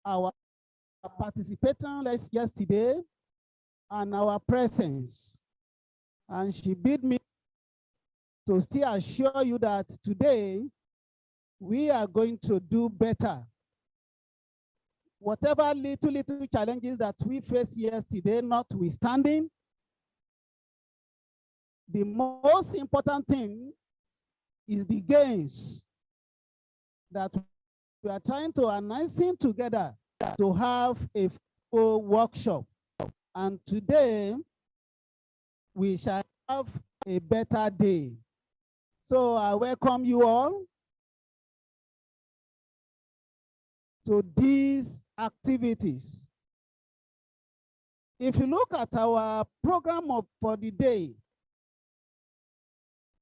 our participation yesterday and our presence. And she bid me to still assure you that today we are going to do better. Whatever little challenges that we faced yesterday notwithstanding, the most important thing is the gains that we are trying to harnessing together to have a full workshop. And today, we shall have a better day. So I welcome you all to these activities. If you look at our program for the day,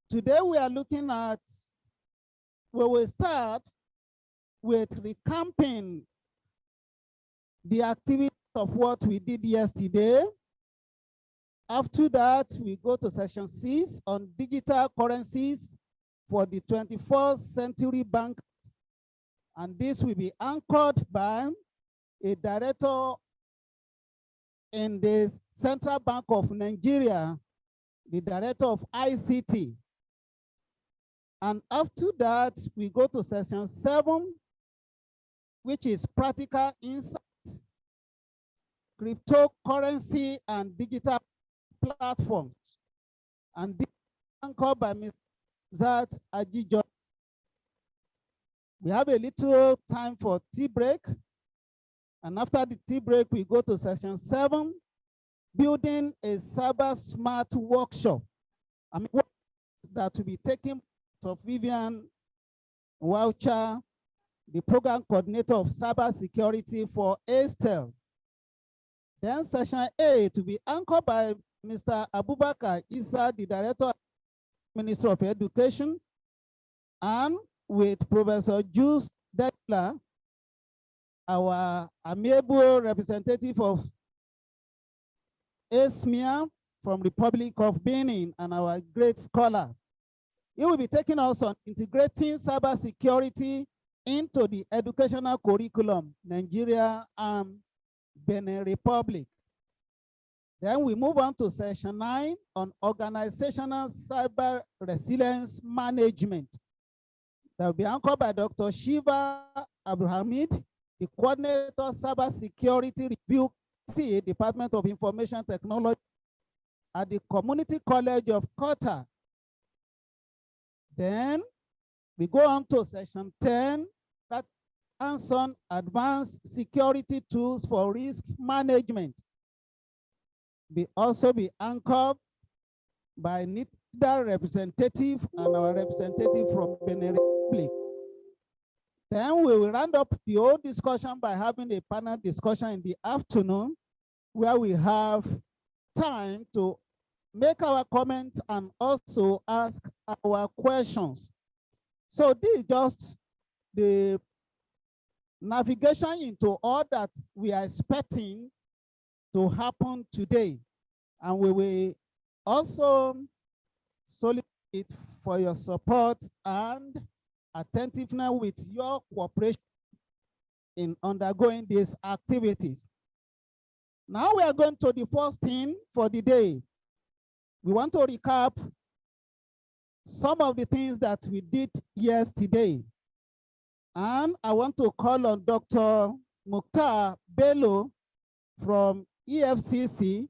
today we are looking at, we will start with recapping the activity of what we did yesterday. After that, we go to session 6 on digital currencies for the 21st century bank. And this will be anchored by a director in the Central Bank of Nigeria, the director of ICT. And after that, we go to session 7, which is practical insight, cryptocurrency and digital platforms. And this is anchored by Ms. Zat Ajijo. We have a little time for tea break. And after the tea break, we go to session 7, building a cyber smart workshop. I mean, that will be taken of Vivian Woucher, the program coordinator of cybersecurity for Estel. Then session 8 to be anchored by Mr. Abubakar Issa, the director, Minister of Education, and with Professor Jules Dekla, our amiable representative of ESMIA from Republic of Benin, and our great scholar. He will be taking us on integrating cybersecurity into the educational curriculum, Nigeria and Benin Republic. Then we move on to session 9 on organizational cyber resilience management. That will be anchored by Dr. Shiva Abdulhamid, the coordinator of cybersecurity review, Department of Information Technology at the Community College of Qatar. Then we go on to session 10, that hands-on advanced security tools for risk management. We also be anchored by NITDA representative and our representative from Benin Republic. Then we will round up the whole discussion by having a panel discussion in the afternoon where we have time to make our comments and also ask our questions. So this is just the navigation into all that we are expecting to happen today. And we will also solicit for your support and attentiveness with your cooperation in undergoing these activities. Now we are going to the first thing for the day. We want to recap some of the things that we did yesterday. And I want to call on Dr. Mukhtar Bello from EFCC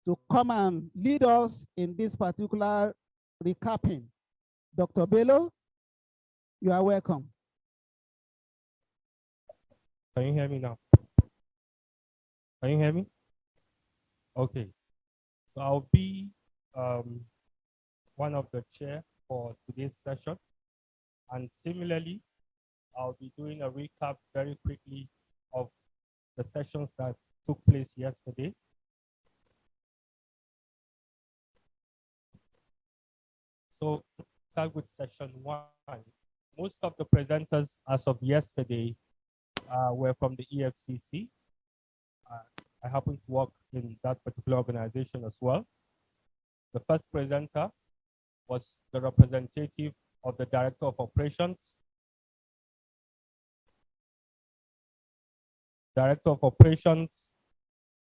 to come and lead us in this particular recapping. Dr. Bello, you are welcome. Can you hear me now? Can you hear me? Okay. So I'll be one of the chair for today's session. And similarly, I'll be doing a recap very quickly of the sessions that took place yesterday. So start with session 1. Most of the presenters as of yesterday were from the EFCC. I happen to work in that particular organization as well. The first presenter was the representative of the Director of Operations. Director of Operations,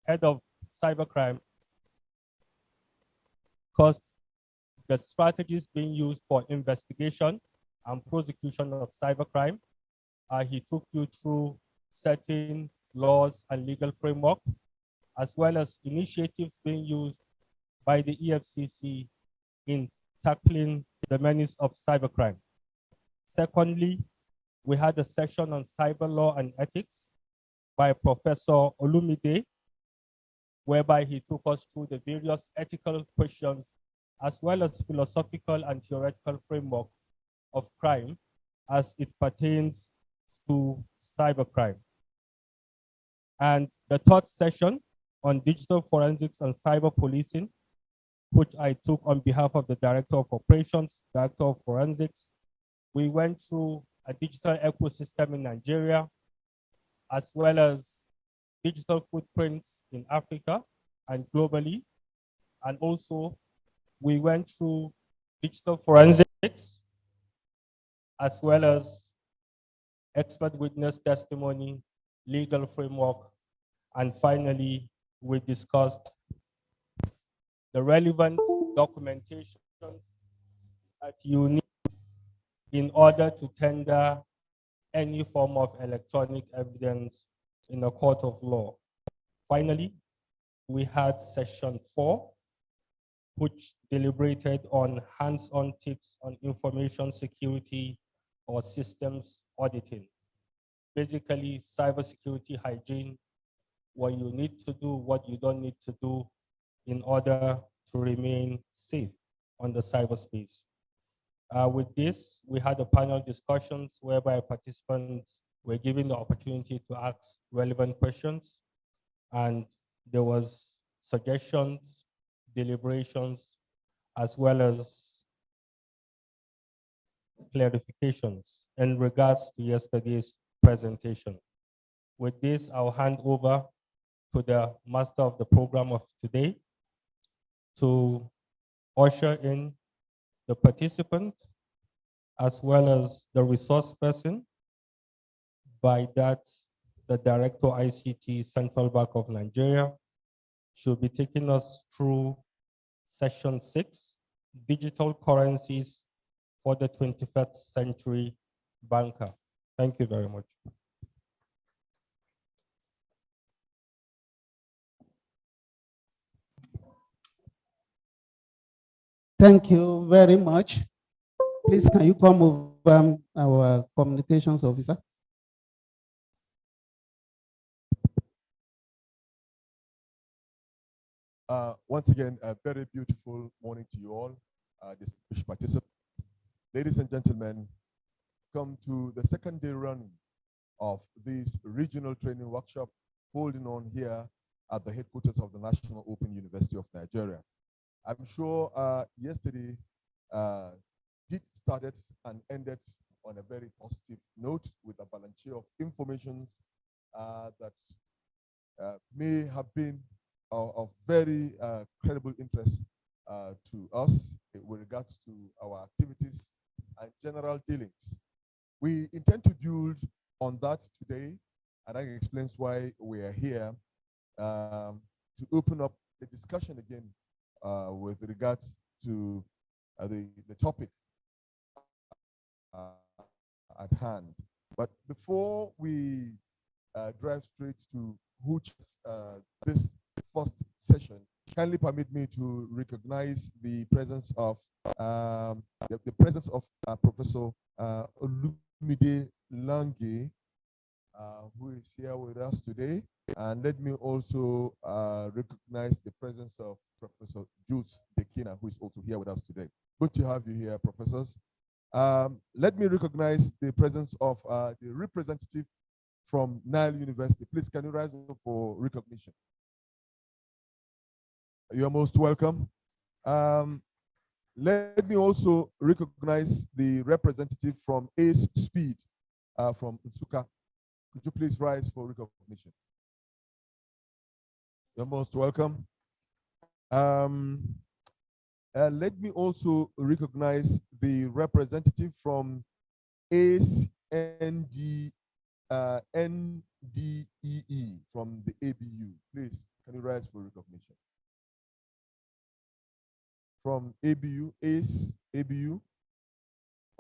Head of Cybercrime, because the strategies being used for investigation and prosecution of cybercrime. He took you through certain laws and legal framework, as well as initiatives being used by the EFCC in tackling the menace of cybercrime. Secondly, we had a session on cyber law and ethics by Professor Olumide, whereby he took us through the various ethical questions as well as philosophical and theoretical framework of crime as it pertains to cybercrime. And the third session on digital forensics and cyber policing, which I took on behalf of the Director of Operations, Director of Forensics. We went through a digital ecosystem in Nigeria, as well as digital footprints in Africa and globally. And also, we went through digital forensics, as well as expert witness testimony, legal framework, and finally, we discussed the relevant documentation that you need in order to tender any form of electronic evidence in a court of law. Finally, we had session 4, which deliberated on hands-on tips on information security or systems auditing. Basically, cybersecurity hygiene, what you need to do, what you don't need to do in order to remain safe on the cyberspace. With this, we had a panel discussions whereby participants were given the opportunity to ask relevant questions, and there was suggestions, deliberations, as well as clarifications in regards to yesterday's presentation. With this, I'll hand over to the master of the program of today to usher in the participant as well as the resource person. By that, the Director ICT Central Bank of Nigeria should be taking us through session 6, digital currencies for the 21st century banker. Thank you very much. Thank you very much. Please, can you come over, our communications officer? Once again, a very beautiful morning to you all, distinguished participants. Ladies and gentlemen, come to the second day running of this regional training workshop holding on here at the headquarters of the National Open University of Nigeria. I'm sure yesterday it started and ended on a very positive note with a avalanche of information that may have been of very credible interest to us with regards to our activities and general dealings. We intend to build on that today, and that explains why we are here to open up the discussion again with regards to the topic at hand. But before we drive straight to this first session, kindly permit me to recognize the presence of Professor Olumide Lange, who is here with us today. And let me also recognize the presence of Professor Jules Dekina, who is also here with us today. Good to have you here, professors. Let me recognize the presence of the representative from Nile University. Please, can you rise up for recognition? You are most welcome. Let me also recognize the representative from Ace Speed from Nsukka. Could you please rise for recognition? You're most welcome. Let me also recognize the representative from Ace ND NDEE from the ABU. Please, can you rise for recognition? From ABU, ABU.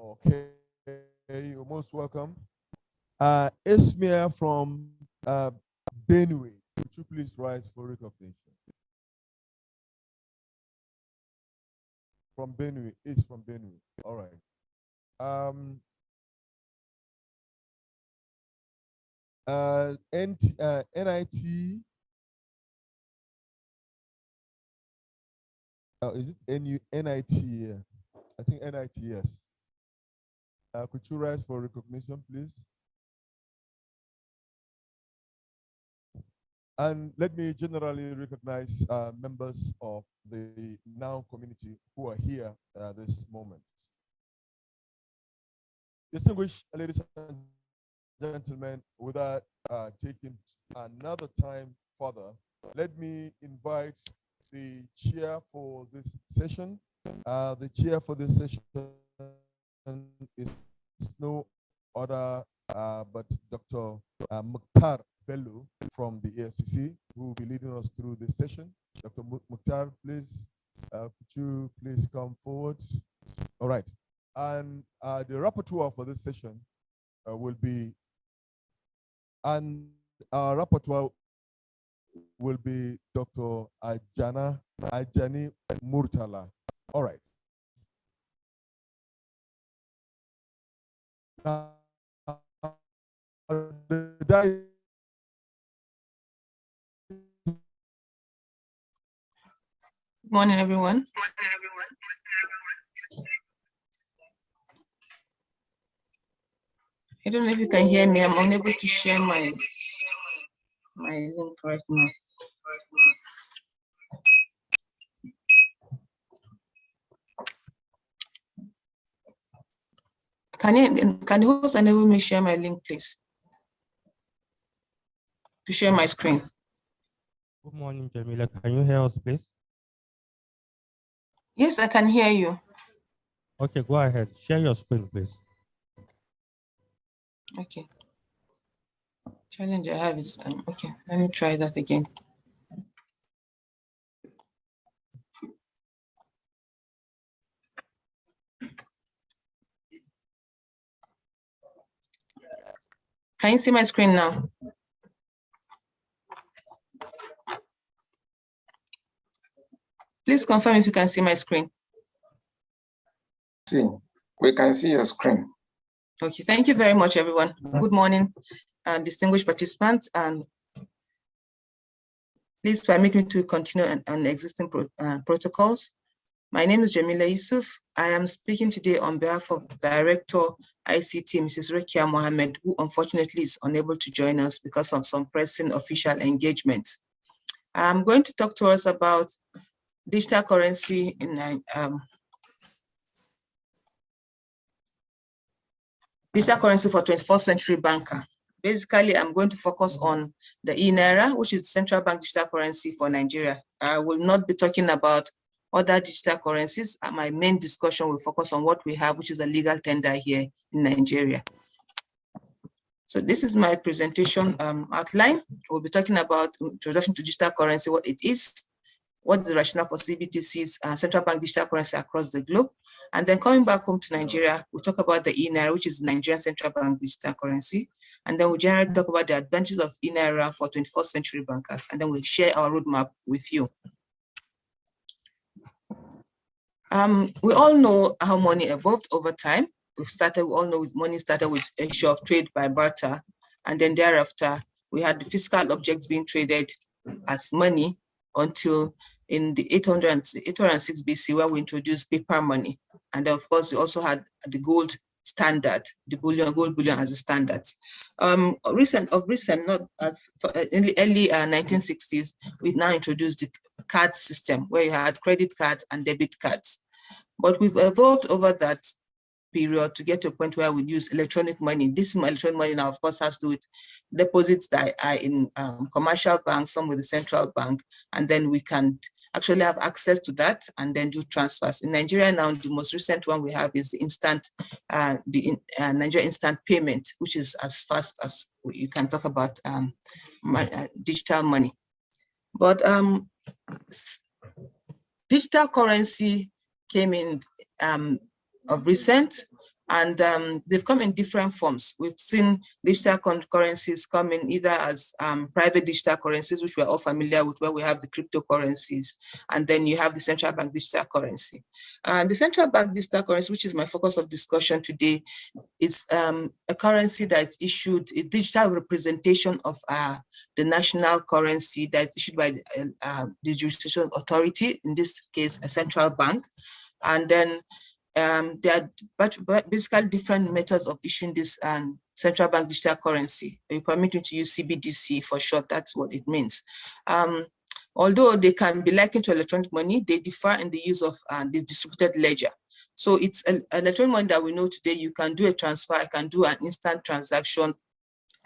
Okay, you're most welcome. Esmia from Benue. Would you please rise for recognition? From Benue, is from Benue. All right. NIT. Is it NIT? I think NIT, yes. Could you rise for recognition, please? And let me generally recognize members of the NOW community who are here this moment. Distinguished ladies and gentlemen, without taking another time further, let me invite the chair for this session. The chair for this session is no other but Dr. Mukhtar Bello from the AFCC, who will be leading us through this session. Dr. Mukhtar, please, could you please come forward? All right. And the rapporteur for this session will be, and our rapporteur will be Dr. Ajani Murtala. All right. Good morning, everyone. I don't know if you can hear me. I'm unable to share my link right now. Can the host enable me share my link, please? To share my screen. Good morning, Jamila. Can you hear us, please? Yes, I can hear you. Okay, go ahead. Share your screen, please. Okay. Challenge I have is, okay, let me try that again. Can you see my screen now? Please confirm if you can see my screen. See, we can see your screen. Okay, thank you very much, everyone. Good morning, distinguished participants, and please permit me to continue on existing protocols. My name is Jamila Yusuf. I am speaking today on behalf of Director ICT, Mrs. Rekia Mohammed, who unfortunately is unable to join us because of some pressing official engagements. I'm going to talk to us about digital currency in digital currency for 21st century banker. Basically, I'm going to focus on the e-Naira, which is the central bank digital currency for Nigeria. I will not be talking about other digital currencies. My main discussion will focus on what we have, which is a legal tender here in Nigeria. So this is my presentation outline. We'll be talking about introduction to digital currency, what it is, what is the rationale for CBDCs, central bank digital currency across the globe. And then coming back home to Nigeria, we'll talk about the e-Naira, which is the Nigerian central bank digital currency. And then we'll generally talk about the advantages of e-Naira for 21st century bankers. And then we'll share our roadmap with you. We all know how money evolved over time. We all know money started with a issue of trade by barter. And then thereafter, we had the physical objects being traded as money until in the 806 BC, where we introduced paper money. And then of course, we also had the gold standard, the gold bullion as a standard. In the early 1960s, we now introduced the card system, where you had credit cards and debit cards. But we've evolved over that period to get to a point where we use electronic money. This electronic money now, of course, has to do with deposits that are in commercial banks, some with the central bank, and then we can actually have access to that and then do transfers. In Nigeria now, the most recent one we have is the instant, Nigeria instant payment, which is as fast as you can talk about digital money. But digital currency came in of recent, and they've come in different forms. We've seen digital currencies come in either as private digital currencies, which we're all familiar with, where we have the cryptocurrencies, and then you have the central bank digital currency. The central bank digital currency, which is my focus of discussion today, is a currency that's issued, a digital representation of the national currency that's issued by the jurisdictional authority, in this case, a central bank. And then there are basically different methods of issuing this central bank digital currency. You permit me to use CBDC for short, that's what it means. Although they can be likened to electronic money, they differ in the use of the distributed ledger. So it's an electronic money that we know today. You can do a transfer, I can do an instant transaction,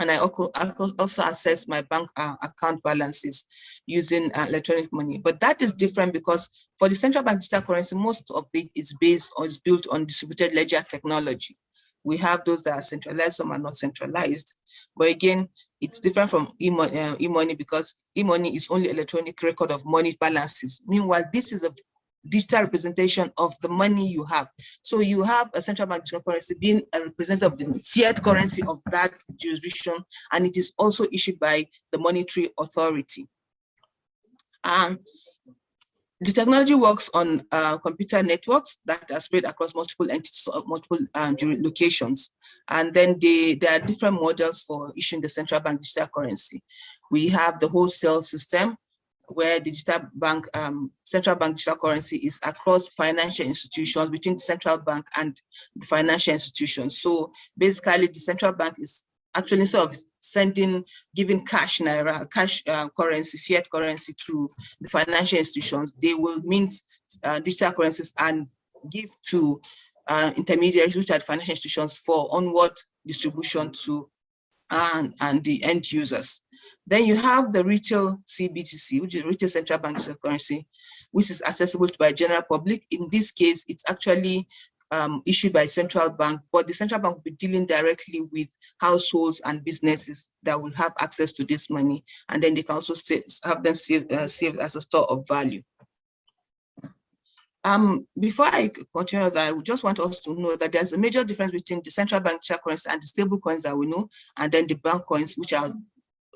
and I also access my bank account balances using electronic money. But that is different because for the central bank digital currency, most of it is based or is built on distributed ledger technology. We have those that are centralized, some are not centralized. But again, it's different from e-money because e-money is only electronic record of money balances. Meanwhile, this is a digital representation of the money you have. So you have a central bank digital currency being a representative of the fiat currency of that jurisdiction, and it is also issued by the monetary authority. The technology works on computer networks that are spread across multiple entities or multiple locations. And then there are different models for issuing the central bank digital currency. We have the wholesale system, where digital bank, central bank digital currency is across financial institutions between the central bank and the financial institutions. So basically the central bank is actually sort of giving cash naira, cash currency, fiat currency to the financial institutions. They will mint digital currencies and give to intermediaries, which are the financial institutions, for onward distribution to and the end users. Then you have the retail CBDC, which is retail central bank digital currency, which is accessible by general public. In this case, it's actually issued by central bank, but the central bank will be dealing directly with households and businesses that will have access to this money, and then they can also have them saved as a store of value. Before I continue that, I just want us to know that there's a major difference between the central bank digital currency and the stable coins that we know, and then the bank coins, which are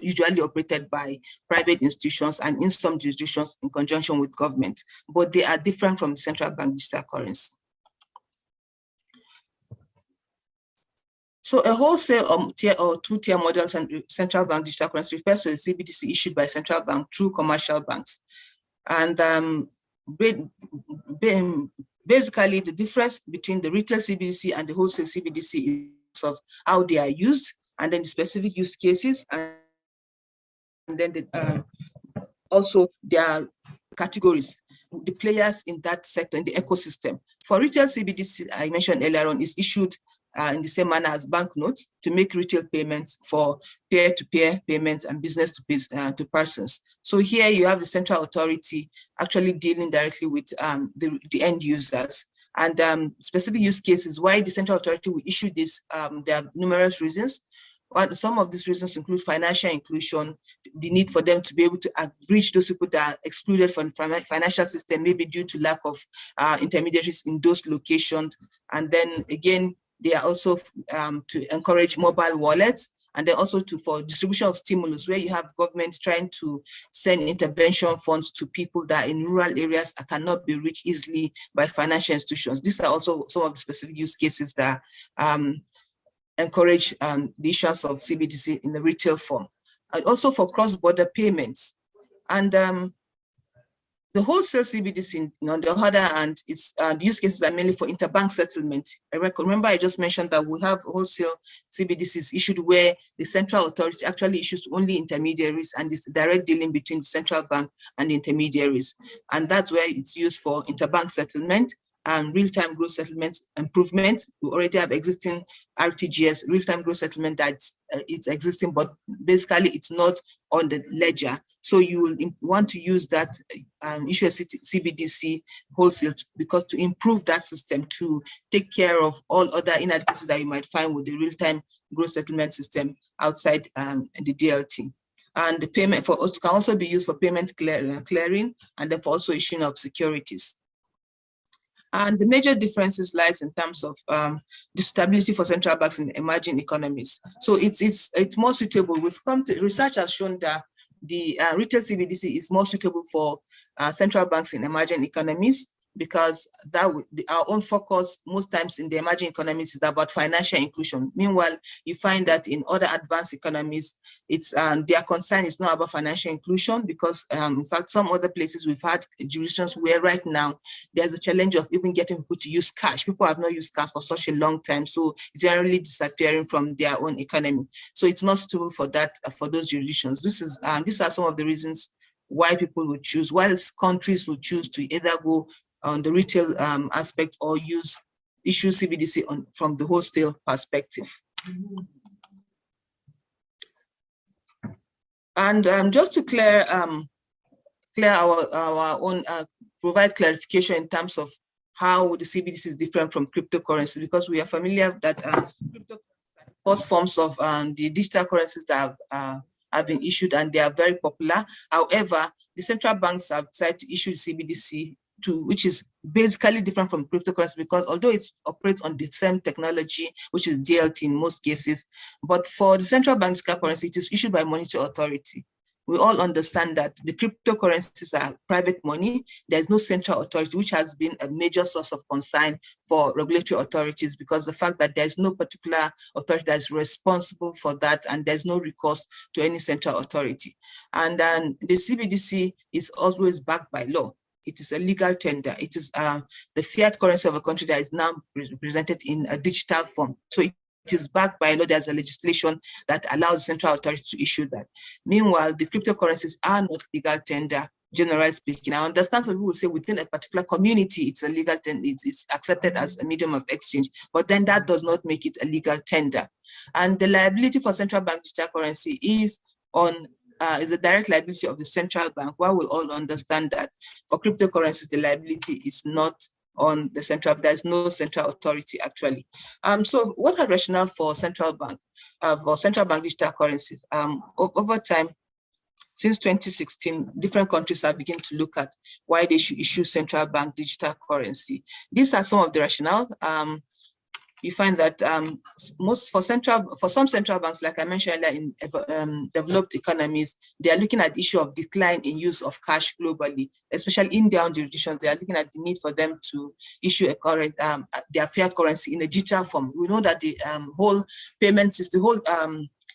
usually operated by private institutions and in some jurisdictions in conjunction with government, but they are different from the central bank digital currency. So a wholesale tier or two-tier model central bank digital currency refers to a CBDC issued by central bank through commercial banks. And basically the difference between the retail CBDC and the wholesale CBDC is of how they are used, and then the specific use cases, and then also their categories, the players in that sector, in the ecosystem. For retail CBDC, I mentioned earlier on, is issued in the same manner as banknotes to make retail payments for peer-to-peer payments and business to persons. So here you have the central authority actually dealing directly with the end users. And specific use cases why the central authority will issue this, there are numerous reasons. But some of these reasons include financial inclusion, the need for them to be able to reach those people that are excluded from the financial system, maybe due to lack of intermediaries in those locations. And then again, they are also to encourage mobile wallets, and then also for distribution of stimulus, where you have governments trying to send intervention funds to people that are in rural areas that cannot be reached easily by financial institutions. These are also some of the specific use cases that encourage the issuance of CBDC in the retail form, and also for cross-border payments. And the wholesale CBDC, on the other hand, the use cases are mainly for interbank settlement. Remember, I just mentioned that we have wholesale CBDCs issued where the central authority actually issues only intermediaries, and it's direct dealing between the central bank and the intermediaries. And that's where it's used for interbank settlement. real-time gross settlement improvement. We already have existing RTGS, real-time gross settlement that's it's existing, but basically it's not on the ledger. So you will want to use that issue a CBDC wholesale because to improve that system to take care of all other inadequacies that you might find with the real-time gross settlement system outside the DLT. And the payment for us can also be used for payment clearing and then for also issuing of securities. And the major differences lies in terms of the stability for central banks in emerging economies. So it's more suitable. We've come to research has shown that the retail CBDC is more suitable for central banks in emerging economies because our own focus most times in the emerging economies is about financial inclusion. Meanwhile, you find that in other advanced economies, it's their concern is not about financial inclusion because in fact, some other places we've had jurisdictions where right now there's a challenge of even getting people to use cash. People have not used cash for such a long time, so it's generally disappearing from their own economy. So it's not suitable for that, for those jurisdictions. These are some of the reasons why people would choose, whilst countries would choose to either go on the retail aspect or issue CBDC from the wholesale perspective. And just to clear our own, provide clarification in terms of how the CBDC is different from cryptocurrency, because we are familiar that cryptocurrency are the first forms of the digital currencies that have been issued, and they are very popular. However, the central banks have decided to issue CBDC which is basically different from cryptocurrency because although it operates on the same technology, which is DLT in most cases, but for the central bank digital currency, it is issued by monetary authority. We all understand that the cryptocurrencies are private money. There's no central authority, which has been a major source of concern for regulatory authorities because the fact that there's no particular authority that's responsible for that and there's no recourse to any central authority. And then the CBDC is always backed by law. It is a legal tender. It is the fiat currency of a country that is now presented in a digital form. So it is backed by law. There's a legislation that allows central authorities to issue that. Meanwhile, the cryptocurrencies are not legal tender, generally speaking. I understand some people will say within a particular community, it's a legal tender, it's accepted as a medium of exchange, but then that does not make it a legal tender. And the liability for central bank digital currency is a direct liability of the central bank, while we all understand that for cryptocurrencies, the liability is not on the central, there's no central authority actually. So what are rationale for central bank digital currencies? Over time, since 2016, different countries have begun to look at why they should issue central bank digital currency. These are some of the rationale. You find that for some central banks, like I mentioned earlier, in developed economies, they are looking at the issue of decline in use of cash globally, especially in their own jurisdictions. They are looking at the need for them to issue their fiat currency in a digital form. We know that the whole payment system, the whole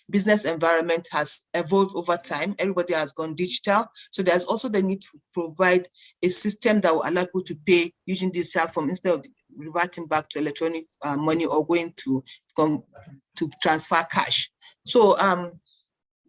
business environment has evolved over time. Everybody has gone digital. So there's also the need to provide a system that will allow people to pay using digital form instead of reverting back to electronic money or going to transfer cash. So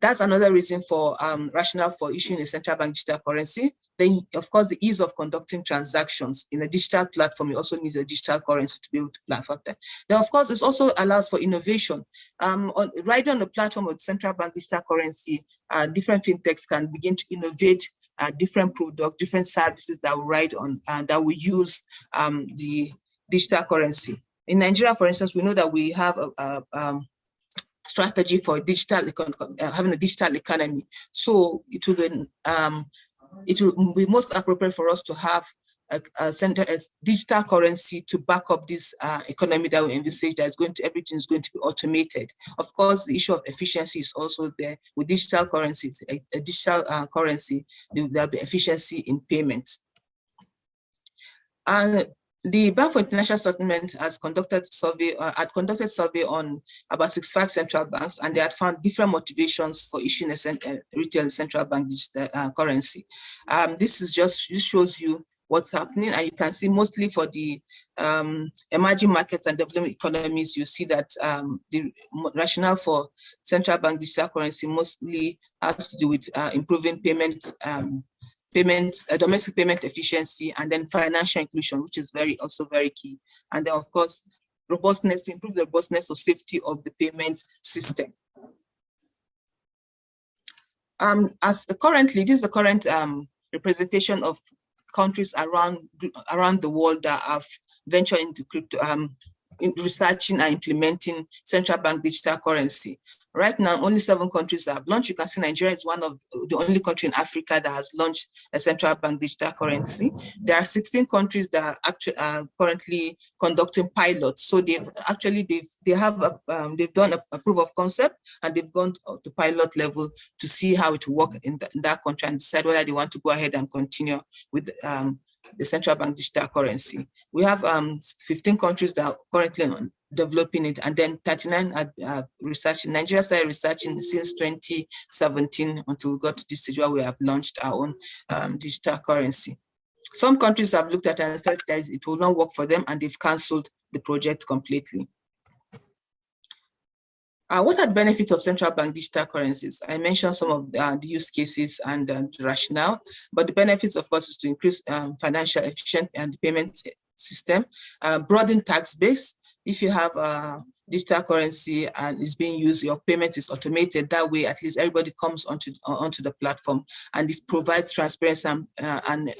that's another reason for rationale for issuing a central bank digital currency. Then, of course, the ease of conducting transactions in a digital platform, you also need a digital currency to be able to platform that. Then, of course, this also allows for innovation. Right on the platform of central bank digital currency, different fintechs can begin to innovate different products, different services that will ride on that will use the digital currency. In Nigeria, for instance, we know that we have a strategy for having a digital economy. So it will be most appropriate for us to have a digital currency to back up this economy that we envisage that everything is going to be automated. Of course, the issue of efficiency is also there. With digital currency, a digital currency, there'll be efficiency in payments. And the Bank for International Settlement had conducted survey on about 65 central banks, and they had found different motivations for issuing a retail central bank digital currency. This shows you what's happening, and you can see mostly for the emerging markets and developing economies, you see that the rationale for central bank digital currency mostly has to do with improving payment domestic payment efficiency, and then financial inclusion, which is also very key. And then of course, robustness, to improve the robustness or safety of the payment system. As currently, this is the current representation of countries around the world that have ventured into crypto, in researching and implementing central bank digital currency. Right now, only 7 countries have launched. You can see Nigeria is one of the only country in Africa that has launched a central bank digital currency. There are 16 countries that are actually currently conducting pilots. So they've done a proof of concept, and they've gone to pilot level to see how it will work in that country and decide whether they want to go ahead and continue with the central bank digital currency. We have 15 countries that are currently developing it, and then 39 are researching. Nigeria started researching since 2017 until we got to this stage where we have launched our own digital currency. Some countries have looked at it and felt that it will not work for them, and they've cancelled the project completely. What are the benefits of central bank digital currencies? I mentioned some of the use cases and the rationale, but the benefits, of course, is to increase financial efficiency and the payment system, broaden tax base. If you have a digital currency and it's being used, your payment is automated. That way, at least everybody comes onto the platform, and this provides transparency and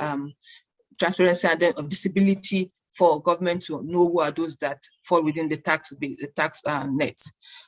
then visibility for government to know who are those that fall within the tax net.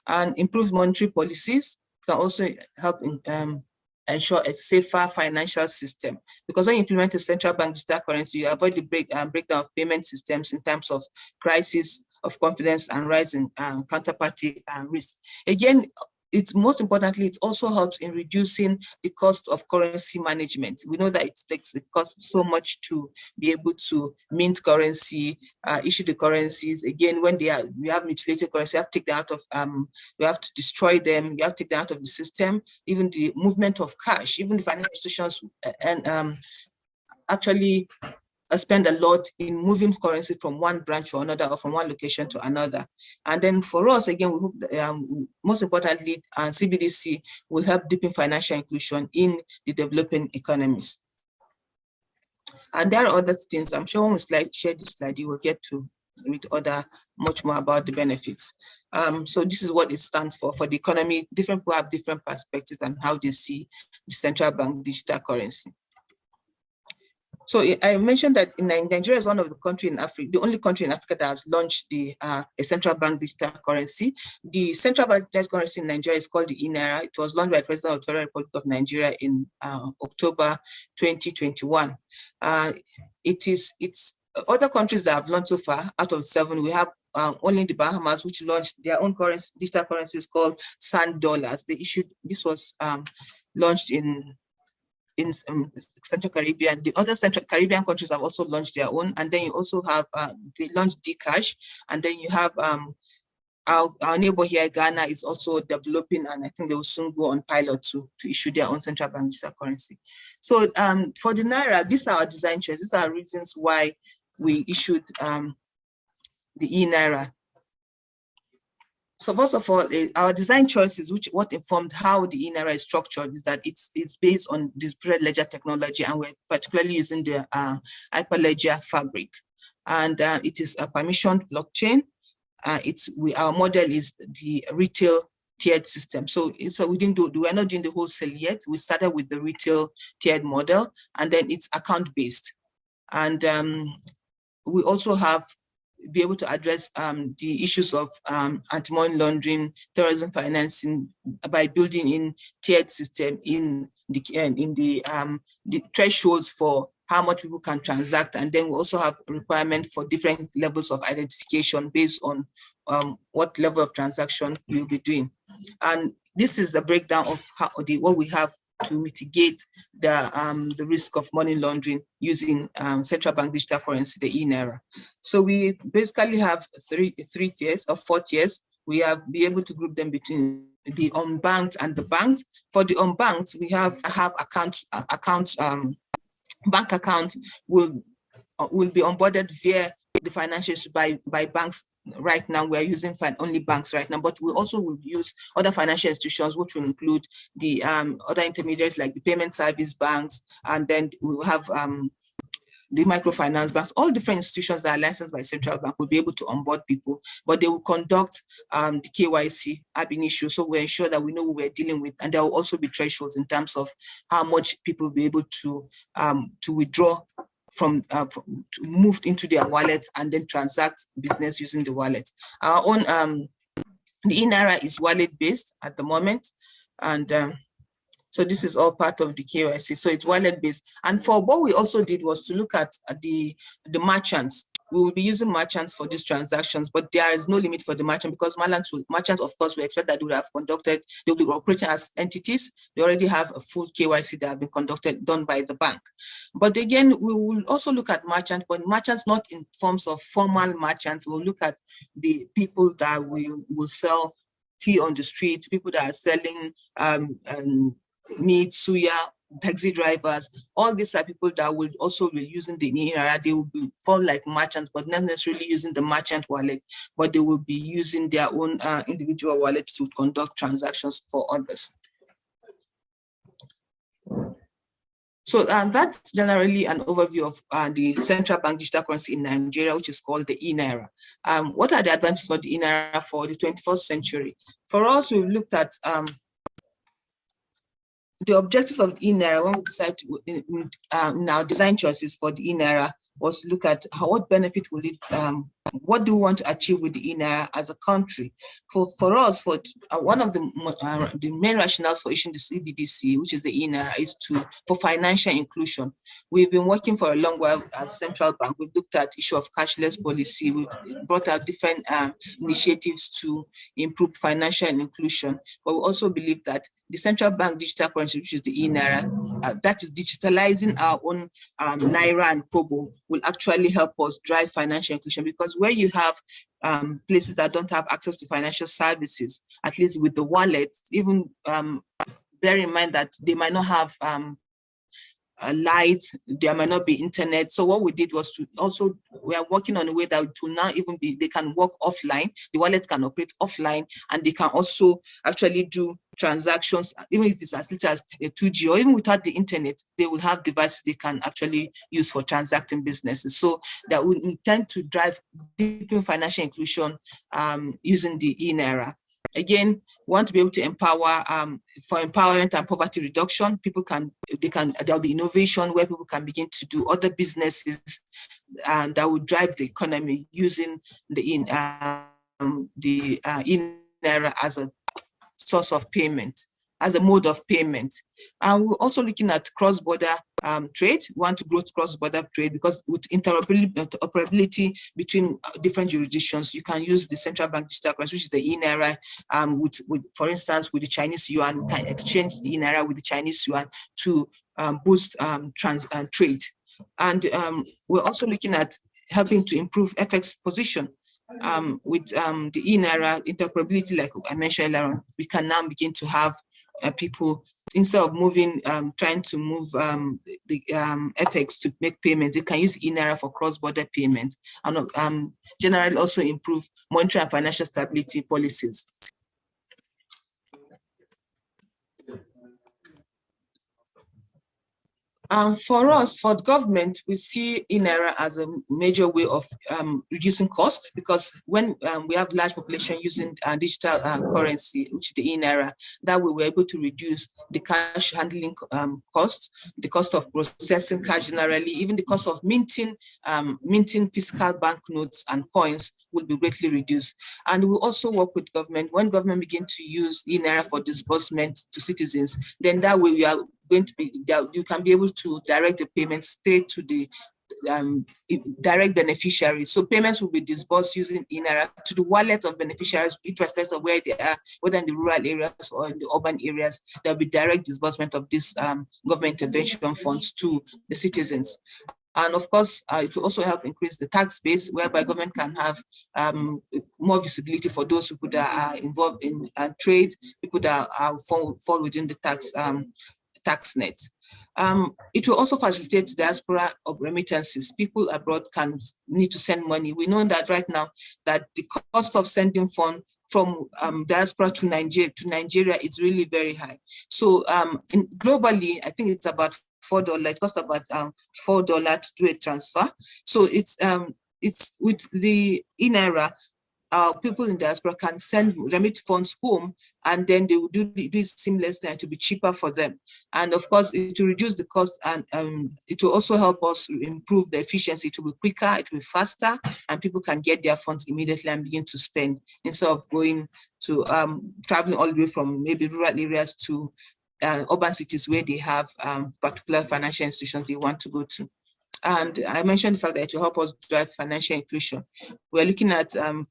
And improved monetary policies can also help in ensure a safer financial system, because when you implement a central bank digital currency, you avoid the breakdown of payment systems in terms of crisis of confidence and rising counterparty risk. Again, it's most importantly, it also helps in reducing the cost of currency management. We know that it costs so much to be able to mint currency, issue the currencies. Again, when we have mutilated currency, you have to take them out of, we have to destroy them, you have to take them out of the system. Even the movement of cash, even the financial institutions actually spend a lot in moving currency from one branch to another or from one location to another. And then for us, again, we hope most importantly, CBDC will help deepen financial inclusion in the developing economies. And there are other things. I'm sure when we share this slide, you will get to read much more about the benefits. So this is what it stands for the economy. Different people have different perspectives on how they see the central bank digital currency. So I mentioned that Nigeria is one of the countries in Africa, the only country in Africa that has launched a central bank digital currency. The central bank digital currency in Nigeria is called the Naira. It was launched by the President of the Federal Republic of Nigeria in October 2021. It's other countries that have launched so far. Out of 7, we have only the Bahamas, which launched their own currency, digital currencies called Sand Dollars. This was launched in Central Caribbean. The other Central Caribbean countries have also launched their own, and then you also have they launched Dcash, and then you have our neighbor here, Ghana, is also developing, and I think they will soon go on pilot to issue their own central bank digital currency. So for the Naira, these are our design choices. These are reasons why we issued the e-Naira. So first of all, our design choices, what informed how the e-Naira is structured, is that it's based on distributed ledger technology, and we're particularly using the Hyperledger fabric. And it is a permissioned blockchain. Our model is the retail tiered system. So we're not doing the wholesale yet. We started with the retail tiered model, and then it's account based. And we also be able to address the issues of anti-money laundering, terrorism financing by building in tiered system in the thresholds for how much people can transact, and then we also have a requirement for different levels of identification based on what level of transaction you'll be doing. And this is a breakdown of what we have to mitigate the risk of money laundering using central bank digital currency, the e-Naira. So we basically have three tiers or 4 tiers. We be able to group them between the unbanked and the banked. For the unbanked, we have bank accounts will be onboarded via the financials by banks right now, we are using only banks right now, but we also will use other financial institutions, which will include the other intermediaries like the payment service banks, and then we'll have the microfinance banks. All different institutions that are licensed by central bank will be able to onboard people, but they will conduct the KYC ab initio, so we ensure that we know who we're dealing with, and there will also be thresholds in terms of how much people will be able to withdraw from to move into their wallet and then transact business using the wallet. Our own the e-Naira is wallet based at the moment, and so this is all part of the KYC. So it's wallet based. And for what we also did was to look at the merchants. We will be using merchants for these transactions, but there is no limit for the merchant, because merchants, of course, we expect that they would have conducted, they will be operating as entities. They already have a full KYC that have been done by the bank. But again, we will also look at merchants, but merchants not in forms of formal merchants. We'll look at the people that will sell tea on the street, people that are selling meat, suya, taxi drivers. All these are people that will also be using the e-Naira. They will fall like merchants, but not necessarily using the merchant wallet, but they will be using their own individual wallet to conduct transactions for others. So that's generally an overview of the central bank digital currency in Nigeria, which is called the e-Naira. What are the advantages for the e-Naira for the 21st century? For us, we've looked at the objectives of the e-Naira when we decide to, in our design choices for the e-Naira, was to look at what benefit will it, what do we want to achieve with the e-Naira as a country? For us, one of the main rationales for issuing the CBDC, which is the e-Naira, is for financial inclusion. We've been working for a long while as central bank. We've looked at issue of cashless policy. We've brought out different initiatives to improve financial inclusion. But we also believe that the central bank digital currency, which is the e-Naira, that is digitalizing our own Naira and Kobo, will actually help us drive financial inclusion, because where you have places that don't have access to financial services, at least with the wallet, even bear in mind that they might not have light, there might not be internet. So what we did was we are working on a way that will now even be, they can work offline, the wallet can operate offline, and they can also actually do transactions, even if it's as little as 2G, or even without the internet, they will have devices they can actually use for transacting businesses. So that we intend to drive deeper financial inclusion using the e-Naira. Again, we want to be able to empower for empowerment and poverty reduction. There'll be innovation where people can begin to do other businesses and that will drive the economy using the e-Naira as a source of payment, as a mode of payment. And we're also looking at cross-border trade. We want to grow cross-border trade because with interoperability between different jurisdictions, you can use the central bank digital currency, which is the e-Naira, for instance, with the Chinese yuan, we can exchange the e-Naira with the Chinese yuan to boost trade. And we're also looking at helping to improve FX position. With the e-Naira interoperability, like I mentioned earlier, we can now begin to have people, instead of moving, trying to move the FX to make payments, they can use e-Naira for cross-border payments, and generally also improve monetary and financial stability policies. For us, for the government, we see e-Naira as a major way of reducing cost, because when we have large population using digital currency, which is the e-Naira, that way we're able to reduce the cash handling cost, the cost of processing cash generally, even the cost of minting physical banknotes and coins will be greatly reduced. And we also work with government. When government begin to use e-Naira for disbursement to citizens, then that way we are going to be, you can be able to direct the payments straight to the direct beneficiaries. So payments will be disbursed using e-Naira to the wallet of beneficiaries, irrespective of where they are, whether in the rural areas or in the urban areas. There'll be direct disbursement of this government intervention funds to the citizens. And of course, it will also help increase the tax base, whereby government can have more visibility for those people that are involved in trade, people that fall within the tax net. It will also facilitate diaspora of remittances. People abroad can need to send money. We know that right now that the cost of sending funds from diaspora to Nigeria is really very high. So globally, I think it's about $4. It costs about $4 to do a transfer. So it's with the INERA, people in diaspora can remit funds home, and then they will do it seamlessly, and to be cheaper for them. And of course, it will reduce the cost, and it will also help us improve the efficiency. It will be quicker, it will be faster, and people can get their funds immediately and begin to spend, instead of going to traveling all the way from maybe rural areas to urban cities where they have particular financial institutions they want to go to. And I mentioned the fact that it will help us drive financial inclusion. We're looking at financial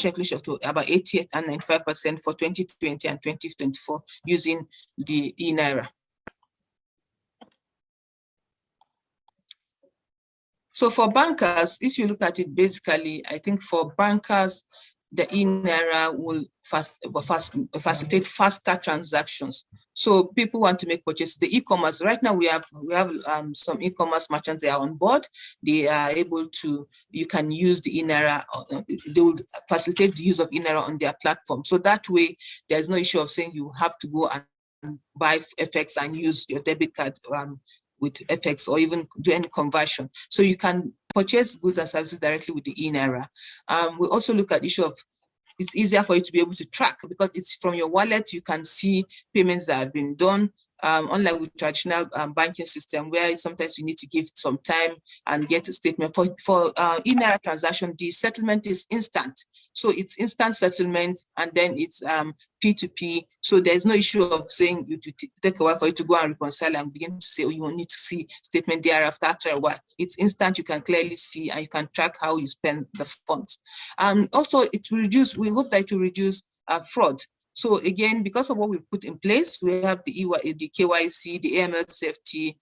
inclusion to about 88 and 95% for 2020 and 2024 using the INERA. So for bankers, if you look at it, basically, I think for bankers, the INERA will facilitate faster transactions. So people want to make purchases. The e-commerce, right now we have some e-commerce merchants, they are on board. They are able to, you can use the INERA, they will facilitate the use of INERA on their platform. So that way, there's no issue of saying you have to go and buy FX and use your debit card with FX, or even do any conversion. So you can purchase goods and services directly with the INERA. We also look at the issue of, it's easier for you to be able to track, because it's from your wallet, you can see payments that have been done, unlike with traditional banking system, where sometimes you need to give some time and get a statement. For INERA transaction, the settlement is instant. So it's instant settlement, and then it's P2P. So there's no issue of saying you to take a while for you to go and reconcile and begin to say, oh, you will need to see statement thereafter after a while. It's instant, you can clearly see, and you can track how you spend the funds. Also, it will reduce, we hope that it will reduce fraud. So again, because of what we've put in place, we have the KYC, the AML safety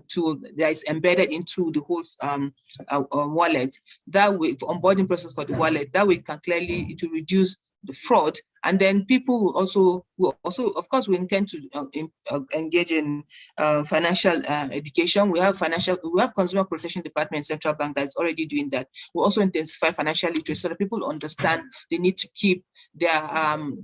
tool that is embedded into the whole wallet. That way, onboarding process for the wallet, that way it will reduce the fraud. And then people will also, of course, we intend to engage in financial education. We have consumer protection department in Central Bank that's already doing that. We also intensify financial literacy so that people understand they need to keep their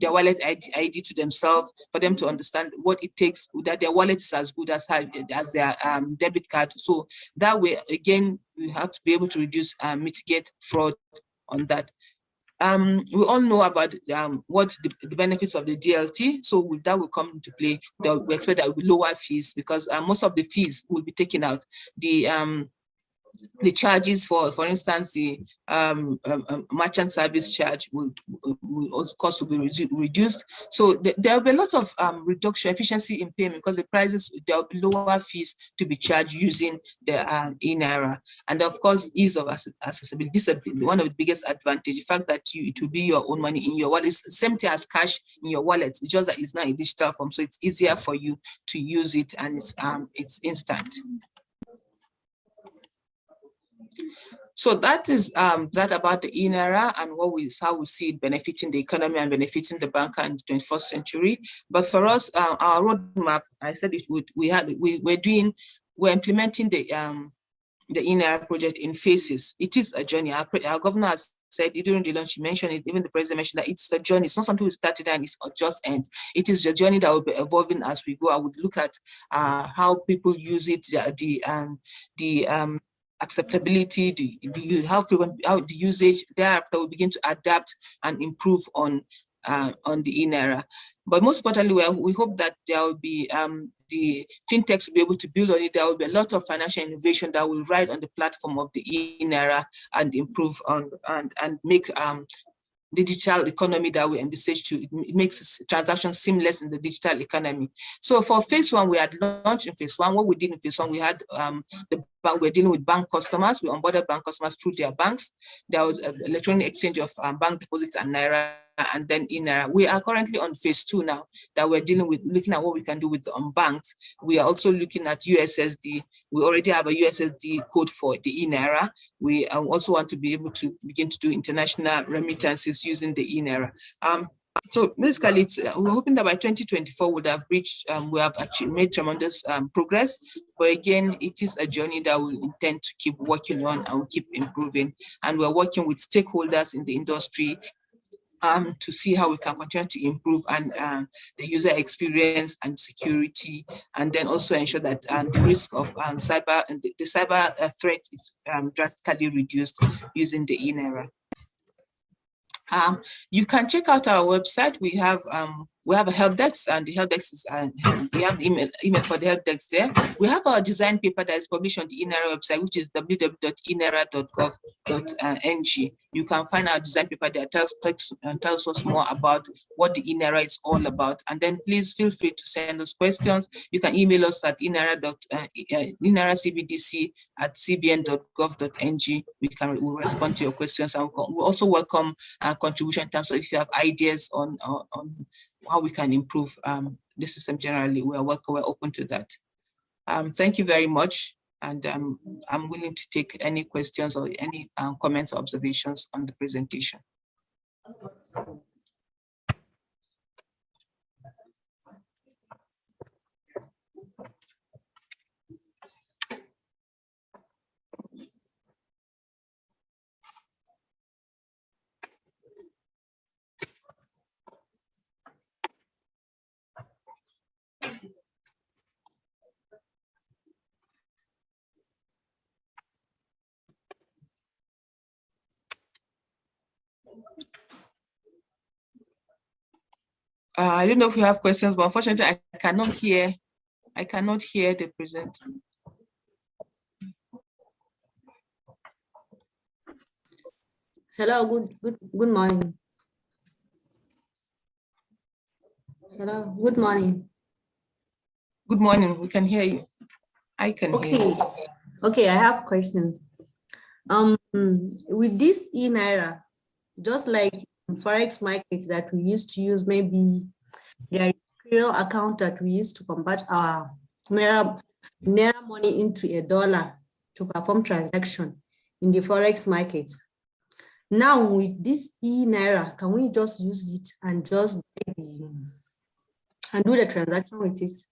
wallet ID to themselves, for them to understand what it takes, that their wallet is as good as their debit card. So that way, again, we have to be able to reduce mitigate fraud on that. We all know about what the benefits of the DLT. So that will come into play. We expect that will be lower fees, because most of the fees will be taken out. The charges for instance, the merchant service charge will cost will be reduced. So there will be a lot of reduction, efficiency in payment, because the prices, there will be lower fees to be charged using the INERA. And of course, ease of accessibility. This is one of the biggest advantage, the fact that it will be your own money in your wallet. It's the same thing as cash in your wallet, it's just that it's not a digital form, so it's easier for you to use it, and it's instant. So that is that about the INERA and how we see it benefiting the economy and benefiting the banker in the 21st century. But for us, our roadmap, I said we're implementing the INERA project in phases. It is a journey. Our governor has said during the launch, he mentioned it, even the president mentioned that it's a journey. It's not something we started and it's just end. It is a journey that will be evolving as we go. I would look at how people use it, the acceptability, how the usage. Thereafter, we begin to adapt and improve on the INERA. But most importantly, we hope that there will be the fintechs will be able to build on it. There will be a lot of financial innovation that will ride on the platform of the INERA and improve on and make the digital economy that we envisage to. It makes transactions seamless in the digital economy. So for phase one, we had launched in phase one. What we did in phase one, we had we're dealing with bank customers. We onboarded bank customers through their banks. There was electronic exchange of bank deposits and Naira, and then INERA. We are currently on phase two now, that we're dealing with, looking at what we can do with the unbanked. We are also looking at USSD. We already have a USSD code for the INERA. We also want to be able to begin to do international remittances using the INERA. So basically, we're hoping that by 2024 would have reached, we have actually made tremendous progress. But again, it is a journey that we intend to keep working on and we'll keep improving. And we're working with stakeholders in the industry to see how we can continue to improve and the user experience and security, and then also ensure that the risk of the cyber threat is drastically reduced using the e-NAIRA. You can check out our website. We have a help desk, and the help desk is we have the email for the help desk there. We have our design paper that is published on the e-NAIRA website, which is www.enaira.gov.ng. You can find our design paper there, tells us more about what the e-NAIRA is all about. And then please feel free to send us questions. You can email us at enairacbdc@cbn.gov.ng. We'll respond to your questions, and we'll also welcome contribution in terms of if you have ideas on how we can improve the system generally. We're open to that. Thank you very much. And I'm willing to take any questions or any comments or observations on the presentation. I don't know if you have questions, but unfortunately, I cannot hear the presenter. Hello, good morning. Hello, good morning. Good morning, we can hear you. I can hear you. Okay, I have questions. With this e-NAIRA, just like Forex market that we used to use, maybe there is real account that we used to convert our Naira money into a dollar to perform transaction in the Forex market. Now with this e-NAIRA, can we just use it and just do the transaction with it?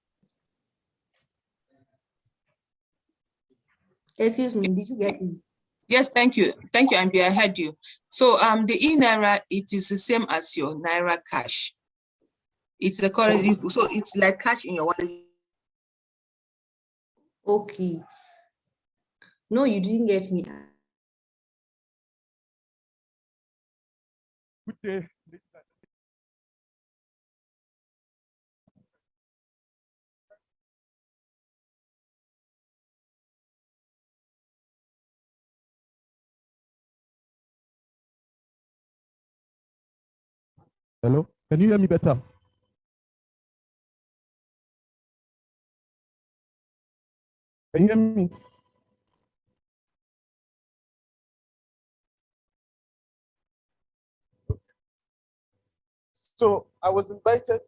Excuse me, did you get me? Yes, thank you. Thank you, Ambi, I heard you. So the e-NAIRA, it is the same as your Naira cash. It's the currency, so it's like cash in your wallet. Okay. No, you didn't get me. Good day. Hello, can you hear me better? Can you hear me? So I was invited.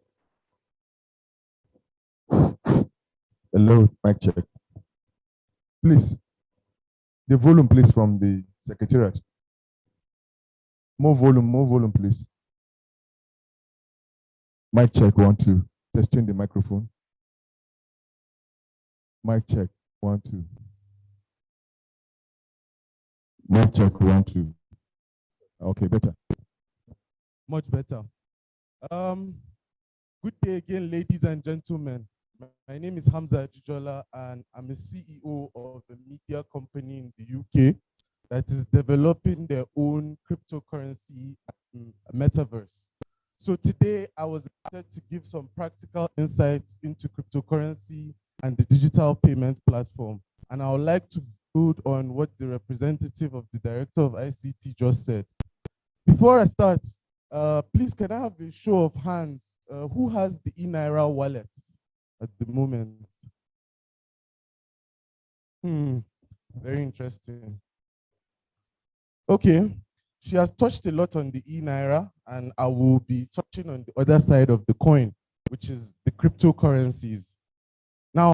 Hello, mic check. Please, the volume, please, from the secretariat. More volume, please. Mic check, 1, 2. Testing the microphone. Mic check, 1, 2. Mic check, 1, 2. Okay, better. Much better. Good day again, ladies and gentlemen. My name is Hamza Ajijola, and I'm a CEO of a media company in the UK that is developing their own cryptocurrency metaverse. So today I was excited to give some practical insights into cryptocurrency and the digital payment platform. And I would like to build on what the representative of the director of ICT just said. Before I start, please can I have a show of hands? Who has the e-NAIRA wallet at the moment? Very interesting. Okay, she has touched a lot on the e-NAIRA, and I will be touching on the other side of the coin, which is the cryptocurrencies. Now,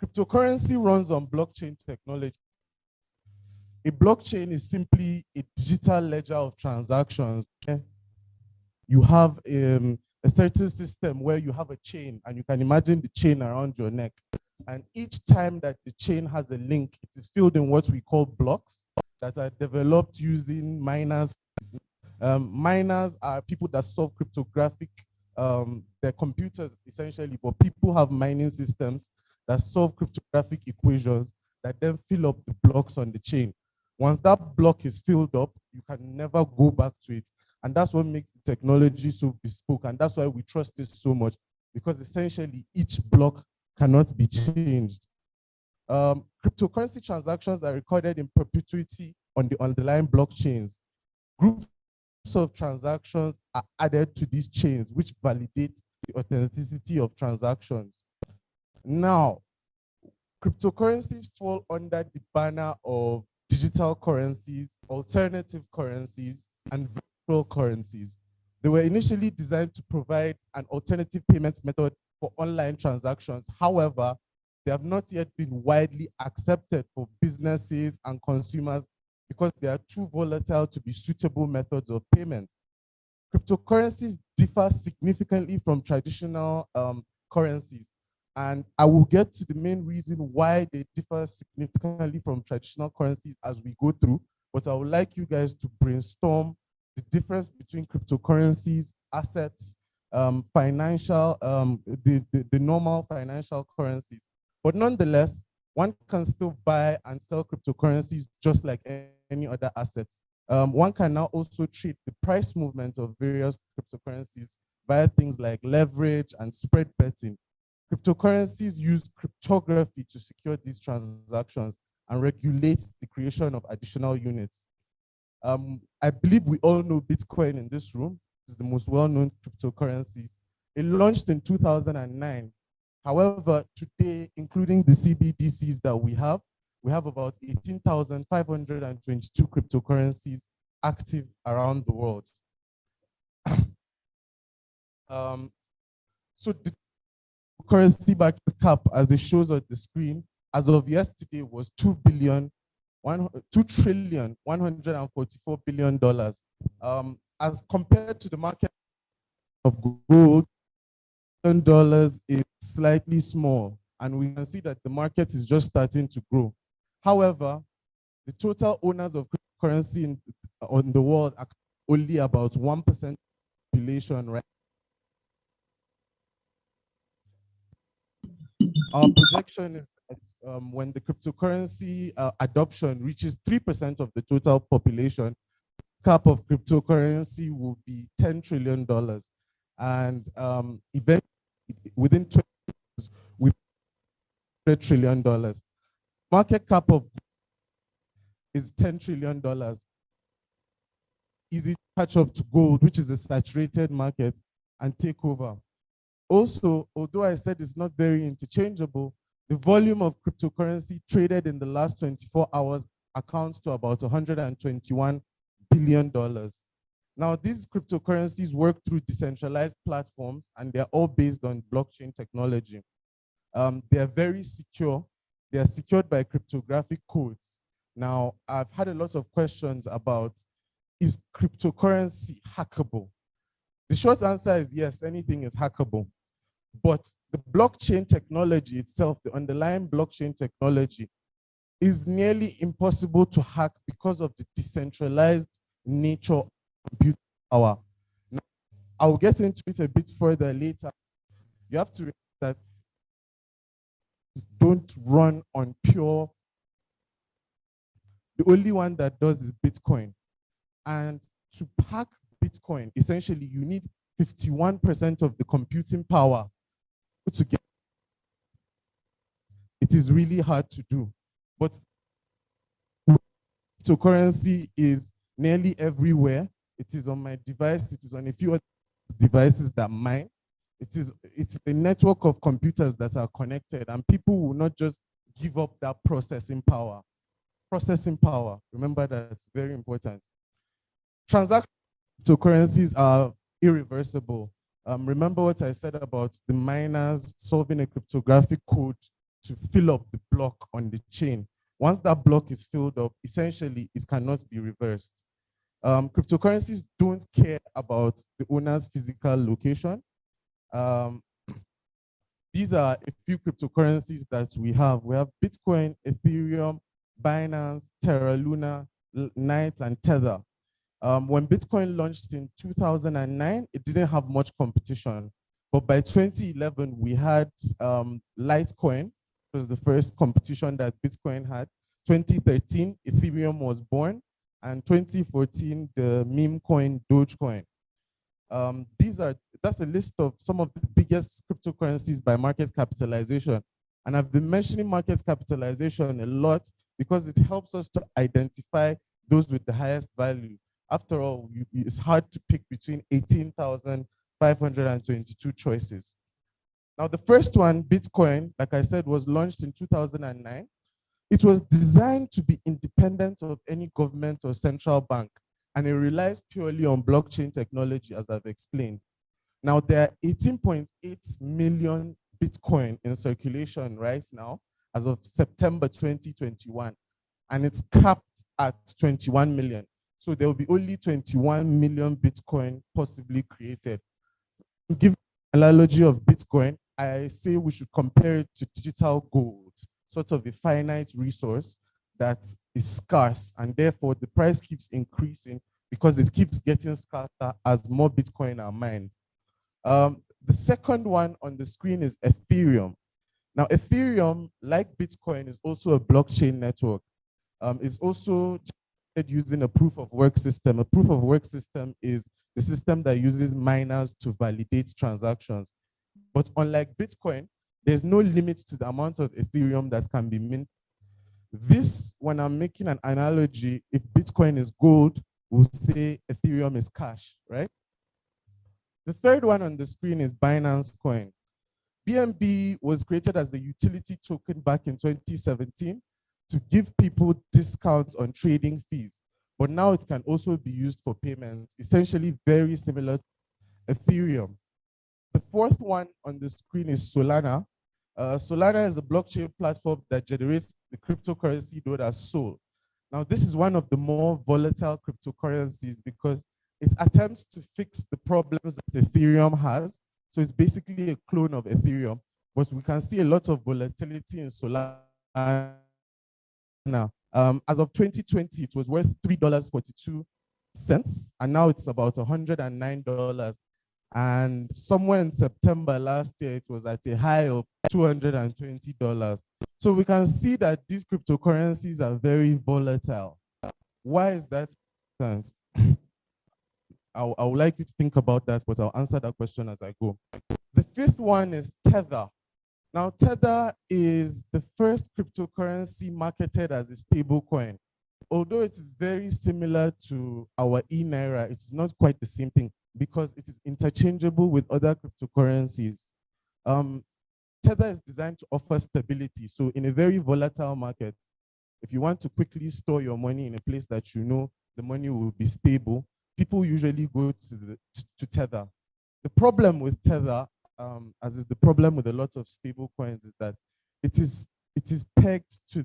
cryptocurrency runs on blockchain technology. A blockchain is simply a digital ledger of transactions. you have a certain system where you have a chain, and you can imagine the chain around your neck. And each time that the chain has a link, it is filled in what we call blocks that are developed using miners. Miners are people that solve cryptographic, they're computers essentially, but people have mining systems that solve cryptographic equations that then fill up the blocks on the chain. Once that block is filled up, you can never go back to it. And that's what makes the technology so bespoke. And that's why we trust it so much, because essentially each block cannot be changed. Cryptocurrency transactions are recorded in perpetuity on the underlying blockchains. Groups of transactions are added to these chains, which validates the authenticity of transactions. Now, cryptocurrencies fall under the banner of digital currencies, alternative currencies, and virtual currencies. They were initially designed to provide an alternative payment method for online transactions. However, they have not yet been widely accepted for businesses and consumers because they are too volatile to be suitable methods of payment. Cryptocurrencies differ significantly from traditional currencies. And I will get to the main reason why they differ significantly from traditional currencies as we go through, but I would like you guys to brainstorm the difference between cryptocurrencies, assets, financial, the normal financial currencies. But nonetheless, one can still buy and sell cryptocurrencies just like any other assets. One can now also treat the price movement of various cryptocurrencies via things like leverage and spread betting. Cryptocurrencies use cryptography to secure these transactions and regulate the creation of additional units. I believe we all know Bitcoin in this room. It's the most well-known cryptocurrency. It launched in 2009. However, today, including the CBDCs that we have about 18,522 cryptocurrencies active around the world. So the currency market cap, as it shows on the screen, as of yesterday was $2,144 billion. As compared to the market of gold, dollars is slightly small, and we can see that the market is just starting to grow. However, the total owners of cryptocurrency on the world are only about 1% population, right? Our projection is that when the cryptocurrency adoption reaches 3% of the total population, cap of cryptocurrency will be $10 trillion. And eventually, within 20 years, we $100 trillion. Market cap of is $10 trillion. Easy to catch up to gold, which is a saturated market, and take over. Also, although I said it's not very interchangeable, the volume of cryptocurrency traded in the last 24 hours accounts to about $121 billion. Now, these cryptocurrencies work through decentralized platforms, and they're all based on blockchain technology. They're very secure. They're secured by cryptographic codes. Now, I've had a lot of questions about, is cryptocurrency hackable? The short answer is yes, anything is hackable. But the blockchain technology itself, the underlying blockchain technology, is nearly impossible to hack because of the decentralized nature of computing power. Now, I'll get into it a bit further later. You have to realize that don't run on pure. The only one that does is Bitcoin. And to hack Bitcoin, essentially, you need 51% of the computing power to get. It is really hard to do. But cryptocurrency is nearly everywhere. It is on my device. It is on a few other devices that mine. It's a network of computers that are connected, and people will not just give up that processing power. Processing power, remember that's very important. Transaction cryptocurrencies are irreversible. Remember what I said about the miners solving a cryptographic code to fill up the block on the chain. Once that block is filled up, essentially it cannot be reversed. Cryptocurrencies don't care about the owner's physical location. Um, these are a few cryptocurrencies that we have. We have Bitcoin, Ethereum, Binance, Terra Luna, Knight, and Tether. When Bitcoin launched in 2009, it didn't have much competition. But by 2011, we had Litecoin. It was the first competition that Bitcoin had. 2013, Ethereum was born. And 2014, the meme coin, Dogecoin. That's a list of some of the biggest cryptocurrencies by market capitalization. And I've been mentioning market capitalization a lot because it helps us to identify those with the highest value. After all, it's hard to pick between 18,522 choices. Now, the first one, Bitcoin, like I said, was launched in 2009. It was designed to be independent of any government or central bank, and it relies purely on blockchain technology, as I've explained. Now, there are 18.8 million Bitcoin in circulation right now, as of September 2021, and it's capped at 21 million. So there will be only 21 million Bitcoin possibly created. To give an analogy of Bitcoin, I say we should compare it to digital gold, sort of a finite resource that is scarce, and therefore the price keeps increasing because it keeps getting scarcer as more Bitcoin are mined. The second one on the screen is Ethereum. Now, Ethereum, like Bitcoin, is also a blockchain network. It's also using a proof of work system. A proof of work system is the system that uses miners to validate transactions. But unlike Bitcoin, there's no limit to the amount of Ethereum that can be minted. This, when I'm making an analogy, if Bitcoin is gold, we'll say Ethereum is cash, right? The third one on the screen is Binance Coin. BNB was created as a utility token back in 2017 to give people discounts on trading fees. But now it can also be used for payments, essentially very similar to Ethereum. The fourth one on the screen is Solana. Solana is a blockchain platform that generates the cryptocurrency known as Sol. Now, this is one of the more volatile cryptocurrencies because it attempts to fix the problems that Ethereum has. So it's basically a clone of Ethereum, but we can see a lot of volatility in Solana. As of 2020, it was worth $3.42, and now it's about $109. And somewhere in September last year, it was at a high of $220. So we can see that these cryptocurrencies are very volatile. Why is that? I would like you to think about that, but I'll answer that question as I go. The fifth one is Tether. Now, Tether is the first cryptocurrency marketed as a stable coin. Although it is very similar to our e-Naira, it is not quite the same thing because it is interchangeable with other cryptocurrencies. Tether is designed to offer stability. So in a very volatile market, if you want to quickly store your money in a place that you know the money will be stable, people usually go to Tether. The problem with Tether, as is the problem with a lot of stable coins, is that it is pegged to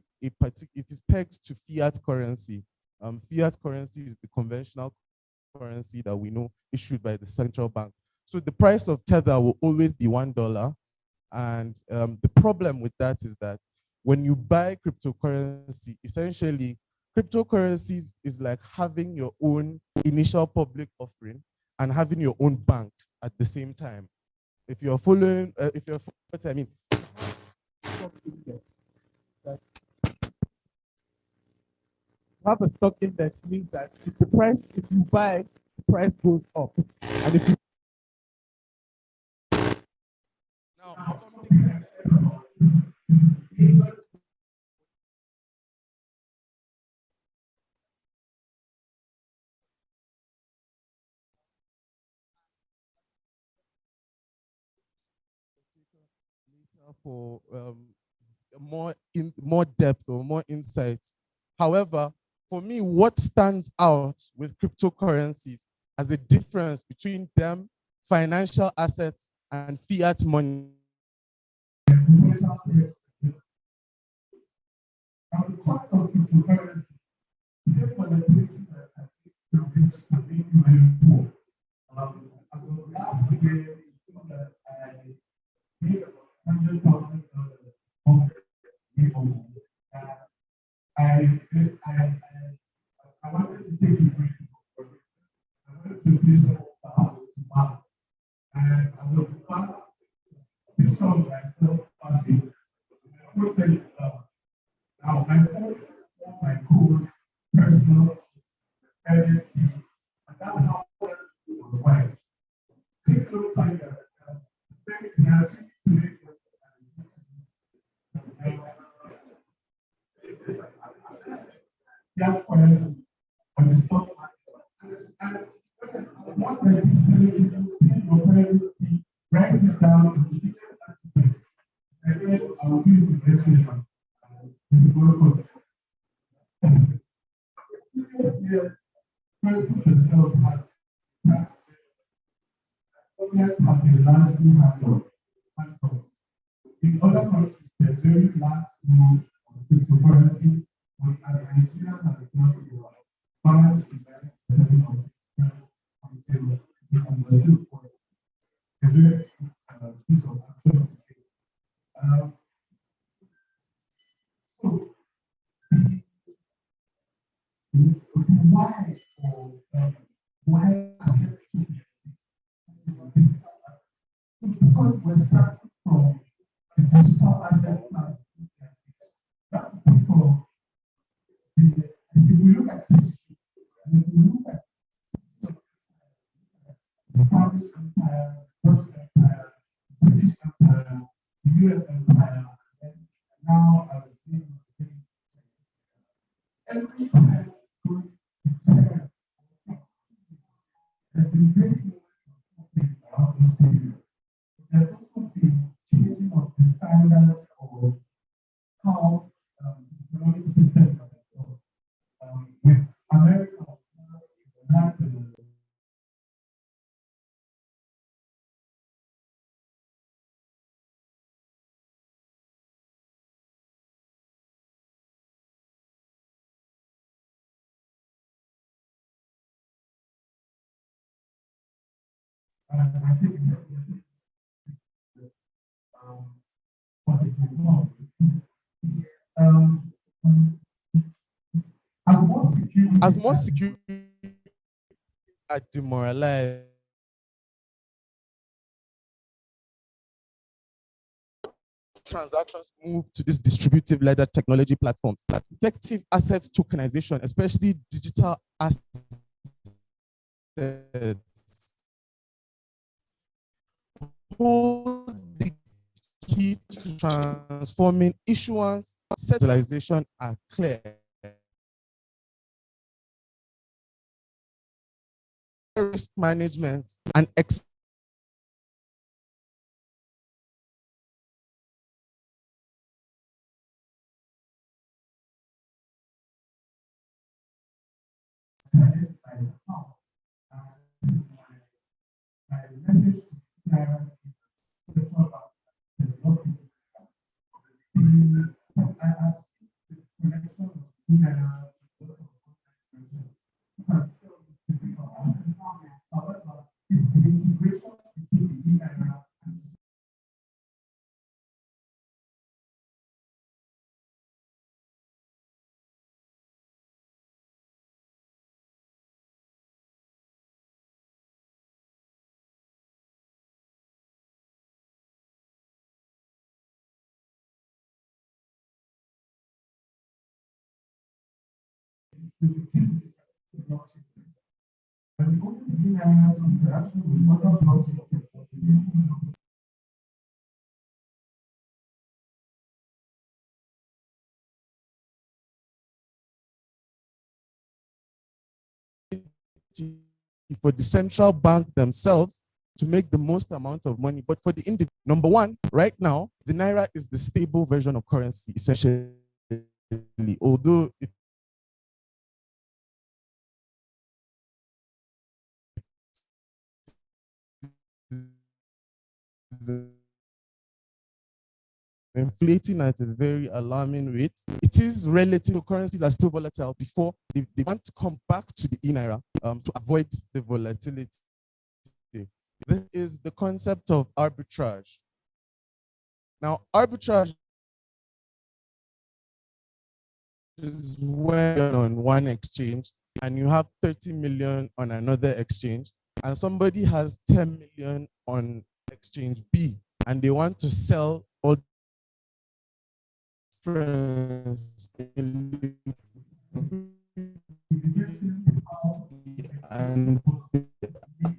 fiat currency. Fiat currency is the conventional currency that we know issued by the central bank. So the price of Tether will always be $1. And the problem with that is that when you buy cryptocurrency, essentially, cryptocurrencies is like having your own initial public offering and having your own bank at the same time. If you're following, what I mean, have a stock index means that if the price, if you buy, the price goes up. And if you now something for more depth or more insight. However, for me, what stands out with cryptocurrencies as a difference between them, financial assets, and fiat money. Now, the cost of cryptocurrency is a volatility that As of last year, I made about $100,000 I wanted to take a break. I wanted to play some to back. And I was back picture of myself partying. I put them now I put all my codes, personal, private key, and that's how it was wired. Take no time that very energy to make that currency on the stock market. And what I keep telling people, see your private key, write it down in the biggest architect. I said, I will do it eventually. Previous years, persons themselves have tax governments have been largely handled. In other countries, there are very lax rules on cryptocurrency, but as Nigeria has not been banned in 1997 until it understood for a very piece of action to take. So, why or why because we're starting from the digital asset class. That's because if we look at history, and if we look at the Spanish Empire, Dutch Empire, British Empire, US Empire, and now as every time goes there's been great movement around this period. There's also been changing of the standards of how economic systems are developed. With America, had the I think what it will As more security are demoralized, transactions move to these distributive ledger technology platforms. That effective asset tokenization, especially digital assets, hold the key to transforming issuance, centralization are clear. Risk management and my message to parents I have seen the connection of minerals however, it's the integration between the mineral and and only the minerals interaction with other blockchain for the central bank themselves to make the most amount of money. But for the individual, number one, right now, the Naira is the stable version of currency, essentially, although it is inflating at a very alarming rate. It is relative to currencies are still volatile before they want to come back to the e-naira to avoid the volatility. This is the concept of arbitrage. Now, arbitrage is when you're on one exchange and you have 30 million on another exchange, and somebody has 10 million on exchange B, and they want to sell all difference and the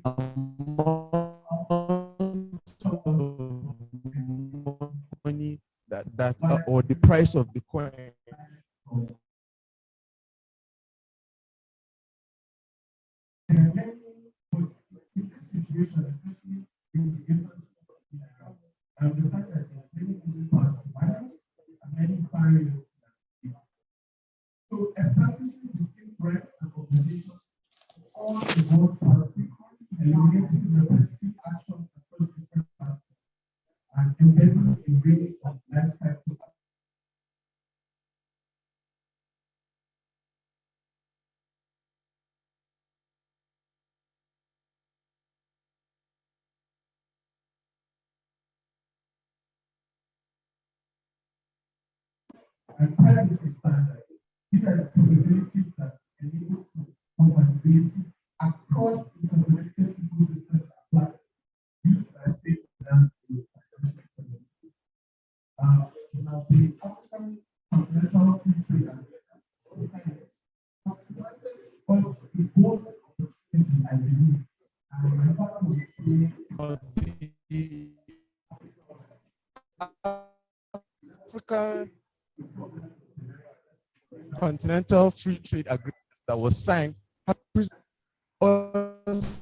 amount of money that or the price of the coin. In this situation, especially in the infancy of the era, I understand that there are many easy paths to finance and many barriers to that. So establishing distinct rights and obligations for all involved parties, eliminating repetitive actions across different parties, and embedding a range of life cycle and privacy standards. These are the capabilities that enable compatibility across interconnected ecosystems applied used by stakeholders in financial services. Now, the African Continental Free Trade Agreement was signed has provided us a bold opportunity, I believe, and my partner would say The African Continental Free Trade Agreement that was signed has presented us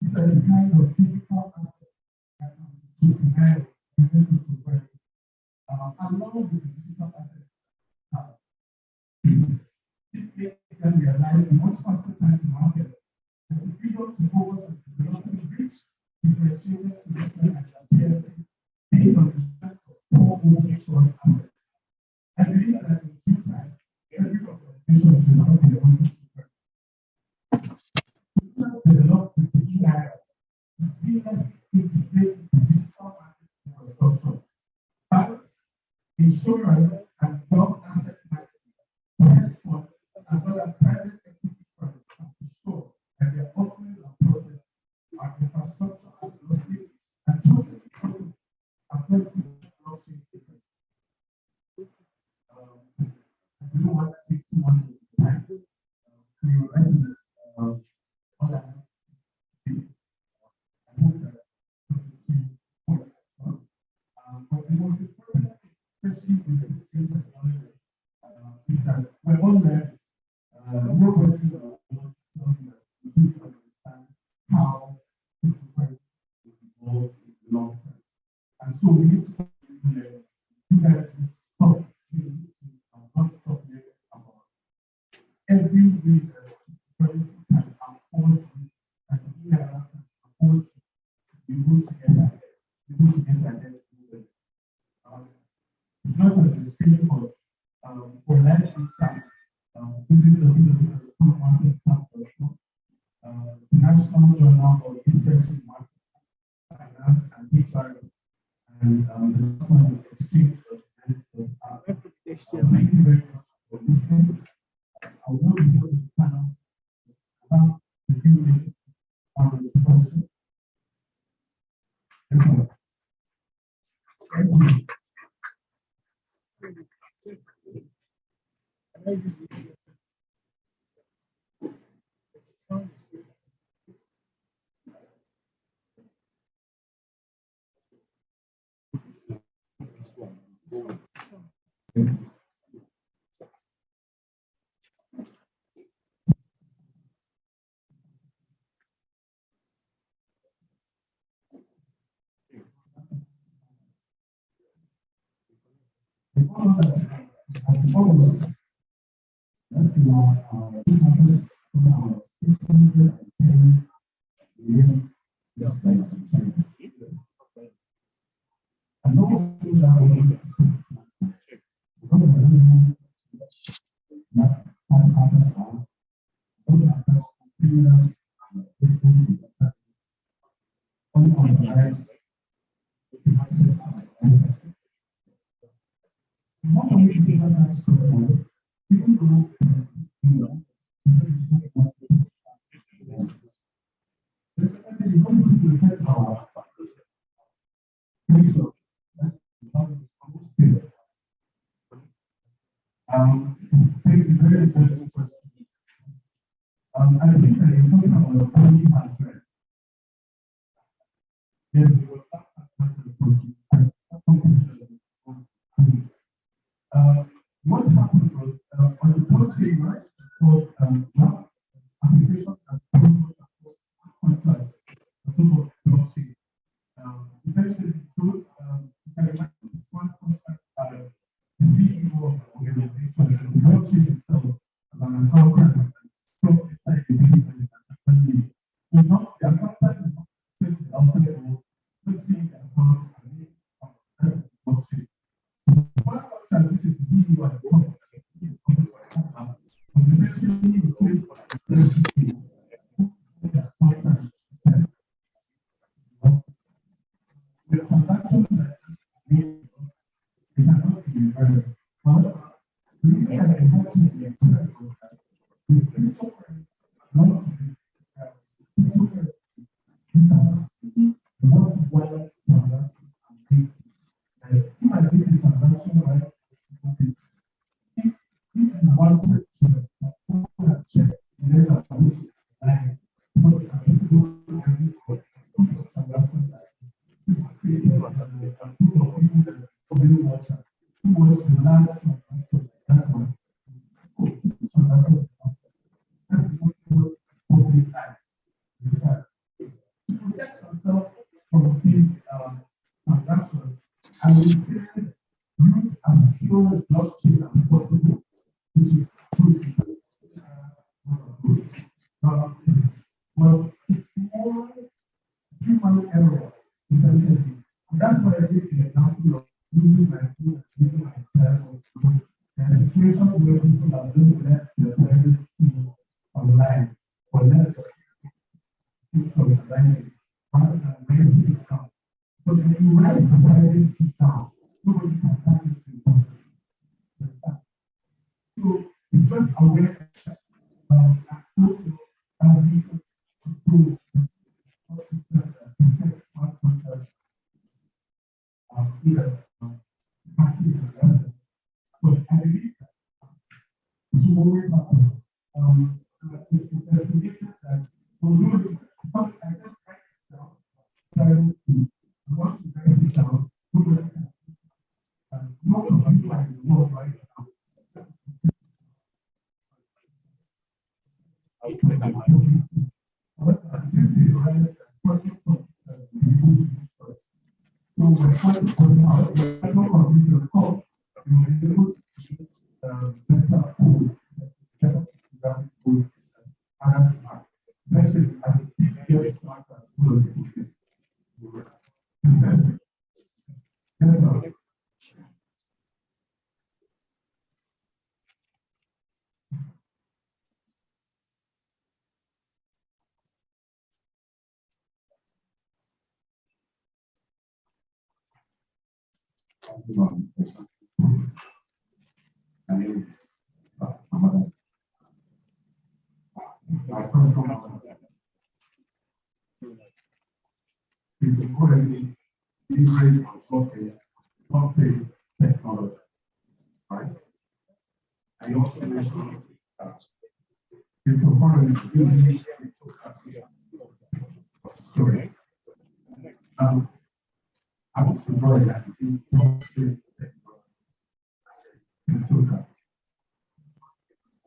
these are the kind of physical assets that can be denied presented to work, along with the digital assets. This makes them realize a much faster time to market and the freedom to focus on developing rich, differentiated solutions and transparency based on the strength of core open source assets. I believe that in due time, every organization should have their own keeper. Developed with the e-naira to seamlessly integrate the digital market infrastructure, banks, insurance, and wealth asset management, hedge funds, as well as private equity firms can be sure that their offerings and processes are infrastructure agnostic and totally portable across different blockchain systems. I don't want to take too much of the time. Priorities all I have to say. I hope that points across. But the most important thing, especially with this new technology, is that we're all learning. Nobody will something that we should understand how cryptocurrency will evolve in the long term. And so we need to learn. You guys need to stop. You need to not stop learning about every way that cryptocurrency can afford you and the e-naira can afford you to be able to get ahead. Be able to get ahead. It's not on the screen, but for live data, visit www.marketstamp.com, the National Journal of Research in Market Finance and HR, and the last one is exchange.finance.app. Thank you very much for listening. I will be here with the panel about a few minutes on this question. Yes, sir. Thank you. Thank you very much. I think that you're talking about the only hardware. Yes, we will talk what happened was on the blockchain, right? So now applications and contracts on top of blockchain. Essentially, those you can imagine the smart contract as the CEO of the organization and the blockchain itself as an accountant. So inside the business and it's not the accountant is not sitting outside the world, just seeing the account and that's the blockchain. The smart contract, which is the CEO at the top was essentially replaced by the accountant. The transactions that they cannot be reversed. However, the reason that they had to be returned was that with cryptocurrency, a lot of cryptocurrency, you can see what wallets transactions are dating. If I did the transaction right, if you wanted to check the data which like not accessible to everyone, transaction this created a group of people that obviously watchers who wants to learn transaction. That's one. This transaction that's what public eye. To protect yourself from these transactions, I will say use as pure blockchain as possible, which is true. Well, it's more human error, essentially. And that's why I give the example of using my phone and using my parents. There are situations where people have just left their private key online or left from designing rather than writing it down. But when you write the private key down, nobody can find it to understand. So it's just awareness and also ability to prove systems that protect smart contracts either hacking and rest. But I believe that it will always happen. It's estimated that although because I said write it down, parents do. And once you write it down, nobody can. And no computer in the world right now. However, it is the right working from the able to do such. So when quantum computer code, you will be able to create better code, better graphic code, and that's smart. Essentially, as a big get smarter, as well as it is. Yes, sir. My name is Ahmad. My first comment is currently integrated on blockchain technology, right? I also mentioned that cryptocurrency uses cryptocurrency. Correct. I want to draw that in total.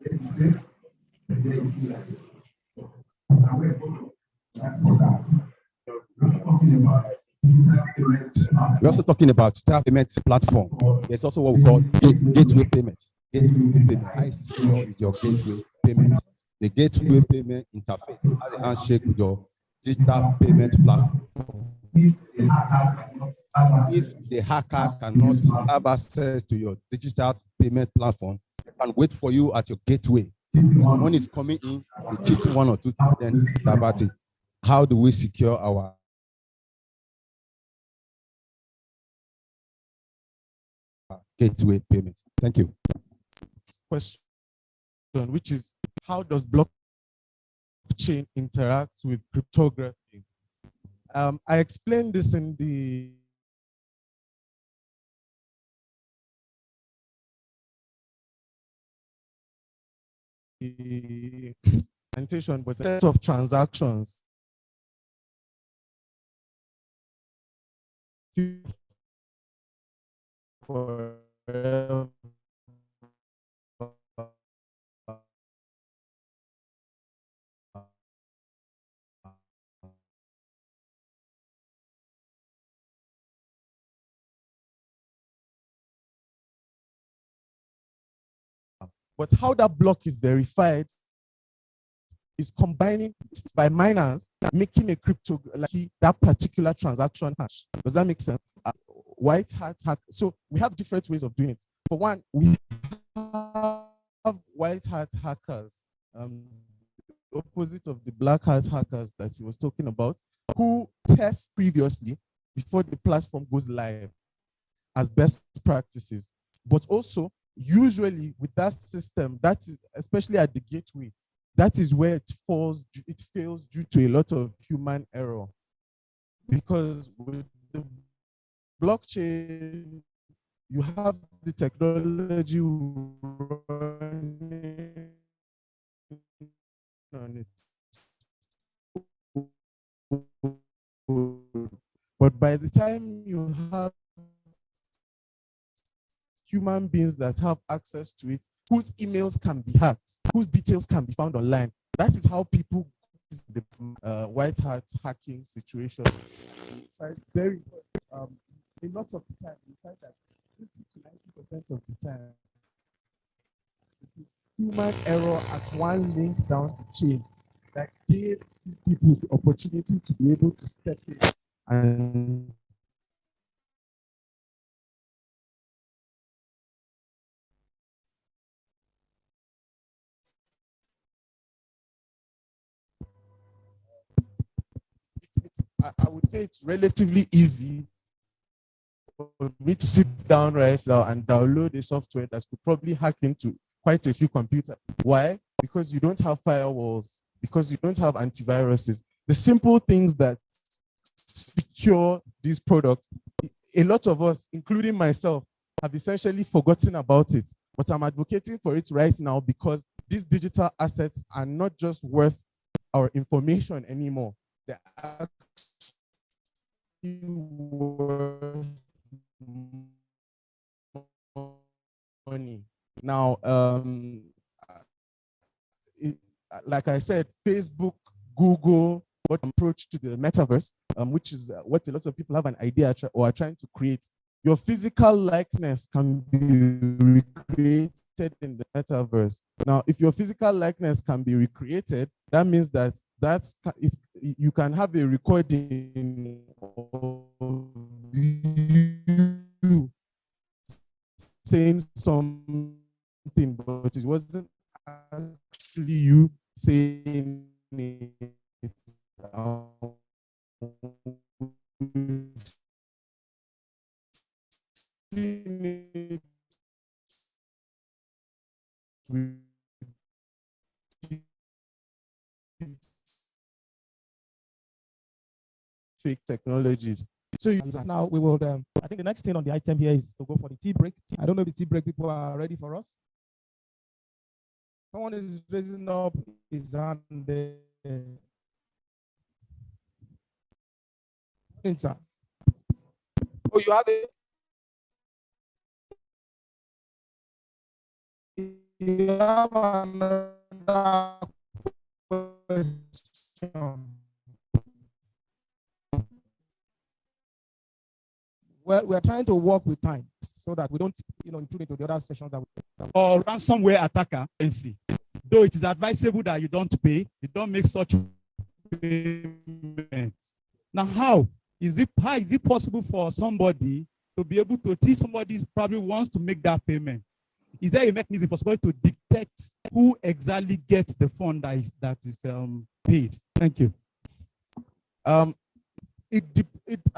Let's say, that's what that. We're talking about digital payments. We're also talking about digital payment platform. There's also what we call gateway payment. Gateway payment. How secure is your gateway payment? The gateway payment interface has a handshake with your digital payment platform. If the hacker cannot have access to your digital payment platform and wait for you at your gateway, when it's coming in, they chip in one or two things, then divert it. How do we secure our gateway payment? Thank you. Question, which is, how does blockchain interact with cryptography? I explained this in the presentation, but set of transactions forever. But how that block is verified is combining by miners, making a crypto like that particular transaction hash. Does that make sense? White hat hack. So we have different ways of doing it. For one, we have white hat hackers, opposite of the black hat hackers that he was talking about, who test previously before the platform goes live as best practices. But also, usually with that system, that is especially at the gateway, that is where it fails due to a lot of human error. Because with the blockchain, you have the technology running on it. But by the time you have human beings that have access to it, whose emails can be hacked, whose details can be found online, that is how people use the white hat hacking situation. It's very a lot of the time, we find that 50 to 90% of the time, it is human error at one link down the chain that gave these people the opportunity to be able to step in and I would say it's relatively easy for me to sit down right now and download a software that could probably hack into quite a few computers. Why? Because you don't have firewalls, because you don't have antiviruses. The simple things that secure these products, a lot of us, including myself, have essentially forgotten about it. But I'm advocating for it right now because these digital assets are not just worth our information anymore. They're actually worth money. Now, like I said, Facebook, Google, what approach to the metaverse, which is what a lot of people have an idea or are trying to create. Your physical likeness can be recreated in the metaverse. Now, if your physical likeness can be recreated, that means that you can have a recording of you saying something, but it wasn't actually you saying it. Fake technologies. So now we will, I think the next thing on the item here is to go for the tea break. I don't know if the tea break people are ready for us. Someone is raising up his hand there. Sir. Oh, you have it. You have another question. Well, we're trying to work with time so that we don't, intrude into the other sessions that we. Or ransomware attacker, NC. Though it is advisable that you don't pay, you don't make such payments. Now, how is it possible for somebody to be able to teach somebody who probably wants to make that payment? Is there a mechanism for somebody to detect who exactly gets the fund that is paid? Thank you.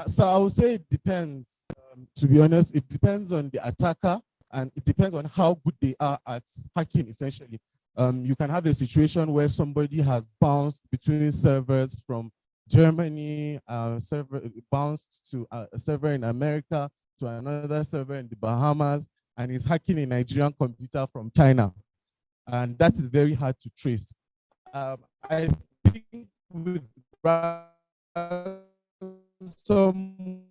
So I would say it depends. To be honest, it depends on the attacker and it depends on how good they are at hacking, essentially. You can have a situation where somebody has bounced between servers from Germany, bounced to a server in America, to another server in the Bahamas, and is hacking a Nigerian computer from China. And that is very hard to trace. I think with some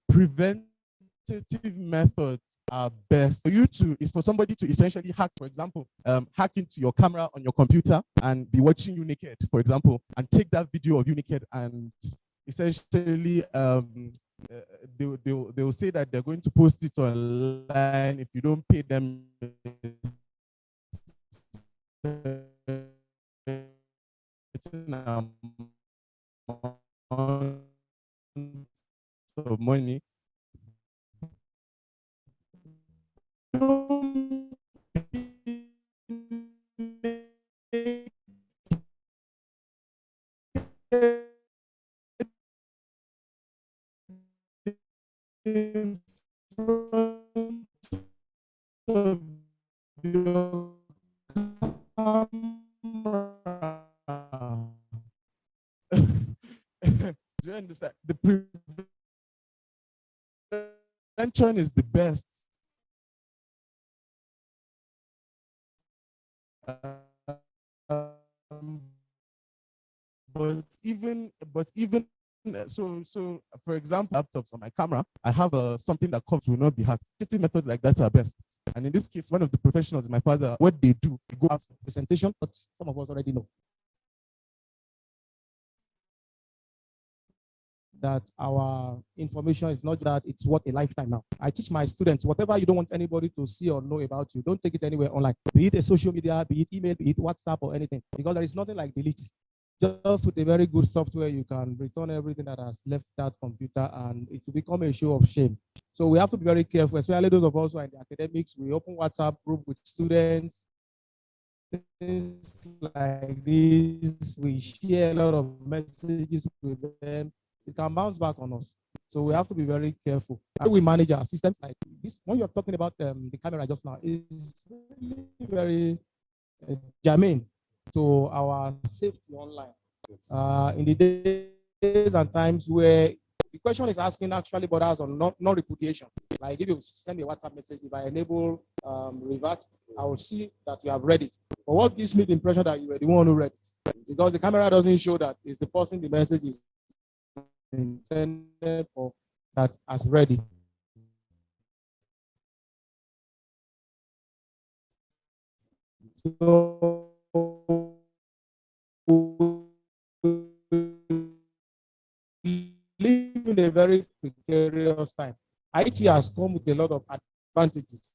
preventative methods are best. For you to, is for somebody to essentially hack, for example, hack into your camera on your computer and be watching you naked, for example, and take that video of you naked and essentially they'll say that they're going to post it online if you don't pay them of money. Do you understand? The prevention is the best. But even so for example, laptops on my camera, I have something that covers will not be hacked. Security methods like that are best. And in this case, one of the professionals in my father, what they do, they go out for presentation, but some of us already know that our information is not that it's worth a lifetime now. I teach my students, whatever you don't want anybody to see or know about you, don't take it anywhere online. Be it a social media, be it email, be it WhatsApp or anything, because there is nothing like delete. Just with a very good software, you can return everything that has left that computer and it will become a show of shame. So we have to be very careful, especially those of us who are in the academics. We open WhatsApp group with students, things like this. We share a lot of messages with them. It can bounce back on us. So we have to be very careful. How we manage our systems like this. When you're talking about the camera just now, is really very germane to our safety online. In the days and times where the question is asking actually borders on non-repudiation. Like if you send a WhatsApp message, if I enable revert, I will see that you have read it. But what gives me the impression that you were the one who read it? Because the camera doesn't show that it's the person the message is intended for that has read it. So live in a very precarious time. IT has come with a lot of advantages.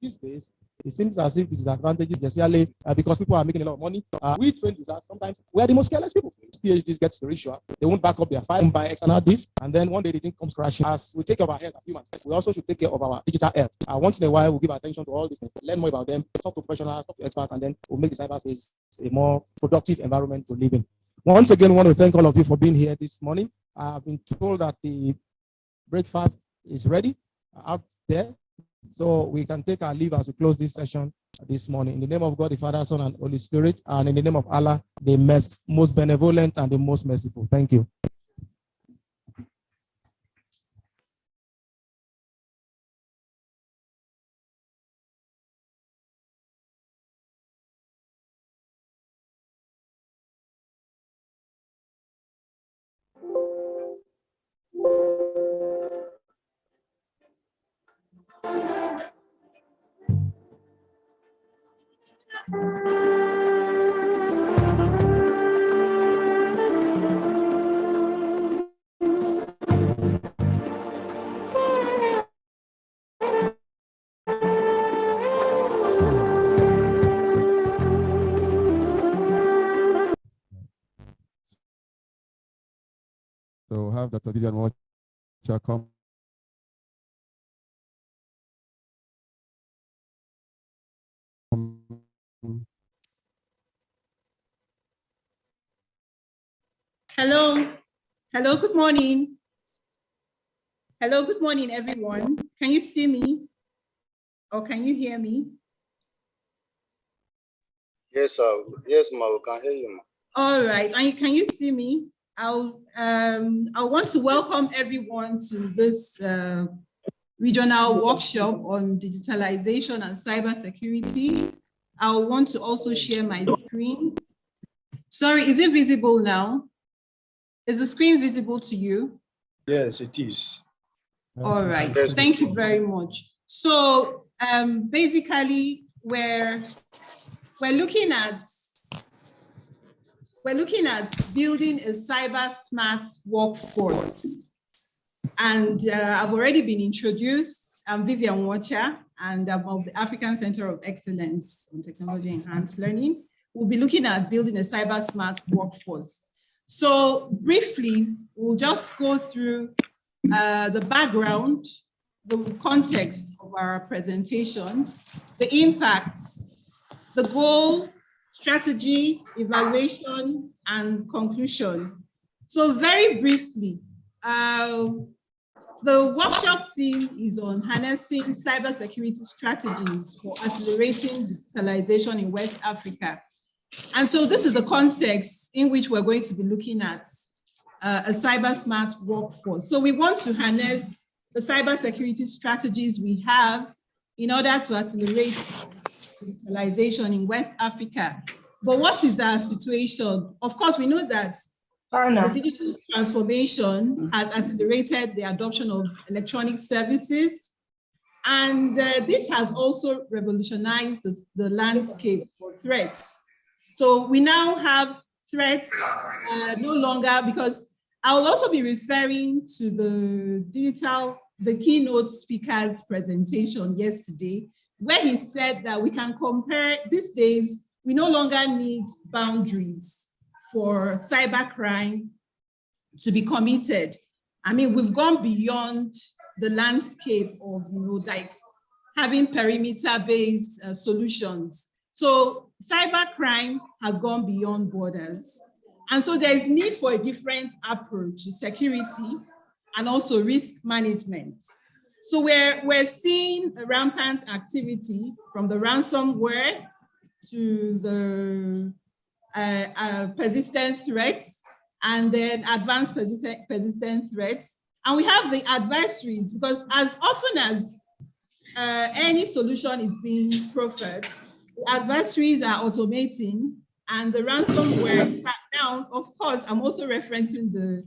These days, it seems as if the disadvantages, especially because people are making a lot of money. We trained users, sometimes we are the most careless people. PhDs get the ratio. They won't back up their file, buy external disk, and then one day the thing comes crashing. As we take care of our health as humans, we also should take care of our digital health. Once in a while, we'll give attention to all these things, learn more about them, talk to professionals, talk to experts, and then we'll make the cyberspace a more productive environment to live in. Once again, I want to thank all of you for being here this morning. I've been told that the breakfast is ready out there, so we can take our leave as we close this session. this morning. In the name of God, the Father, Son, and Holy Spirit, and in the name of Allah, the most benevolent and the most merciful. Thank you. So have Dr. Vivian Watcher come. Hello. Hello, good morning. Hello, good morning, everyone. Can you see me? Or can you hear me? Yes, sir. Yes, ma, we can hear you, ma. All right, and can you see me? I want to welcome everyone to this regional workshop on digitalization and cybersecurity. I want to also share my screen. Sorry, is it visible now? Is the screen visible to you? Yes, it is. All right, Yes, thank you very much. So basically, we're looking at building a cyber smart workforce. And I've already been introduced. I'm Vivian Watcher, and I'm of the African Center of Excellence on Technology Enhanced Learning. We'll be looking at building a cyber smart workforce. So briefly, we'll just go through the background, the context of our presentation, the impacts, the goal, strategy, evaluation, and conclusion. So very briefly, the workshop theme is on harnessing cybersecurity strategies for accelerating digitalization in West Africa. And so this is the context in which we're going to be looking at a cyber smart workforce. So we want to harness the cybersecurity strategies we have in order to accelerate digitalization in West Africa. But what is our situation? Of course, we know that the digital transformation has accelerated the adoption of electronic services, and this has also revolutionized the landscape for threats. So we now have threats no longer, because I will also be referring to the keynote speaker's presentation yesterday, where he said that we can compare these days, we no longer need boundaries for cybercrime to be committed. I mean, we've gone beyond the landscape of, like having perimeter-based solutions. So cybercrime has gone beyond borders. And so there's need for a different approach to security and also risk management. So we're seeing a rampant activity from the ransomware to the persistent threats, and then advanced persistent threats. And we have the adversaries, because as often as any solution is being proffered, the adversaries are automating, and the ransomware crackdown, of course, I'm also referencing the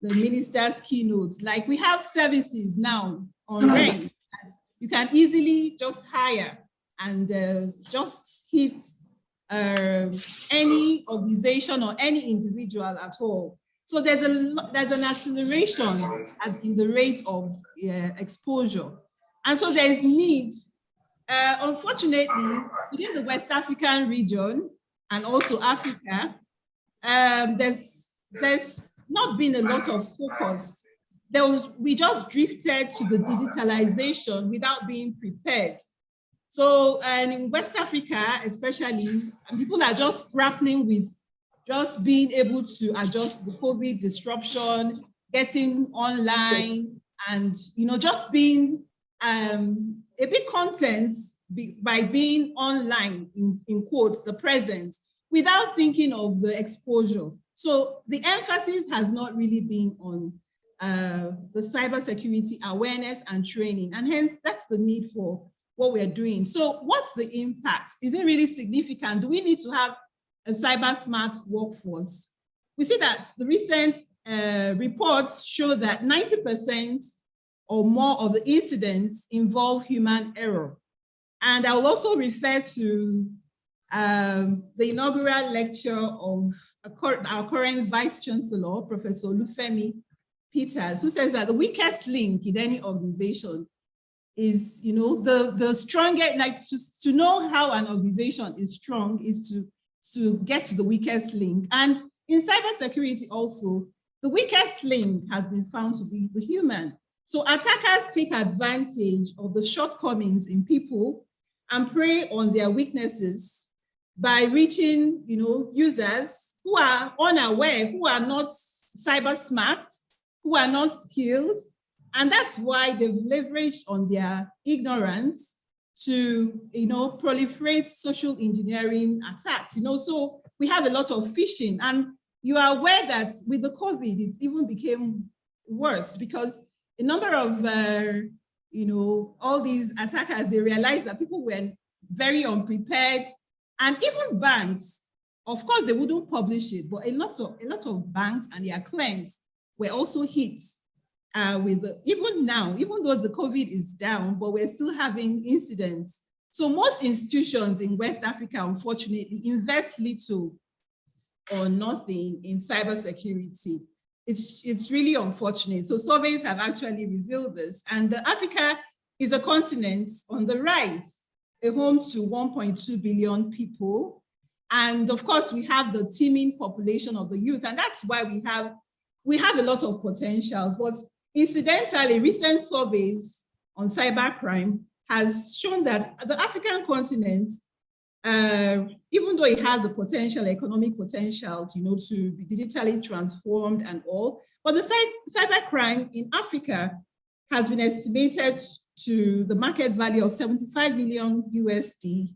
minister's keynotes. Like, we have services now on rent that you can easily just hire and just hit any organization or any individual at all. So there's an acceleration in the rate of exposure. And so there's need, unfortunately, within the West African region and also Africa, there's not been a lot of focus. We just drifted to the digitalization without being prepared. So, and in West Africa, especially, people are just grappling with just being able to adjust the COVID disruption, getting online, and just being a bit content by being online, in quotes, the present, without thinking of the exposure. So the emphasis has not really been on the cybersecurity awareness and training, and hence that's the need for what we're doing. So what's the impact? Is it really significant? Do we need to have a cyber smart workforce? We see that the recent reports show that 90% or more of the incidents involve human error. And I will also refer to the inaugural lecture of our current Vice Chancellor, Professor Olufemi Peters, who says that the weakest link in any organization is, the strongest, like to know how an organization is strong is to get to the weakest link. And in cybersecurity also, the weakest link has been found to be the human. So attackers take advantage of the shortcomings in people and prey on their weaknesses by reaching, users who are unaware, who are not cyber smart, who are not skilled. And that's why they've leveraged on their ignorance to, proliferate social engineering attacks. So we have a lot of phishing, and you are aware that with the COVID, it even became worse because a number of, all these attackers, they realized that people were very unprepared, and even banks, of course, they wouldn't publish it, but a lot of banks and their clients were also hit even now, even though the COVID is down, but we're still having incidents. So most institutions in West Africa, unfortunately, invest little or nothing in cybersecurity. It's really unfortunate. So surveys have actually revealed this. And Africa is a continent on the rise, a home to 1.2 billion people. And of course, we have the teeming population of the youth. And that's why we have a lot of potentials. But incidentally, recent surveys on cybercrime has shown that the African continent, even though it has a potential, economic potential, to be digitally transformed and all, but the cybercrime in Africa has been estimated to the market value of 75 million USD.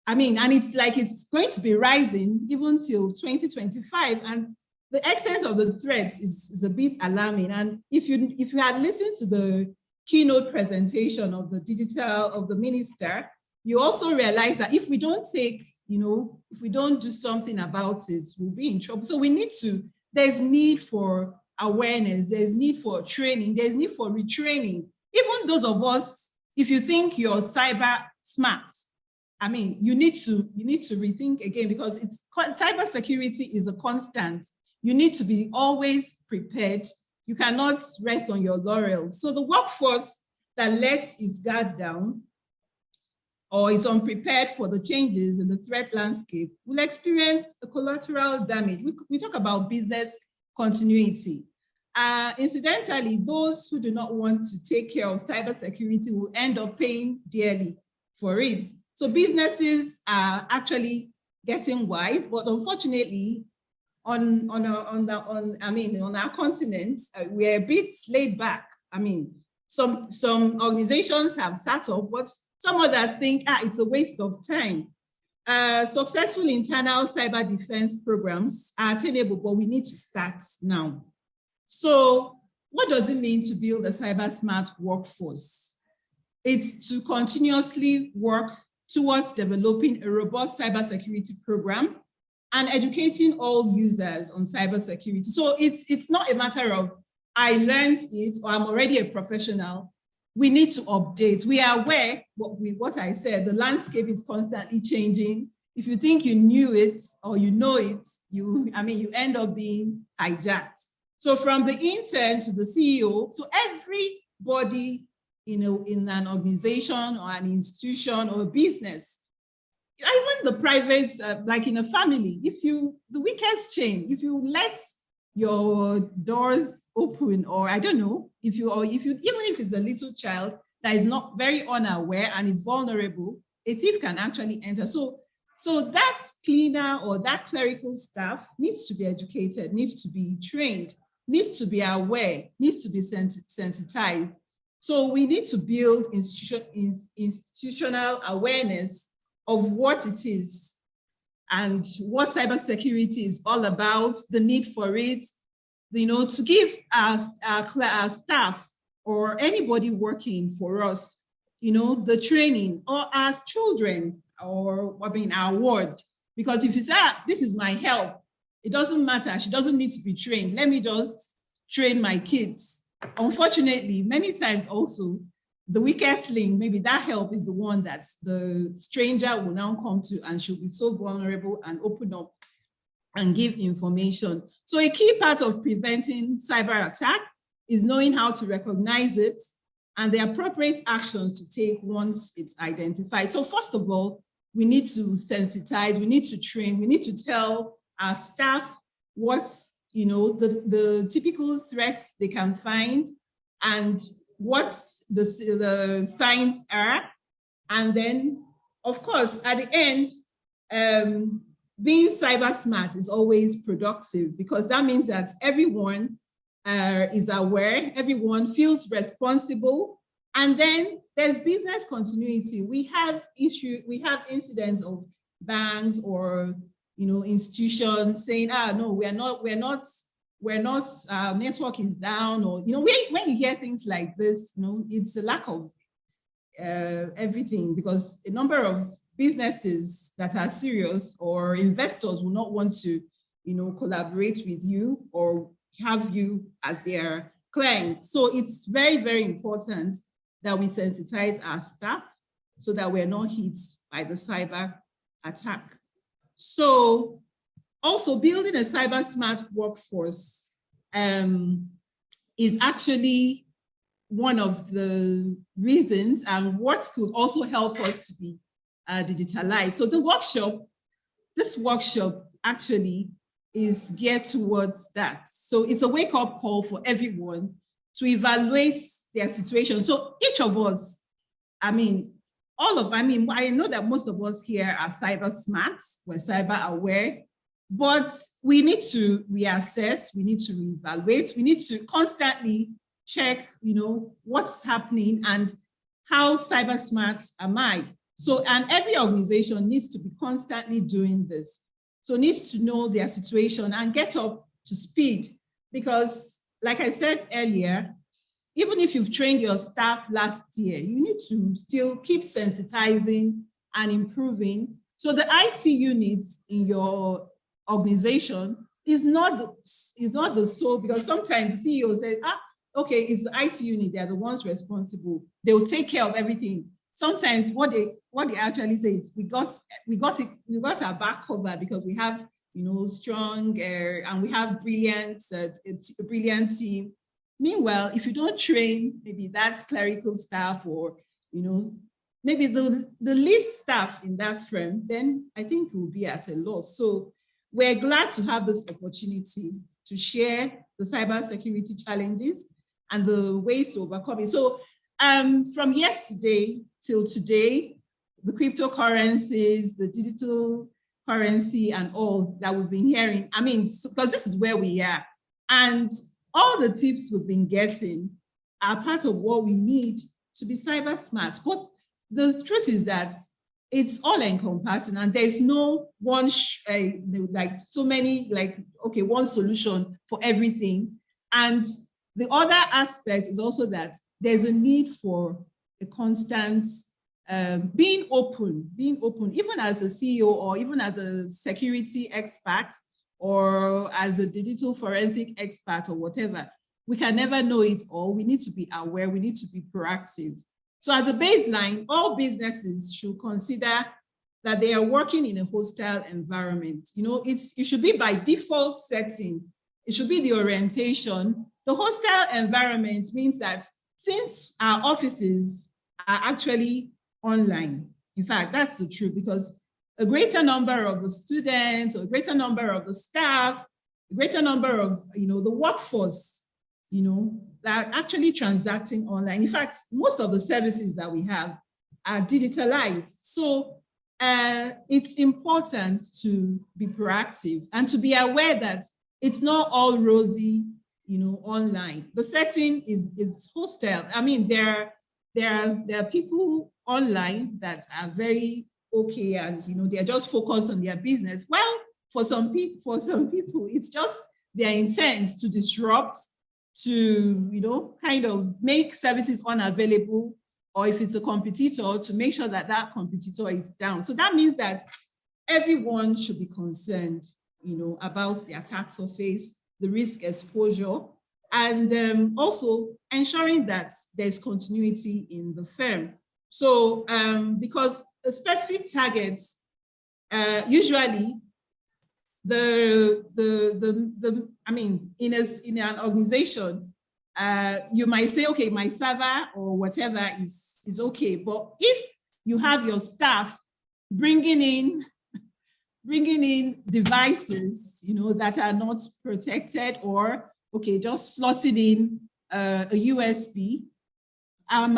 And it's going to be rising even till 2025. And the extent of the threats is a bit alarming. And if you had listened to the keynote presentation of the minister, you also realize that if we don't if we don't do something about it, we'll be in trouble. So there's need for awareness, there's need for training, there's need for retraining. Even those of us, if you think you're cyber smart, you need to rethink again, because cybersecurity is a constant. You need to be always prepared. You cannot rest on your laurels. So the workforce that lets its guard down or is unprepared for the changes in the threat landscape will experience a collateral damage. We talk about business continuity. Incidentally, those who do not want to take care of cybersecurity will end up paying dearly for it. So businesses are actually getting wise, but unfortunately, on our continent, we're a bit laid back. Some organizations have sat up, but some others think it's a waste of time. Successful internal cyber defense programs are attainable, but we need to start now. So what does it mean to build a cyber smart workforce? It's to continuously work towards developing a robust cybersecurity program and educating all users on cybersecurity. So it's not a matter of I learned it or I'm already a professional. We need to update. We are aware what I said, the landscape is constantly changing. If you think you knew it or you know it, you end up being hijacked. So from the intern to the CEO, so everybody in an organization or an institution or a business, even the private, like in a family, the weakest chain, if you let your doors open, or I don't know, even if it's a little child that is not very unaware and is vulnerable, a thief can actually enter. So that cleaner or that clerical staff needs to be educated, needs to be trained, needs to be aware, needs to be sensitized. So we need to build institutional awareness of what it is and what cybersecurity is all about, the need for it, to give our staff or anybody working for us, the training, or as children, or our ward. Because if you say, this is my help, it doesn't matter, she doesn't need to be trained. Let me just train my kids. Unfortunately, many times also, the weakest link, maybe that help is the one that the stranger will now come to, and she'll be so vulnerable and open up and give information. So a key part of preventing cyber attack is knowing how to recognize it and the appropriate actions to take once it's identified. So first of all, we need to sensitize, we need to train, we need to tell our staff what's, the typical threats they can find and what the signs are. And then, of course, at the end, being cyber smart is always productive, because that means that everyone is aware, everyone feels responsible, and then there's business continuity. We have incidents of banks or institutions saying, no, we're not, network is down, or when you hear things like this, it's a lack of everything, because a number of businesses that are serious or investors will not want to, collaborate with you or have you as their clients. So it's very, very important that we sensitize our staff so that we're not hit by the cyber attack. So also building a cyber smart workforce is actually one of the reasons and what could also help us to be digitalized. So this workshop actually is geared towards that. So it's a wake-up call for everyone to evaluate their situation. So each of us, I know that most of us here are cyber smart, we're cyber aware, but we need to reassess, we need to reevaluate, we need to constantly check, what's happening and how cyber smart am I? So, and every organization needs to be constantly doing this. So needs to know their situation and get up to speed, because like I said earlier, even if you've trained your staff last year, you need to still keep sensitizing and improving. So the IT units in your organization is not the sole, because sometimes the CEO says, okay, it's the IT unit, they're the ones responsible. They will take care of everything. Sometimes what they actually say is, we got our back covered because we have strong and we have a brilliant team. Meanwhile, if you don't train maybe that clerical staff or maybe the least staff in that firm, then I think we'll be at a loss. So we're glad to have this opportunity to share the cybersecurity challenges and the ways to overcome it. So from yesterday till today, the cryptocurrencies, the digital currency and all that we've been hearing, because this is where we are. And all the tips we've been getting are part of what we need to be cyber smart. But the truth is that it's all encompassing, and there's no one, one solution for everything. And the other aspect is also that there's a need for a constant being open, even as a CEO or even as a security expert or as a digital forensic expert or whatever. We can never know it all. We need to be aware. We need to be proactive. So as a baseline, all businesses should consider that they are working in a hostile environment. It should be by default setting. It should be the orientation. The hostile environment means that since our offices are actually online, in fact, that's the truth, because a greater number of the students or a greater number of the staff, a greater number of the workforce, that are actually transacting online. In fact, most of the services that we have are digitalized. So it's important to be proactive and to be aware that it's not all rosy, online. The setting is hostile. I mean, there are people online that are very okay, and they're just focused on their business. Well, for some people, it's just their intent to disrupt, to kind of make services unavailable, or if it's a competitor, to make sure that that competitor is down. So that means that everyone should be concerned, about the attack surface, the risk exposure, and also ensuring that there's continuity in the firm. So because the specific targets, usually I mean, in an organization, you might say, okay, my server or whatever is okay. But if you have your staff bringing in devices, that are not protected, or okay, just slotting in a USB. I'm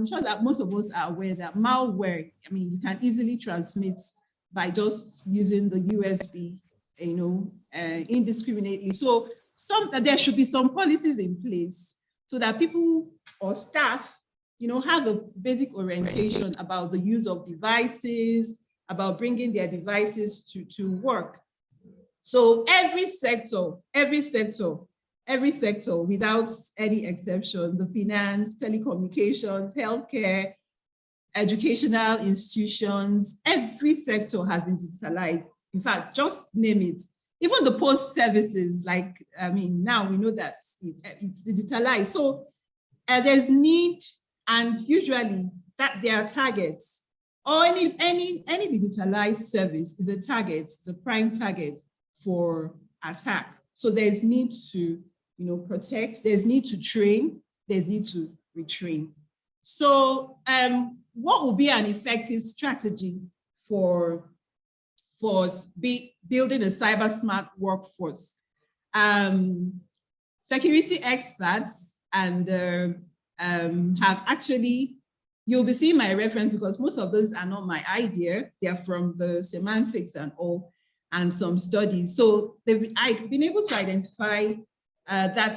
sure that most of us are aware that malware, I mean, you can easily transmit by just using the USB, indiscriminately. So there should be some policies in place so that people or staff, have a basic orientation about the use of devices, about bringing their devices to work. So every sector, without any exception, the finance, telecommunications, healthcare, educational institutions, every sector has been digitalized. In fact, just name it. Even the post services, now we know that it's digitalized. So there's need, and usually that there are targets, or any digitalized service is a target, it's a prime target for attack. So there's need to, protect, there's need to train, there's need to retrain. So what would be an effective strategy for building a cyber smart workforce? Security experts have actually, you'll be seeing my reference because most of those are not my idea. They're from the semantics and all, and some studies. So I've been able to identify that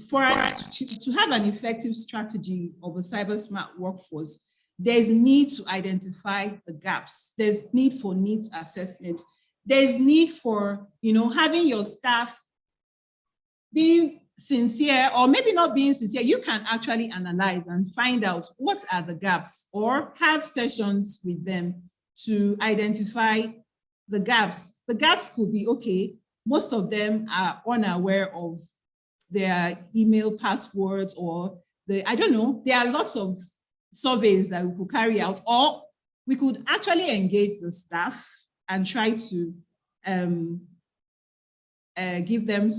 to have an effective strategy of a cyber smart workforce, there's need to identify the gaps. There's need for needs assessment. There's need for, having your staff being sincere, or maybe not being sincere. You can actually analyze and find out what are the gaps, or have sessions with them to identify the gaps. The gaps could be, okay, most of them are unaware of their email passwords, or I don't know, there are lots of surveys that we could carry out, or we could actually engage the staff and try to give them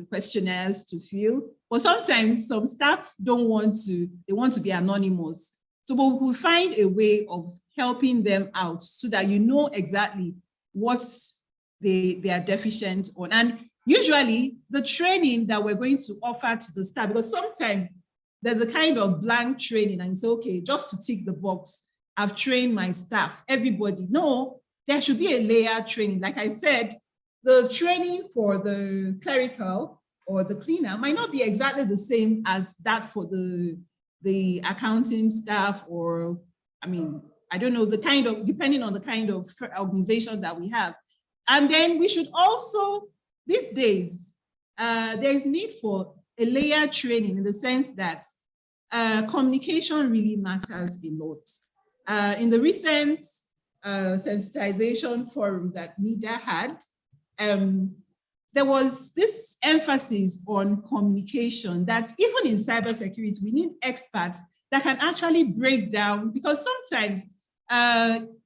questionnaires to fill. But sometimes some staff they want to be anonymous. So we will find a way of helping them out so that exactly what they are deficient on. And usually the training that we're going to offer to the staff, because sometimes there's a kind of blank training and it's okay, just to tick the box, I've trained my staff, everybody. No, there should be a layered training. Like I said, the training for the clerical or the cleaner might not be exactly the same as that for the accounting staff, or, I don't know, depending on the kind of organization that we have. And then we should also, these days, there's need for a layered training in the sense that communication really matters a lot. In the recent sensitization forum that NIDA had, there was this emphasis on communication, that even in cybersecurity, we need experts that can actually break down, because sometimes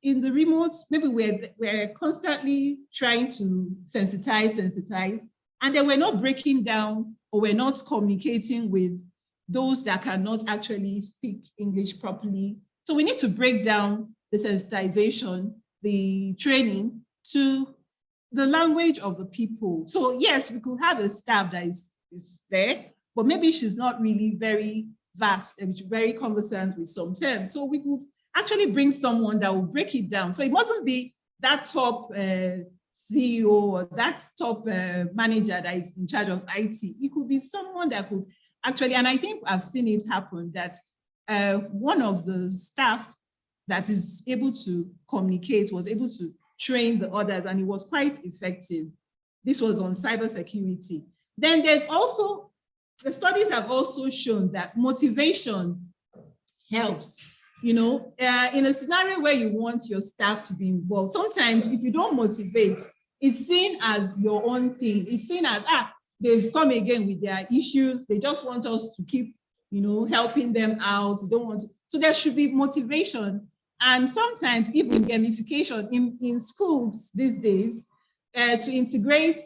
in the remote, maybe we're constantly trying to sensitize, and then we're not breaking down, or we're not communicating with those that cannot actually speak English properly. So we need to break down the sensitization, the training to the language of the people. So yes, we could have a staff that is there, but maybe she's not really very vast and very conversant with some terms. So we could actually bring someone that will break it down. So it mustn't be that top CEO or that top manager that is in charge of IT. It could be someone that could actually, and I think I've seen it happen, that one of the staff that is able to communicate was able to train the others, and it was quite effective. This was on cybersecurity. Then there's also, the studies have also shown that motivation helps. You know, in a scenario where you want your staff to be involved, sometimes if you don't motivate, it's seen as your own thing. It's seen as, they've come again with their issues. They just want us to keep, you know, helping them out. They don't want to. So there should be motivation. And sometimes even gamification in schools these days to integrate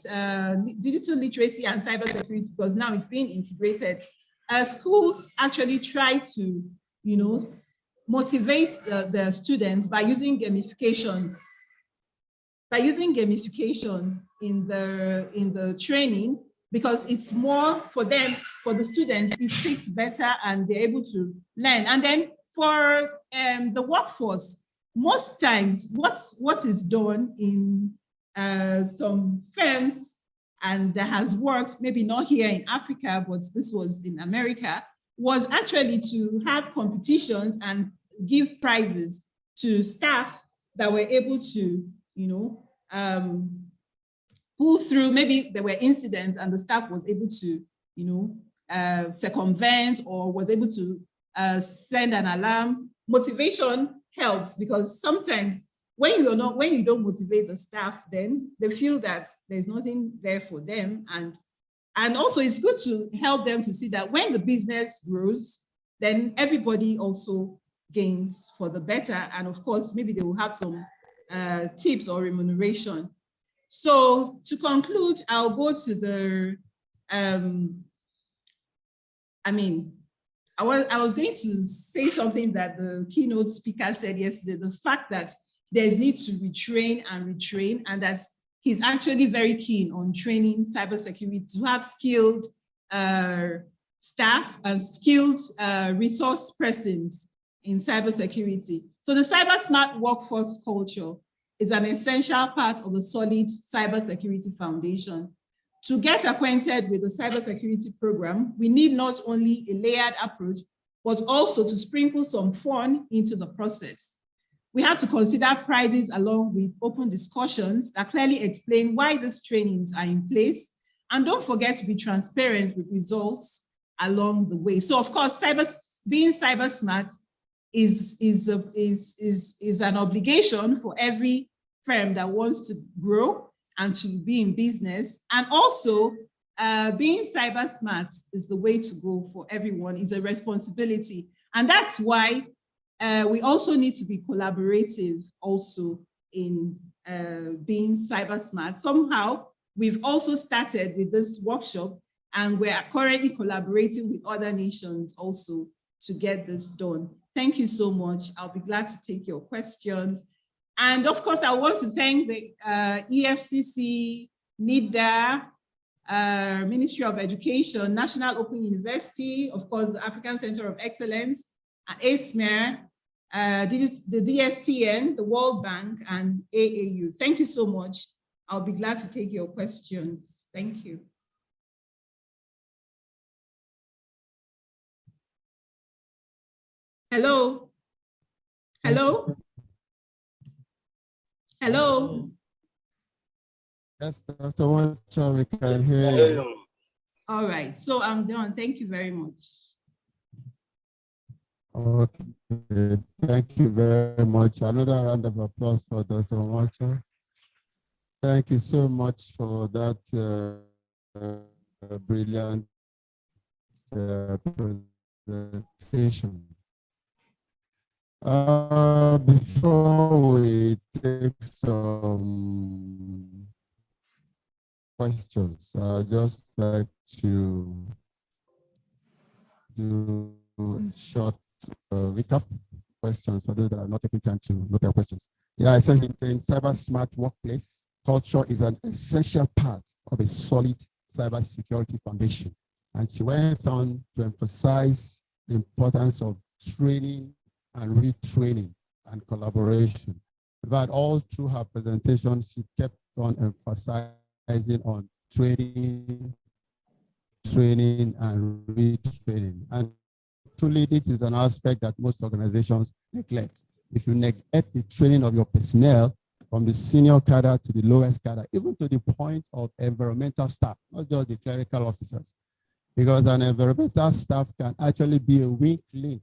digital literacy and cybersecurity, because now it's being integrated. Schools actually try to, you know, motivate the students by using gamification. By using gamification in the training, because it's more for them, for the students, it sticks better and they're able to learn. And then for the workforce, most times what is done in some firms and that has worked, maybe not here in Africa, but this was in America, was actually to have competitions and give prizes to staff that were able to, you know, pull through. Maybe there were incidents and the staff was able to, you know, circumvent or was able to send an alarm. Motivation helps, because sometimes when you don't motivate the staff, then they feel that there's nothing there for them. And also it's good to help them to see that when the business grows, then everybody also gains for the better. And of course, maybe they will have some tips or remuneration. So to conclude, I'll go to the, I was going to say something that the keynote speaker said yesterday, the fact that there's need to retrain, and that he's actually very keen on training cybersecurity to have skilled staff and skilled resource persons in cybersecurity. So the cyber smart workforce culture is an essential part of the solid cybersecurity foundation. To get acquainted with the cybersecurity program, we need not only a layered approach, but also to sprinkle some fun into the process. We have to consider prizes along with open discussions that clearly explain why these trainings are in place. And don't forget to be transparent with results along the way. So of course, being cyber smart is an obligation for every firm that wants to grow and to be in business. And also being cyber smart is the way to go for everyone, is a responsibility. And that's why we also need to be collaborative also in being cyber smart. Somehow, we've also started with this workshop, and we're currently collaborating with other nations also to get this done. Thank you so much. I'll be glad to take your questions. And of course, I want to thank the EFCC, NIDA, Ministry of Education, National Open University, of course, the African Center of Excellence, ASMER, the DSTN, the World Bank, and AAU. Thank you so much. I'll be glad to take your questions. Thank you. Hello? Hello? Hello? Yes, Dr. Wancha, we can hear you. All right, so I'm done. Thank you very much. Okay, thank you very much. Another round of applause for Dr. Wancha. Thank you so much for that brilliant presentation. Before we take some questions, I'd just like to do a short recap questions for those that are not taking time to look at questions. Yeah, I said in cyber smart workplace, culture is an essential part of a solid cybersecurity foundation. And she went on to emphasize the importance of training and retraining and collaboration. In fact, all through her presentation, she kept on emphasizing on training and retraining. And truly, this is an aspect that most organizations neglect. If you neglect the training of your personnel from the senior cadre to the lowest cadre, even to the point of environmental staff, not just the clerical officers, because an environmental staff can actually be a weak link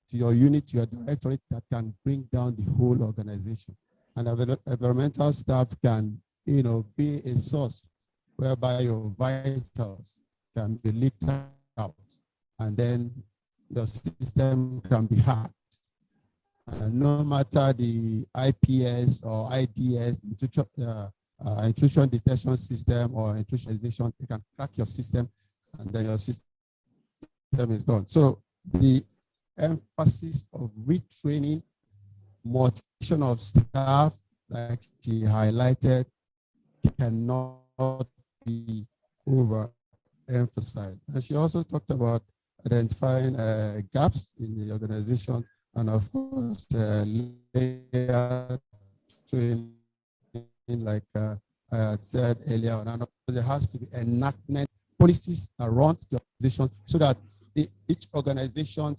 to your unit, to your directorate, that can bring down the whole organization. And environmental staff can, be a source whereby your vitals can be leaked out, and then your system can be hacked. No matter the IPS or IDS, intrusion detection system or intrusionization, they can crack your system, and then your system is gone. So the emphasis of retraining, motivation of staff, like she highlighted, cannot be overemphasized. And she also talked about identifying gaps in the organization, and of course, layer training, like I had said earlier on. There has to be enactment policies around the organization, so that each organization,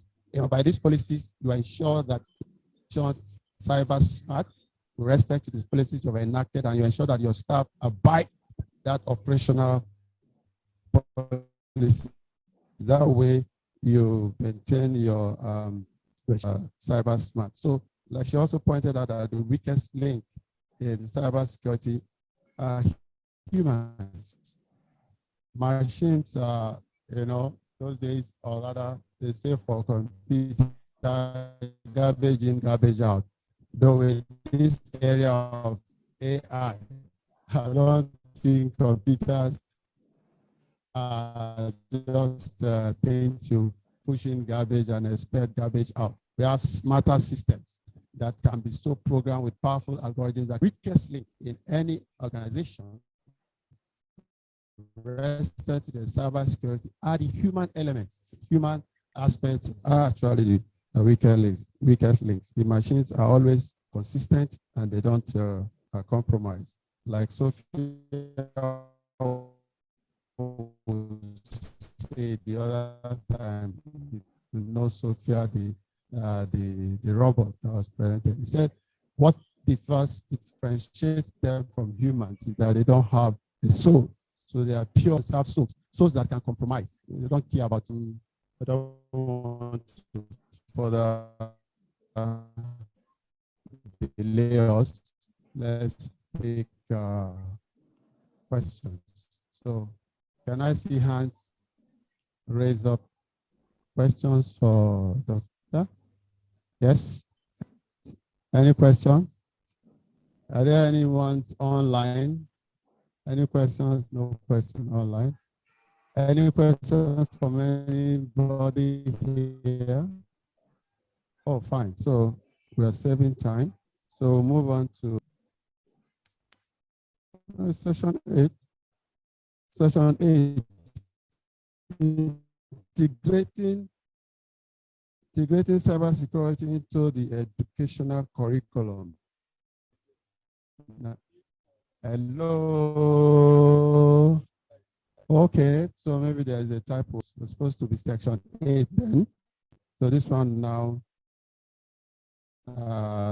by these policies, you ensure that cyber smart with respect to these policies you have enacted, and you ensure that your staff abide that operational policy. That way, you maintain your cyber smart. So, like she also pointed out, that the weakest link in cybersecurity are humans. Machines are, those days, or rather, they say for computer, garbage in, garbage out. Though in this area of AI, I don't think computers are just thing to push in garbage and expect garbage out. We have smarter systems that can be so programmed with powerful algorithms that weakest link in any organization with respect to the cybersecurity are the human elements. Human aspects are actually the weakest links. The machines are always consistent and they don't compromise. Like Sophia said the other time, Sophia, the robot that was presented. He said what differentiates them from humans is that they don't have a soul. So they are pure, have souls that can compromise. They don't care about them. I don't want to further delay us. Let's take questions. So can I see hands raise up? Questions for Doctor? Yes? Any questions? Are there any ones online? Any questions? No question online. Any questions from anybody here? Oh, fine. So we are saving time. So move on to session 8. Session 8. Integrating cybersecurity into the educational curriculum. Hello. Okay, so maybe there is a typo. It's supposed to be section 8 then. So this one now,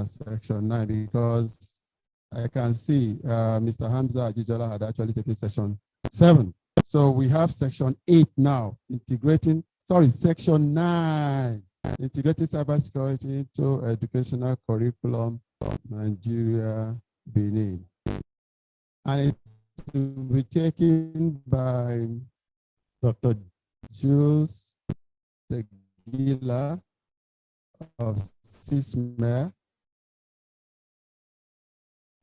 section 9, because I can see Mr. Hamza Ajijola had actually taken section 7. So we have section 8 now, section 9, integrating cybersecurity into educational curriculum, Nigeria, Benin. And it will be taken by Dr. Jules Tegila of CISMER.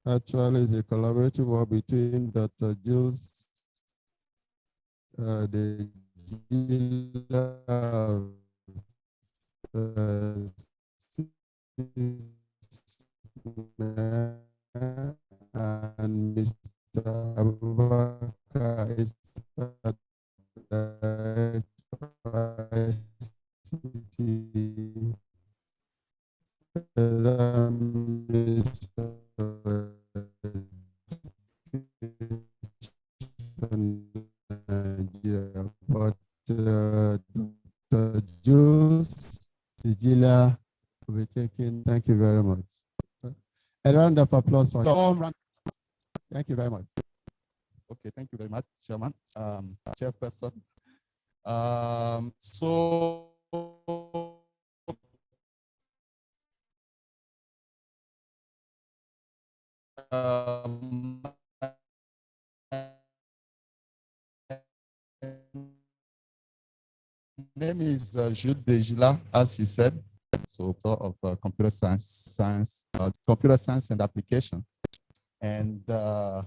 Actually, it's a collaborative work between Dr. Jules the and Mr. Abubakar is Nigeria, but Dr. Jules Sigila will be taking. Thank you very much. A round of applause for him. Thank you very much. Okay, thank you very much, Chairman, Chairperson. So name is Jules Dejila, as he said, so of computer science, computer science and applications, and I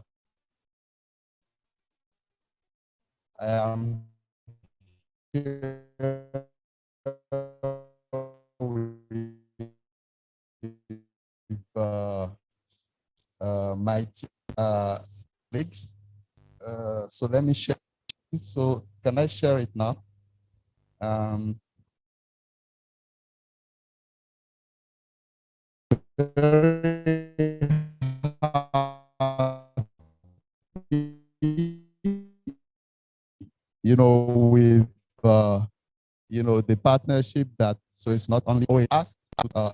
am here with my colleagues. So let me share. So can I share it now? You know, with you know, the partnership that, so it's not only we ask. I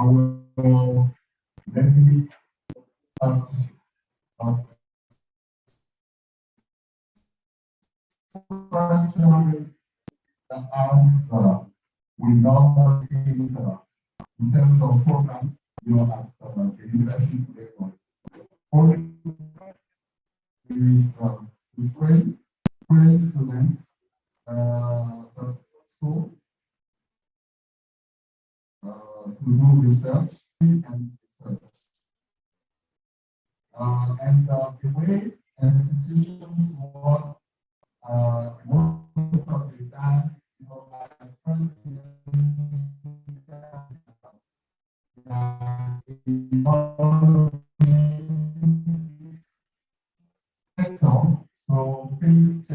will maybe as we normally see in terms of programs, you know, at the university level. Only is to train students school to do research and research. And the way institutions work, most of the time, you know, so things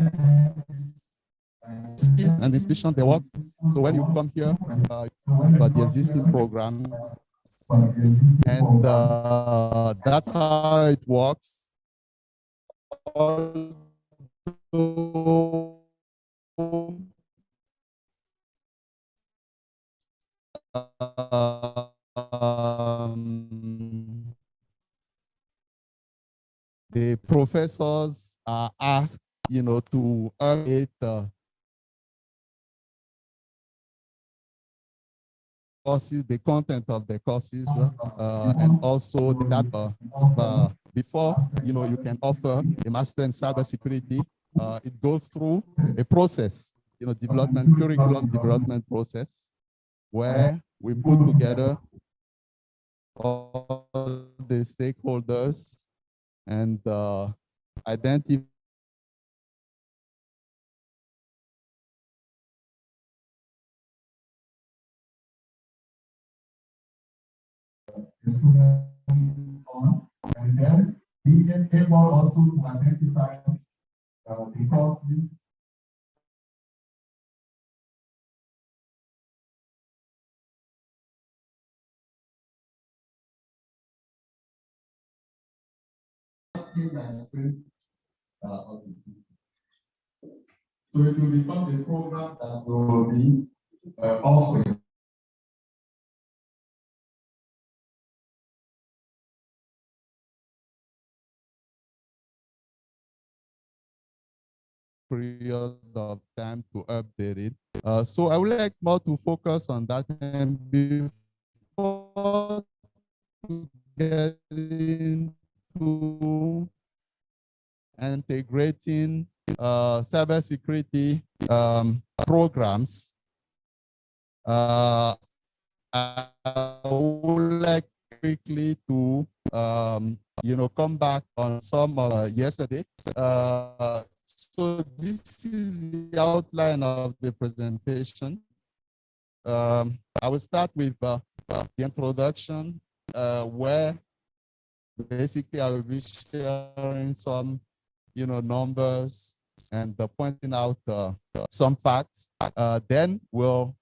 and the institution they work. So when you come here, but the existing program, and that's how it works. The professors are asked, you know, to evaluate courses, the content of the courses, and also the data. Before, you know, you can offer a master in cybersecurity. It goes through a process, you know, curriculum development process, where we put together all the stakeholders and identify and then be able also to identify the causes so it will become a program that will be offering. period of time to update it. So I would like more to focus on that, and before to get into integrating cybersecurity programs, I would like quickly to you know, come back on some yesterday. So this is the outline of the presentation. I will start with the introduction, where basically I will be sharing some, you know, numbers and pointing out some facts. Then we'll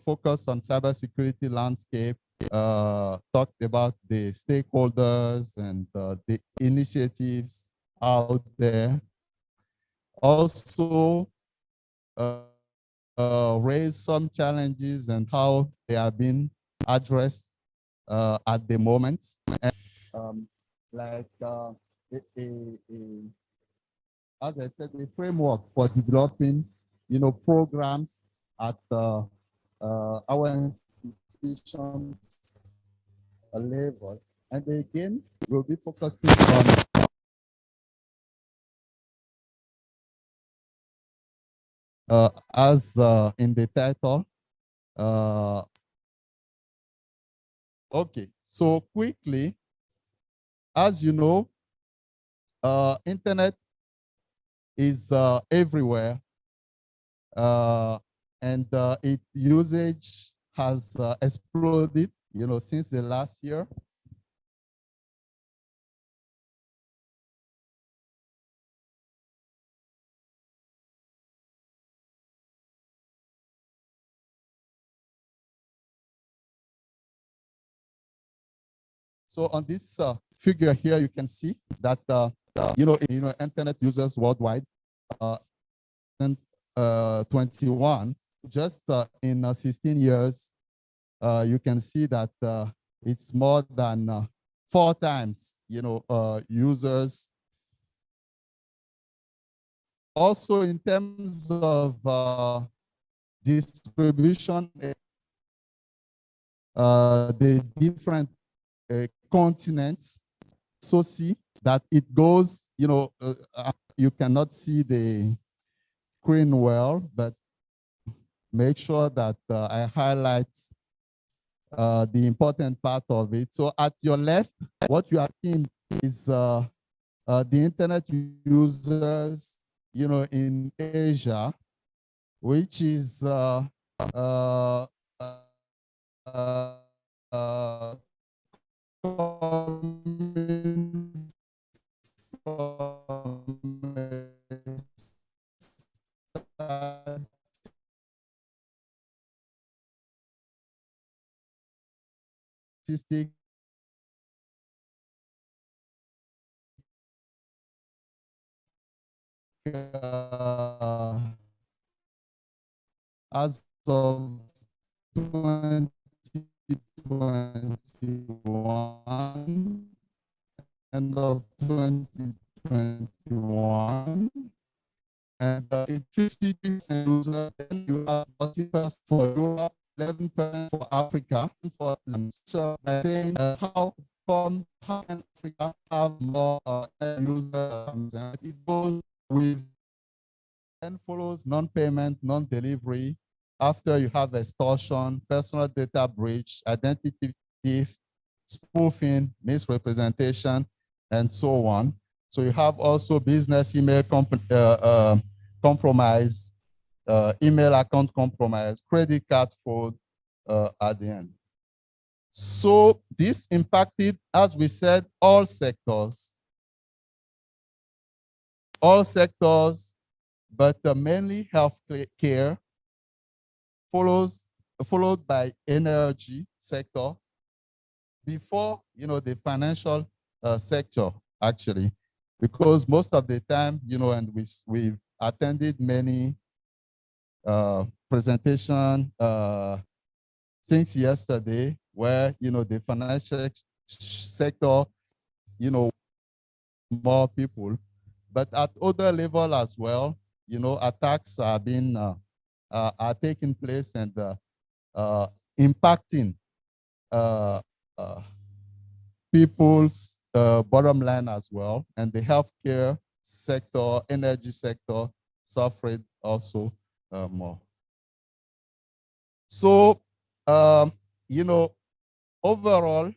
focus on cybersecurity landscape talked about the stakeholders and the initiatives out there. Also, raised some challenges and how they are being addressed at the moment. And, like as I said, a framework for developing, programs at our institutions level. And again, we'll be focusing on, as in the title. Okay, so quickly, as you know, internet is everywhere, and its usage has exploded, since the last year. So on this figure here, you can see that internet users worldwide, and 21, just in 16 years, you can see that it's more than 4 times, users. Also, in terms of distribution, the different continents, so see that it goes, you cannot see the screen well, but make sure that I highlight the important part of it. So at your left, what you are seeing is the internet users, in Asia, which is coming from statistic as of 2021, end of 2021, and it's 50% user, then you have 40% for Europe, 11% for Africa, for so by saying how can Africa have more users? It goes with, then follows non-payment, non-delivery. After you have extortion, personal data breach, identity theft, spoofing, misrepresentation, and so on. So you have also business email compromise, email account compromise, credit card fraud at the end. So this impacted, as we said, all sectors, but mainly healthcare, followed by energy sector, before the financial sector, actually, because most of the time, and we've attended many presentation since yesterday, where the financial sector, more people, but at other level as well, attacks are being are taking place and impacting people's bottom line as well, and the healthcare sector, energy sector suffered also more. So, overall,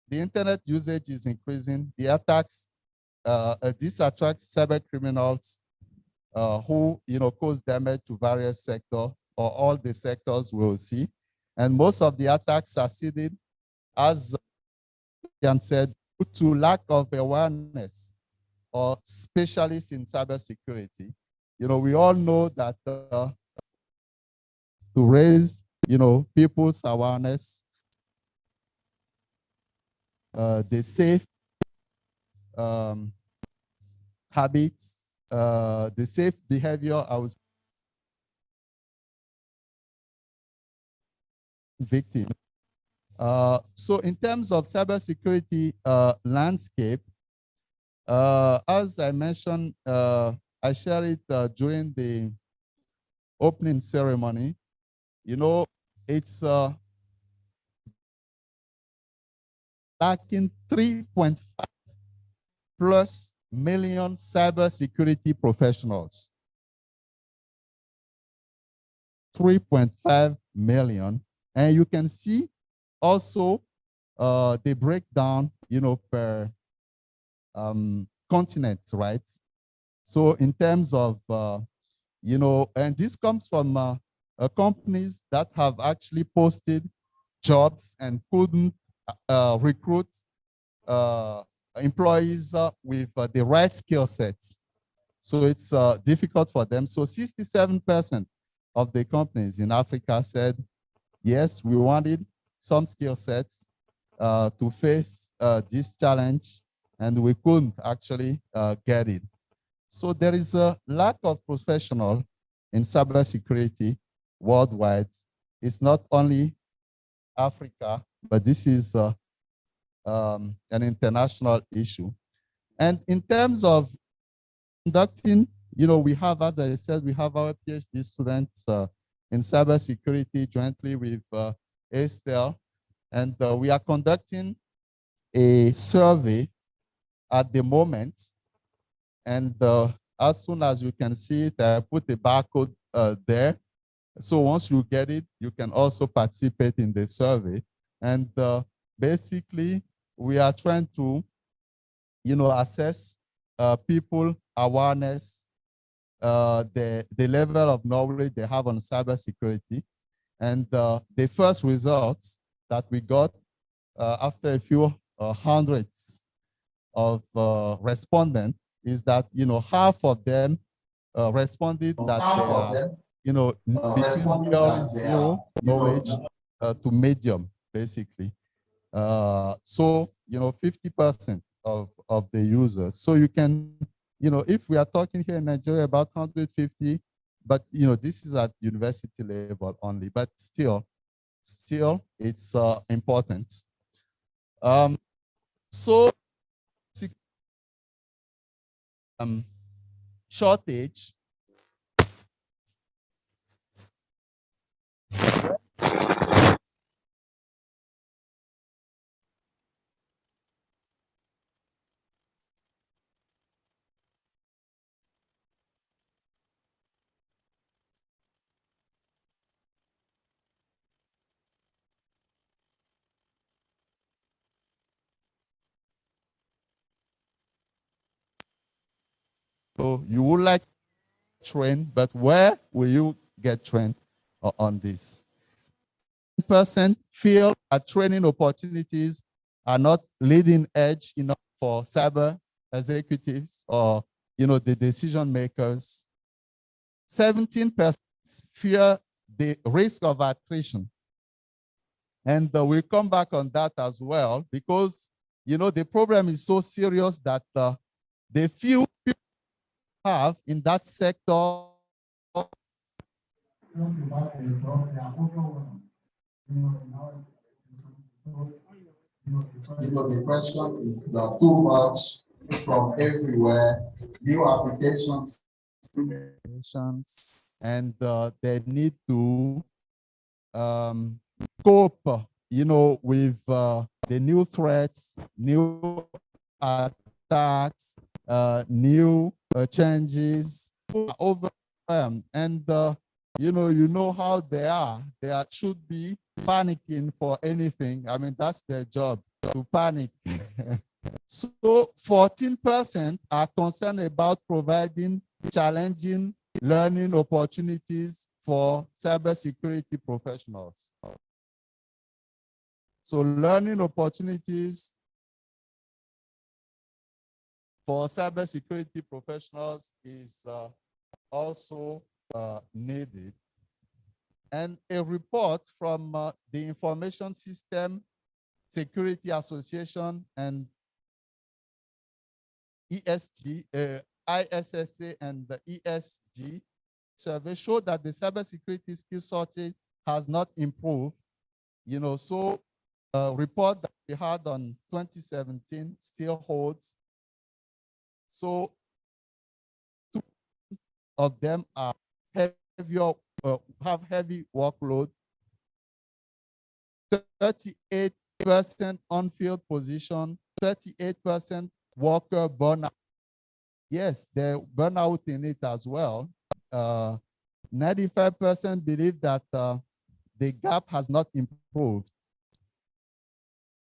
the internet usage is increasing. The attacks, this attracts cyber criminals who cause damage to various sectors, or all the sectors we'll see. And most of the attacks are seeded, as Jan said, due to lack of awareness or specialists in cybersecurity. We all know that to raise people's awareness, the safe habits, the safe behavior I was victim. So in terms of cybersecurity landscape, as I mentioned, I shared it during the opening ceremony. It's lacking 3.5 plus million cybersecurity professionals. 3.5 million. And you can see also the breakdown, per continent, right? So in terms of, and this comes from companies that have actually posted jobs and couldn't recruit employees with the right skill sets. So it's difficult for them. So 67% of the companies in Africa said, yes, we wanted some skill sets to face this challenge, and we couldn't actually get it. So there is a lack of professional in cybersecurity worldwide. It's not only Africa, but this is an international issue. And in terms of conducting, we have, as I said, we have our PhD students in cybersecurity jointly with Estelle, and we are conducting a survey at the moment. And as soon as you can see it, I put a barcode there. So once you get it, you can also participate in the survey. And basically, we are trying to, assess people awareness, the level of knowledge they have on cybersecurity. And the first results that we got after a few hundreds of respondents is that, half of them responded that they are, between very zero knowledge to medium, basically. So, 50% of the users. So you can, if we are talking here in Nigeria about 150, but, this is at university level only, but still it's important. So, shortage. So you would like to train, but where will you get trained on this? 10% feel that training opportunities are not leading edge enough for cyber executives or, the decision makers. 17% fear the risk of attrition. And we'll come back on that as well, because, the problem is so serious that the few people have in that sector the question is too much from everywhere, new applications. And they need to cope, with the new threats, new attacks, new changes overwhelmed. And you know how they are. They should be panicking for anything. I mean, that's their job, to panic. So 14% are concerned about providing challenging learning opportunities for cybersecurity professionals. So learning opportunities for cybersecurity professionals is also needed. and a report from the Information System Security Association and ESG, ISSA and the ESG survey showed that the cybersecurity skill shortage has not improved. You know, so a report that we had on 2017 still holds. So two of them are heavier, have heavy workload, 38% on-field position, 38% worker burnout. Yes, the burnout in it as well. 95% believe that the gap has not improved.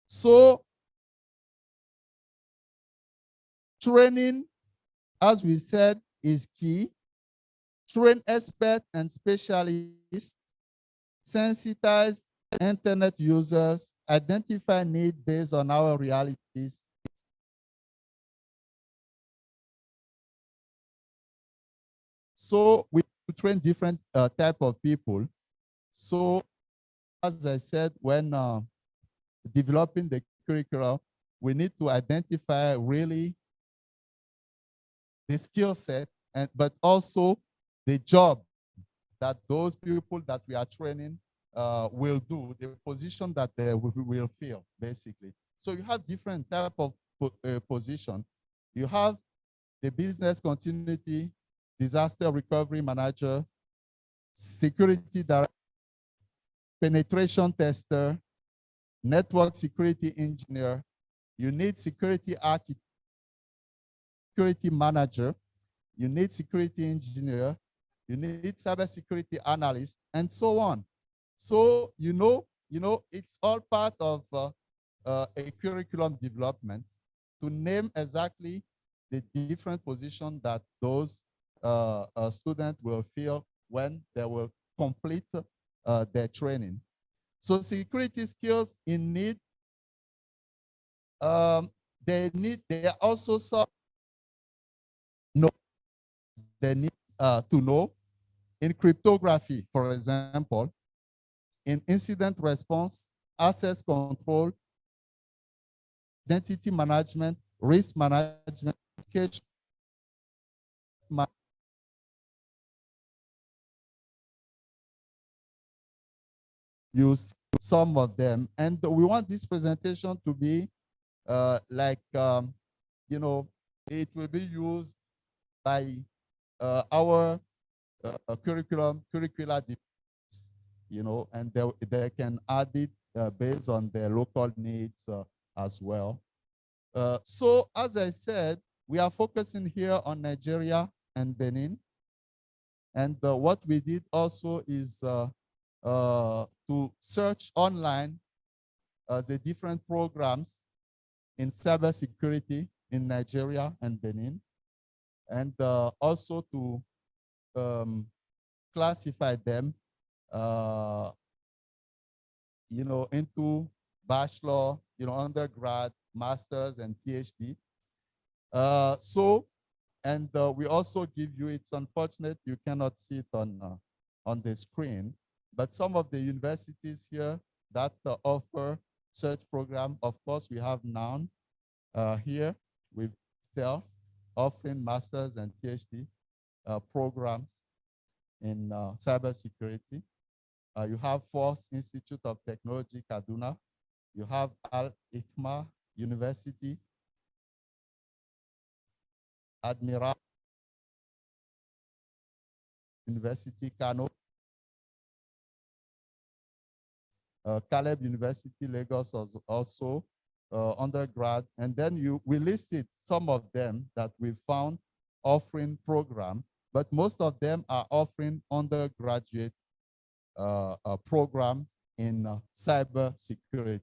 So training, as we said, is key. Train experts and specialists, sensitize internet users, identify need based on our realities. So we train different type of people. So as I said, when developing the curriculum, we need to identify really the skill set, but also the job that those people that we are training will do, the position that they will fill, basically. So you have different type of position. You have the business continuity, disaster recovery manager, security director, penetration tester, network security engineer. You need security architect, security manager. You need security engineer. You need cybersecurity analyst, and so on. So you know, it's all part of a curriculum development to name exactly the different positions that those students will fill when they will complete their training. So security skills in need, they are also they need to know in cryptography, for example, in incident response, access control, identity management, risk management, use some of them. And we want this presentation to be it will be used by our curricular, and they can add it based on their local needs as well. So as I said, we are focusing here on Nigeria and Benin. And what we did also is to search online the different programs in cybersecurity in Nigeria and Benin, and also to classify them, into bachelor, undergrad, masters, and PhD. We also give you, it's unfortunate you cannot see it on the screen, but some of the universities here that offer such program, of course, we have NOUN here with STEL, offering masters and PhD programs in cybersecurity. You have Force Institute of Technology, Kaduna. You have Al-Hikma University, Admiral University, Kano, Caleb University, Lagos also undergrad. And then we listed some of them that we found offering program, but most of them are offering undergraduate programs in cybersecurity.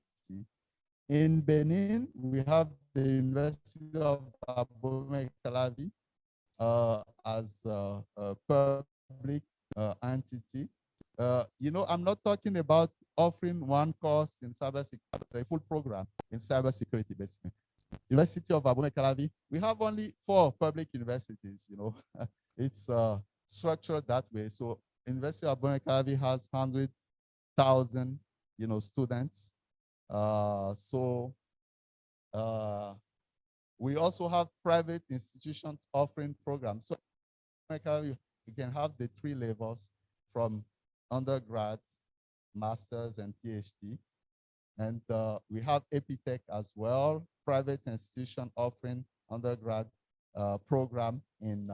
In Benin, we have the University of Abomey-Calavi as a public entity. I'm not talking about offering one course in cybersecurity, a full program in cybersecurity, basically. University of Abomey-Calavi, we have only 4 public universities, It's structured that way. So University of Bonacavi has 100,000, students. We also have private institutions offering programs. So you can have the 3 levels from undergrad, master's, and PhD. And we have Epitech as well, private institution offering undergrad program in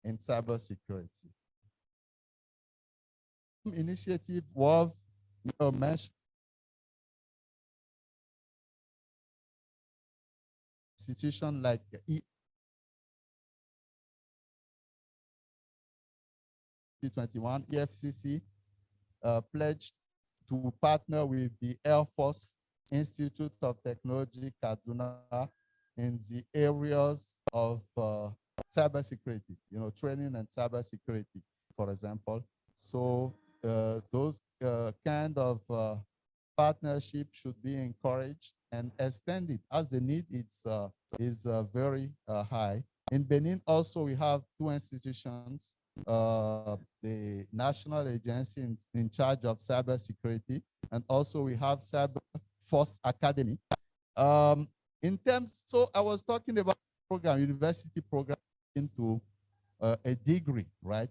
cybersecurity. Initiative was mentioned institution like E21 EFCC pledged to partner with the Air Force Institute of Technology, Kaduna, in the areas of cybersecurity, training and cybersecurity, for example. So those kind of partnership should be encouraged and extended as the need is very high. In Benin, also, we have 2 institutions, the National Agency in charge of cybersecurity, and also we have Cyber Force Academy. So I was talking about program, university program into a degree, right?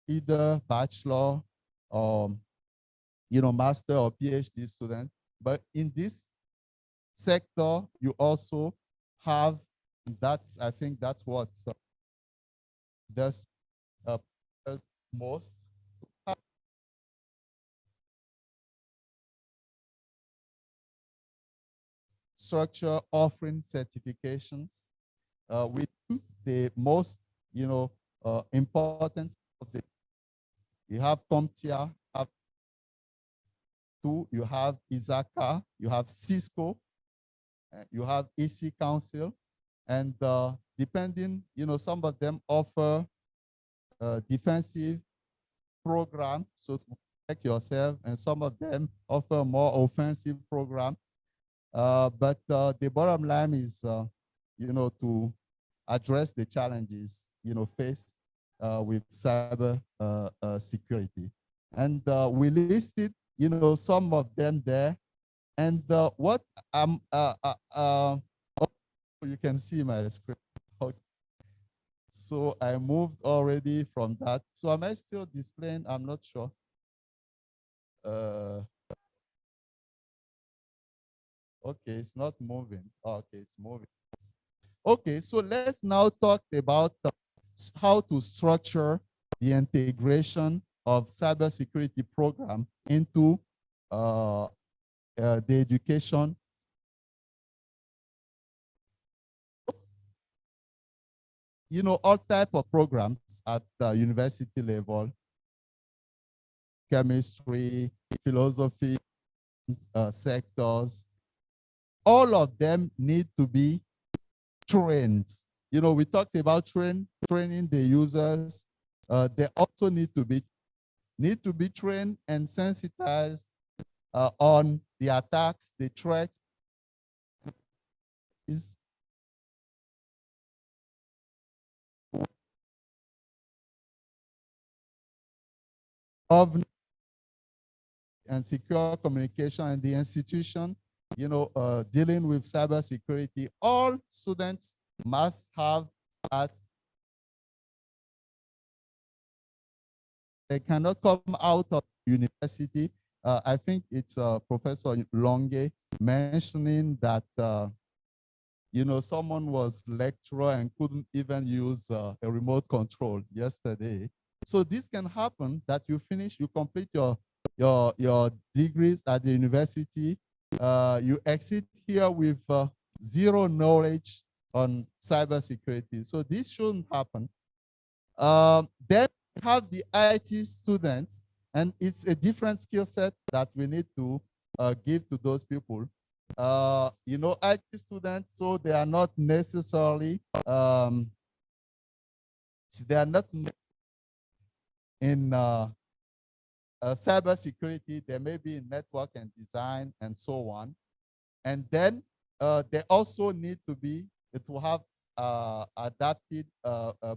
Either bachelor or, master or PhD student. But in this sector, you also have, I think that's what does most. Structure offering certifications with the most, important of the. You have CompTIA, you have ISACA, you have Cisco, you have EC Council, and depending, some of them offer defensive program, so to protect yourself, and some of them offer more offensive program. But the bottom line is, to address the challenges, faced with cyber security. And we listed, some of them there. And what you can see my script. Okay. So I moved already from that. So am I still displaying? I'm not sure. Okay, it's not moving. Oh, okay, it's moving. Okay, so let's now talk about how to structure the integration of cybersecurity program into the education. All type of programs at the university level, chemistry, philosophy, sectors, all of them need to be trained. We talked about training the users. They also need to be trained and sensitized on the attacks, the threats. Of and secure communication and the institution, dealing with cybersecurity, all students must have that. They cannot come out of university. I think it's Professor Longe mentioning that, someone was lecturer and couldn't even use a remote control yesterday. So this can happen that you complete your degrees at the university, you exit here with zero knowledge on cybersecurity. So this shouldn't happen. Then we have the IT students, and it's a different skill set that we need to give to those people. IT students, so they are not necessarily in cybersecurity. They may be in network and design and so on. And then they also need to have adapted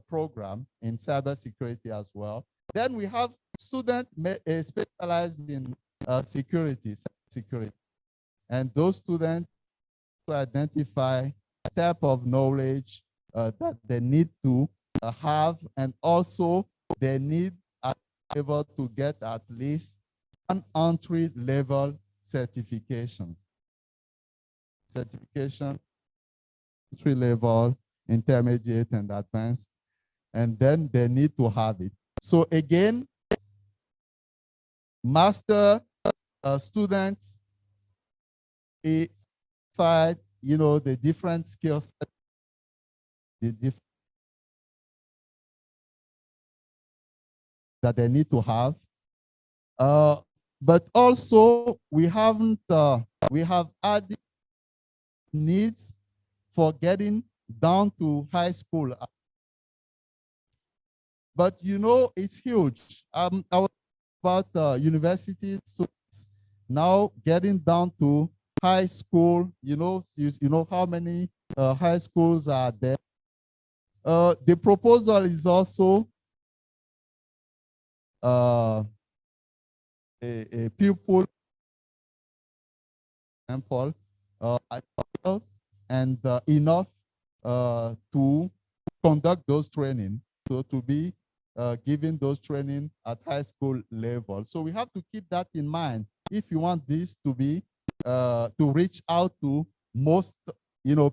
program in cybersecurity as well. Then we have students specialized in security, and those students to identify type of knowledge that they need to have, and also they need able to get at least an entry level certification, entry level, intermediate, and advanced, and then they need to have it. So again, master students find, the different skill sets, that they need to have. But also we have added needs for getting down to high school. But it's huge. I was about university students now getting down to high school. You know how many high schools are there. The proposal is also a pupil example, and enough to conduct those training, so to be giving those training at high school level. So we have to keep that in mind if you want this to be to reach out to most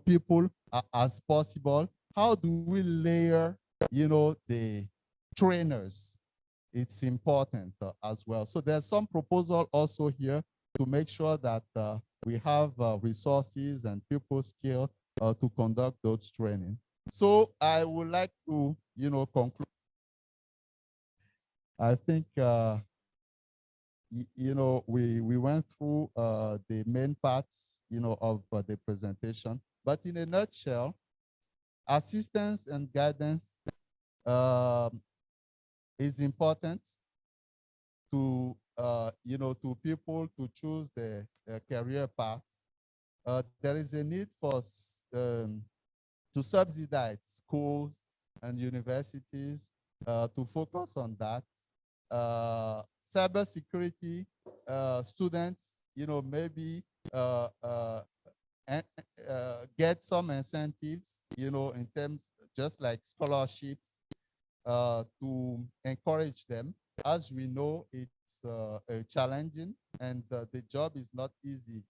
people as possible. How do we layer the trainers? It's important as well. So there's some proposal also here to make sure that we have resources and people skill to conduct those training. So I would like to conclude. I think we went through the main parts of the presentation, but in a nutshell, assistance and guidance is important to to people to choose their career paths. There is a need for to subsidize schools and universities to focus on that. Cybersecurity students, maybe get some incentives, in terms just like scholarships to encourage them. As we know, it's challenging, and the job is not easy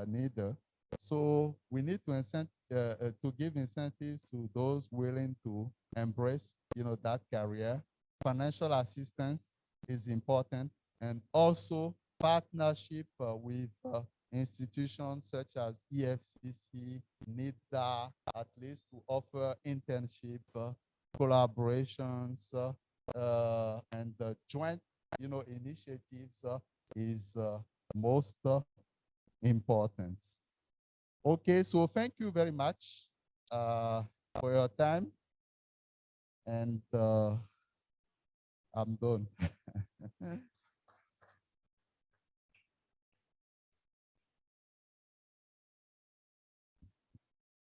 neither. So we need to give incentives to those willing to embrace, that career. Financial assistance is important, and also partnership with institutions such as EFCC, NIDA, at least to offer internship, collaborations, and joint, initiatives is most important. Okay, so thank you very much for your time, and I'm done.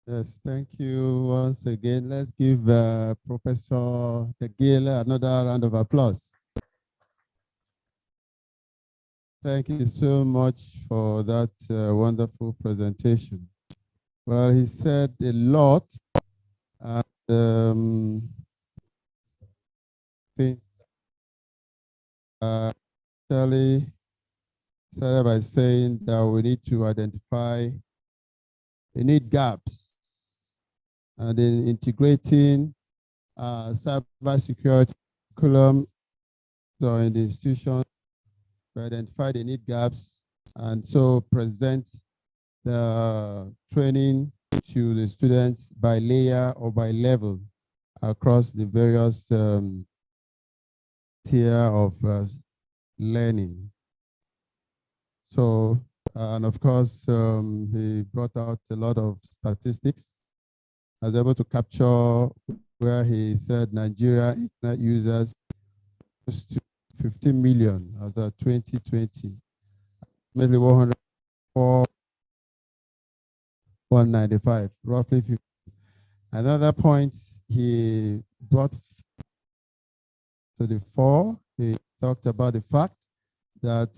Yes, thank you once again. Let's give Professor Tegele another round of applause. Thank you so much for that wonderful presentation. Well, he said a lot, and Charlie started by saying that we need to identify the need gaps, and in integrating cybersecurity curriculum in the institution to identify the need gaps, and so present the training to the students by layer or by level across the various tier of learning. So, and of course, he brought out a lot of statistics. I was able to capture where he said Nigeria internet users close to 15 million as of 2020, maybe 104, 195, roughly 50. Another point he brought to the fore. He talked about the fact that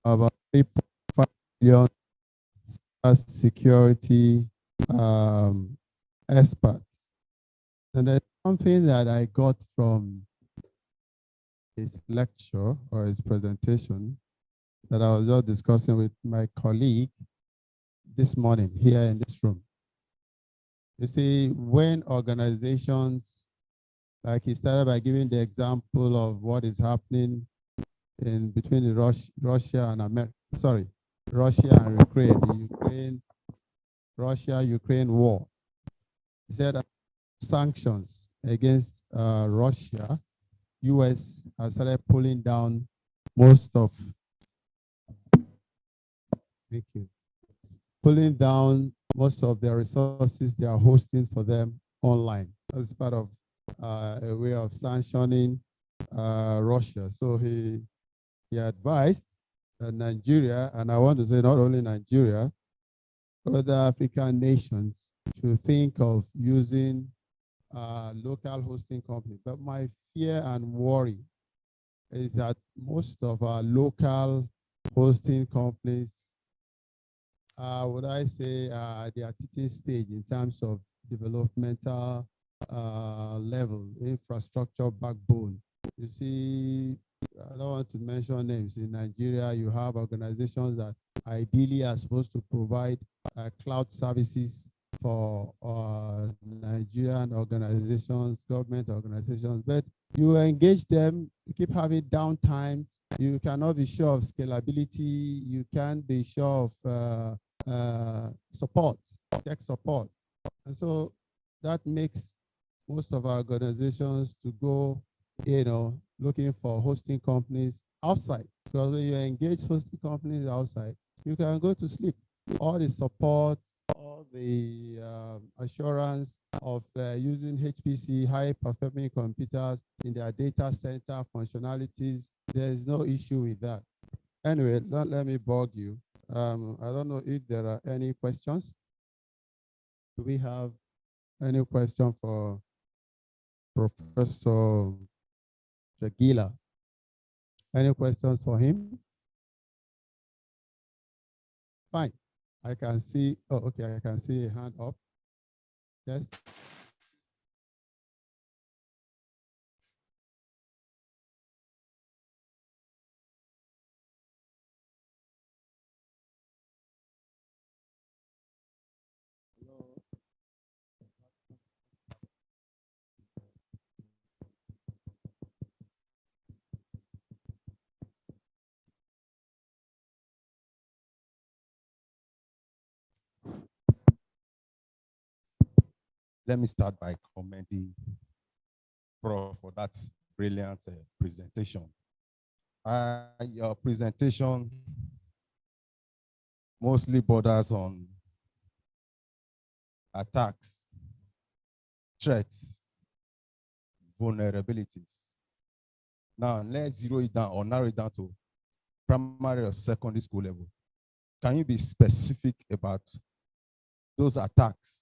about 3.5 million security experts. And there's something that I got from his lecture or his presentation that I was just discussing with my colleague this morning here in this room. You see, when organizations, like he started by giving the example of what is happening in between the Russia and America, sorry, Russia and Ukraine, the Russia-Ukraine war. He said sanctions against Russia, US has started pulling down most of, thank you, pulling down most of their resources they are hosting for them online. That's part of a way of sanctioning Russia. So he advised Nigeria, and I want to say not only Nigeria, other African nations should think of using local hosting companies. But my fear and worry is that most of our local hosting companies, would I say, they are teaching stage in terms of developmental level, infrastructure backbone. You see, I don't want to mention names. In Nigeria, you have organizations that ideally are supposed to provide cloud services for Nigerian organizations, government organizations, but you engage them, you keep having downtime, you cannot be sure of scalability, you can't be sure of support, tech support. And so that makes most of our organizations to go, looking for hosting companies outside. Because when you engage hosting companies outside, you can go to sleep. All the support, all the assurance of using HPC, high-performing computers in their data center functionalities, there is no issue with that. Anyway, don't let me bug you. I don't know if there are any questions. Do we have any question for Professor Jagila? Any questions for him? Fine. I can see, oh, okay, I can see a hand up. Yes. Let me start by commending Prof for that brilliant presentation. Your presentation mostly borders on attacks, threats, vulnerabilities. Now, let's zero it down or narrow it down to primary or secondary school level. Can you be specific about those attacks,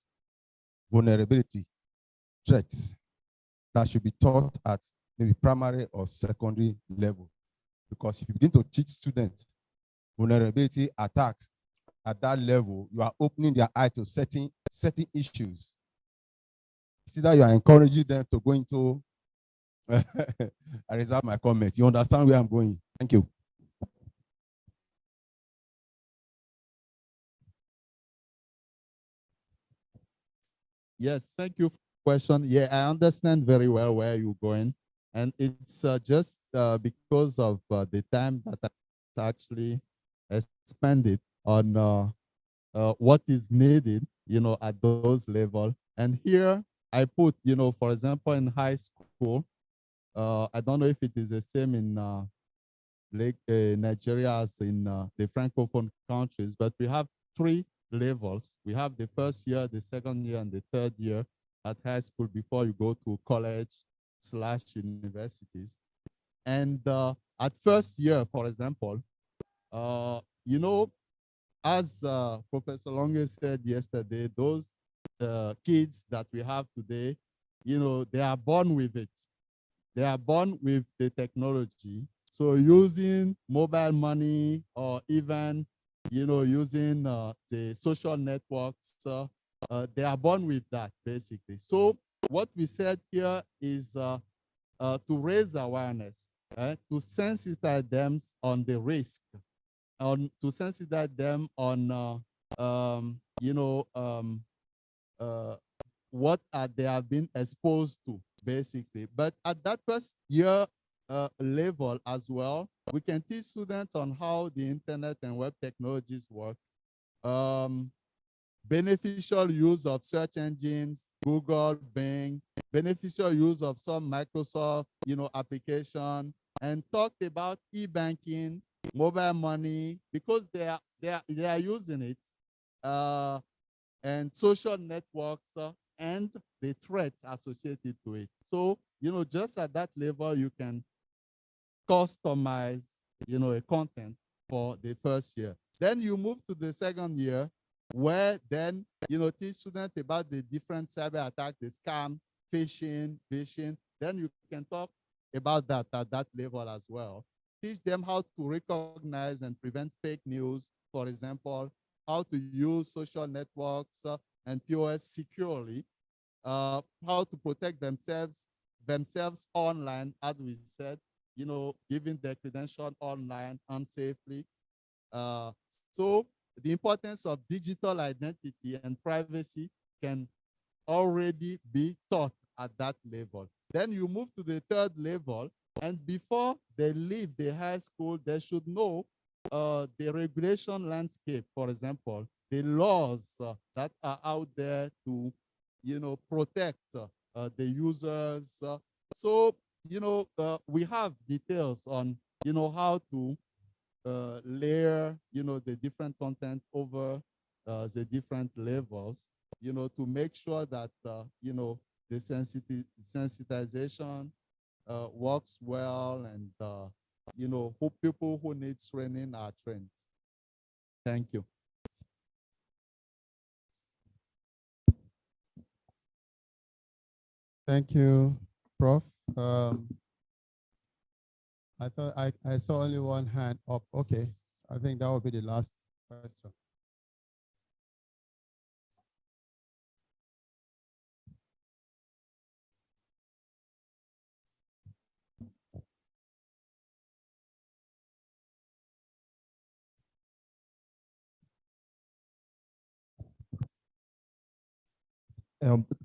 vulnerability, threats that should be taught at maybe primary or secondary level? Because if you begin to teach students vulnerability attacks at that level, you are opening their eye to certain issues. See that you are encouraging them to go into I reserve my comment. You understand where I'm going? Thank you. Yes, thank you for the question. Yeah, I understand very well where you're going. And it's just because of the time that I actually expended on what is needed, at those levels. And here I put, for example, in high school, I don't know if it is the same in Nigeria as in the Francophone countries, but we have 3 levels. We have the first year, the second year, and the third year at high school before you go to college/universities. And at first year, for example, as Professor Longe said yesterday, those kids that we have today, they are born with it. They are born with the technology. So using mobile money or even, using the social networks, they are born with that basically. So what we said here is to raise awareness, to sensitize them on the risk, to sensitize them on, what they have been exposed to, basically. But at that first year level as well, we can teach students on how the internet and web technologies work, beneficial use of search engines, Google, Bing, beneficial use of some Microsoft, application, and talked about e-banking, mobile money, because they are using it, and social networks, and the threats associated to it. So, just at that level, you can customize, a content for the first year. Then you move to the second year, where then, teach students about the different cyber attacks, the scam, phishing. Then you can talk about that at that level as well. Teach them how to recognize and prevent fake news, for example, how to use social networks and POS securely, how to protect themselves online, as we said, giving their credential online unsafely. So the importance of digital identity and privacy can already be taught at that level. Then you move to the third level, and before they leave the high school, they should know the regulation landscape, for example, the laws that are out there to, protect the users. So, we have details on, how to layer, the different content over the different levels, to make sure that, the sensitization works well, and, who people who need training are trained. Thank you. Thank you, Prof. I thought I saw only one hand up. Okay, I think that will be the last question.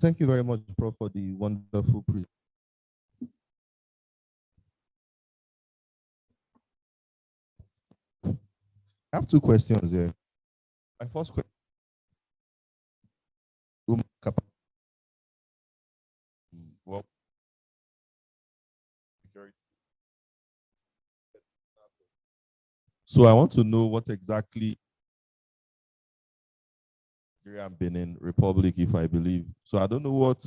Thank you very much, Prof, for the wonderful presentation. I have two questions here. My first question, well, security. So I want to know what exactly Nigeria and Benin Republic, if I believe. So I don't know what.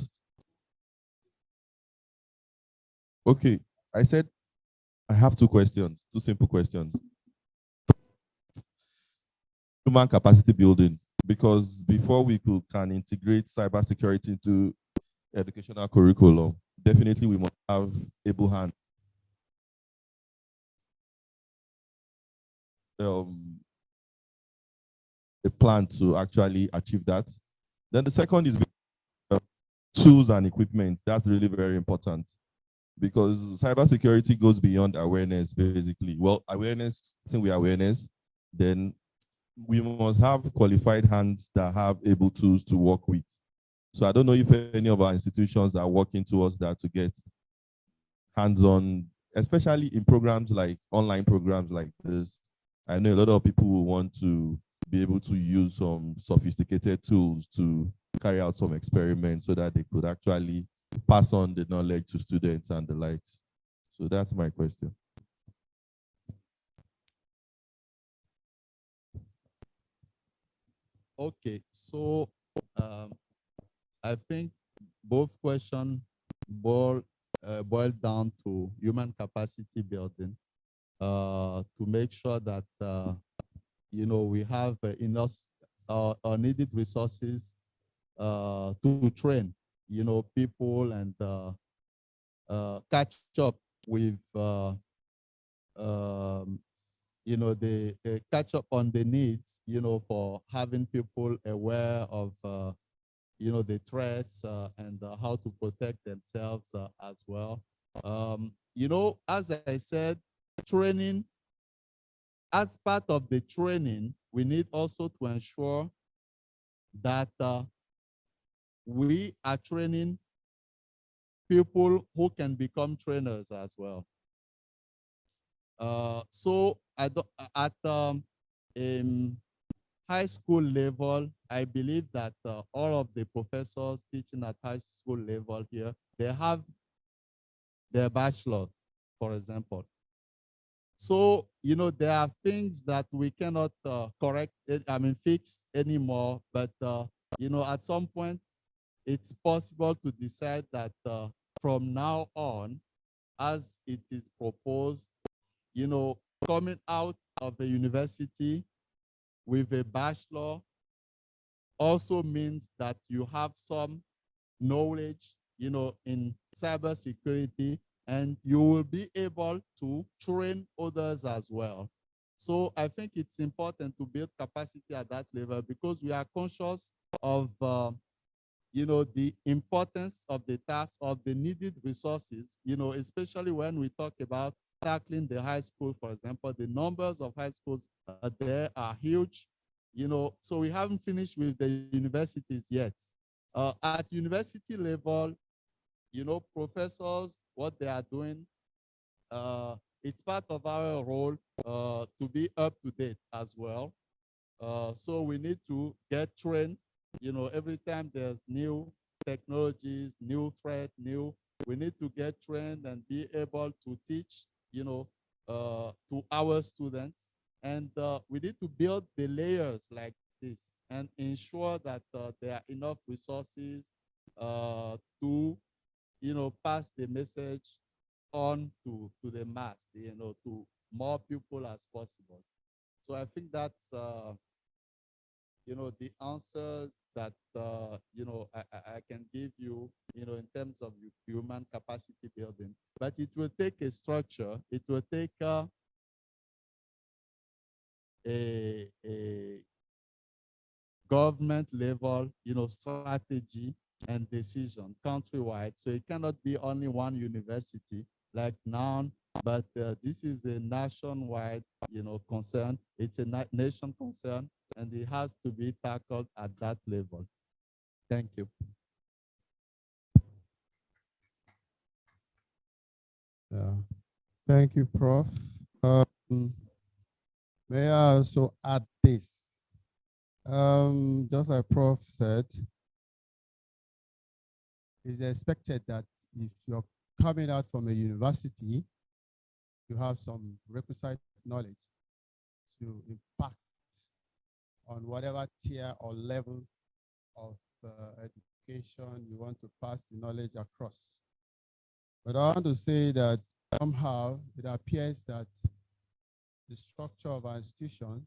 Okay, I said I have two questions, two simple questions. Human capacity building, because before we can integrate cybersecurity into educational curriculum, definitely we must have able hands. A plan to actually achieve that. Then the second is tools and equipment. That's really very important, because cybersecurity goes beyond awareness, basically. Well, awareness, I think we awareness, then we must have qualified hands that have able tools to work with. So I don't know if any of our institutions are working towards that to get hands-on, especially in programs like online programs like this. I know a lot of people will want to be able to use some sophisticated tools to carry out some experiments so that they could actually pass on the knowledge to students and the likes. So that's my question. Okay, so I think both questions boil down to human capacity building, to make sure that we have enough needed resources to train, people and catch up with, they catch up on the needs, for having people aware of, the threats and how to protect themselves as well. As I said, training, as part of the training, we need also to ensure that we are training people who can become trainers as well. So at high school level, I believe that all of the professors teaching at high school level here, they have their bachelor, for example. So, there are things that we cannot fix anymore, but, at some point, it's possible to decide that from now on, as it is proposed, coming out of the university with a bachelor also means that you have some knowledge, in cybersecurity, and you will be able to train others as well. So I think it's important to build capacity at that level because we are conscious of, the importance of the task, of the needed resources, especially when we talk about tackling the high school, for example, the numbers of high schools there are huge, so we haven't finished with the universities yet. At university level, professors, what they are doing, it's part of our role to be up to date as well. So we need to get trained, every time there's new technologies, new threat, we need to get trained and be able to teach, to our students. And we need to build the layers like this and ensure that there are enough resources to, pass the message on to the mass, to more people as possible. So I think that's, the answers that, I can give you, in terms of human capacity building. But it will take a structure. It will take a government level, strategy and decision countrywide. So it cannot be only one university like now, but this is a nationwide, concern. It's a nation concern, and it has to be tackled at that level. Thank you. Yeah. Thank you, Prof. May I also add this? Just like Prof said, it's expected that if you're coming out from a university, you have some requisite knowledge to impact on whatever tier or level of education you want to pass the knowledge across. But I want to say that somehow it appears that the structure of our institution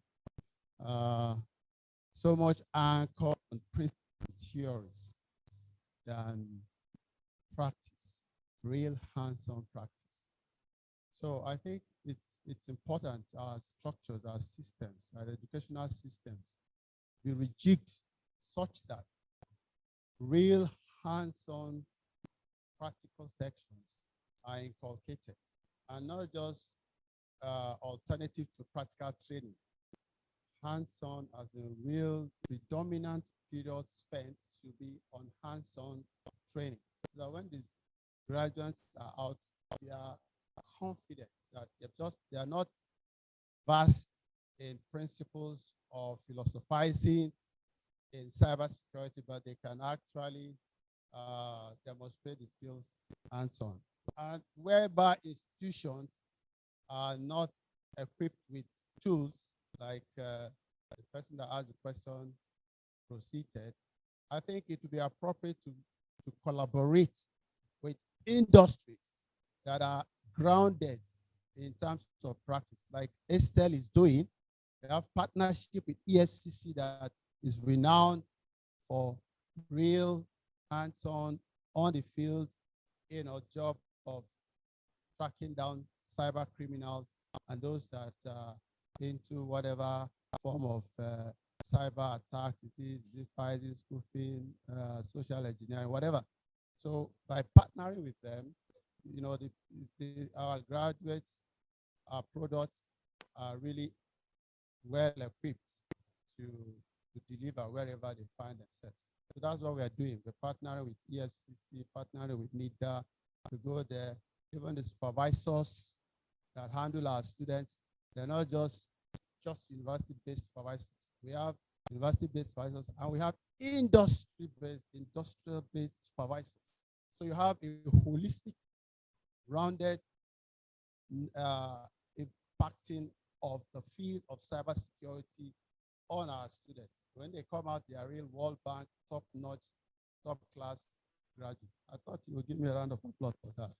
so much anchored on principles and theories than practice, real hands-on practice. So I think it's important our structures, our systems, our educational systems be rejigged such that real hands-on practical sections are inculcated and not just alternative to practical training. Hands-on as a real predominant period spent should be on hands-on training. So that when the graduates are out, they are confident that they are not vast in principles of philosophizing in cybersecurity, but they can actually demonstrate the skills hands-on. And whereby institutions are not equipped with tools like the person that asked the question proceeded, I think it would be appropriate to collaborate with industries that are grounded in terms of practice, like Estelle is doing. They have partnership with EFCC that is renowned for real hands-on on the field, job of tracking down cyber criminals and those that into whatever form of cyber attacks it is phishing, spoofing, social engineering, whatever. So by partnering with them, our graduates, our products are really well equipped to deliver wherever they find themselves. So that's what we are doing. We're partnering with EFCC, partnering with NIDA to go there. Even the supervisors that handle our students, they're not just university-based supervisors. We have university-based supervisors and we have industrial-based supervisors. So you have a holistic, rounded impacting of the field of cybersecurity on our students. When they come out, they are real World Bank, top-notch, top-class graduates. I thought you would give me a round of applause for that.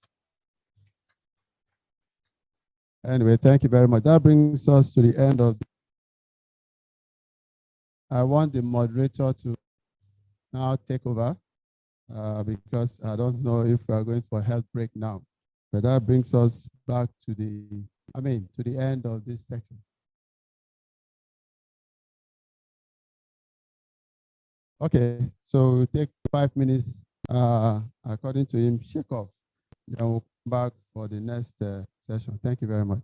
Anyway, thank you very much. That brings us to the end of. I want the moderator to now take over because I don't know if we are going for a health break now. But that brings us back to the end of this section. Okay, so we'll take 5 minutes according to him, shake off. Then we'll come back for the next session. Thank you very much.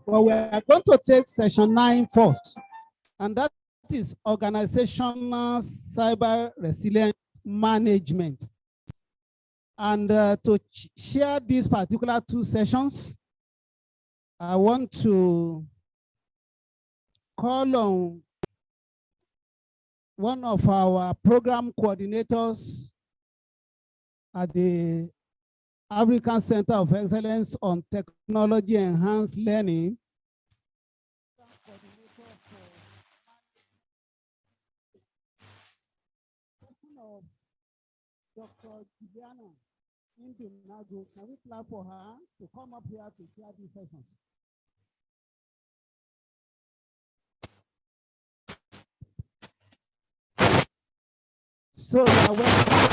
Well, we are going to take session 9 first, and that is organizational cyber resilience management. And to share these particular 2 sessions, I want to call on one of our program coordinators at the African Center of Excellence on Technology Enhanced Learning, Dr. Juliana Indinago. Can we clap for her to come up here to share these sessions? So you are welcome.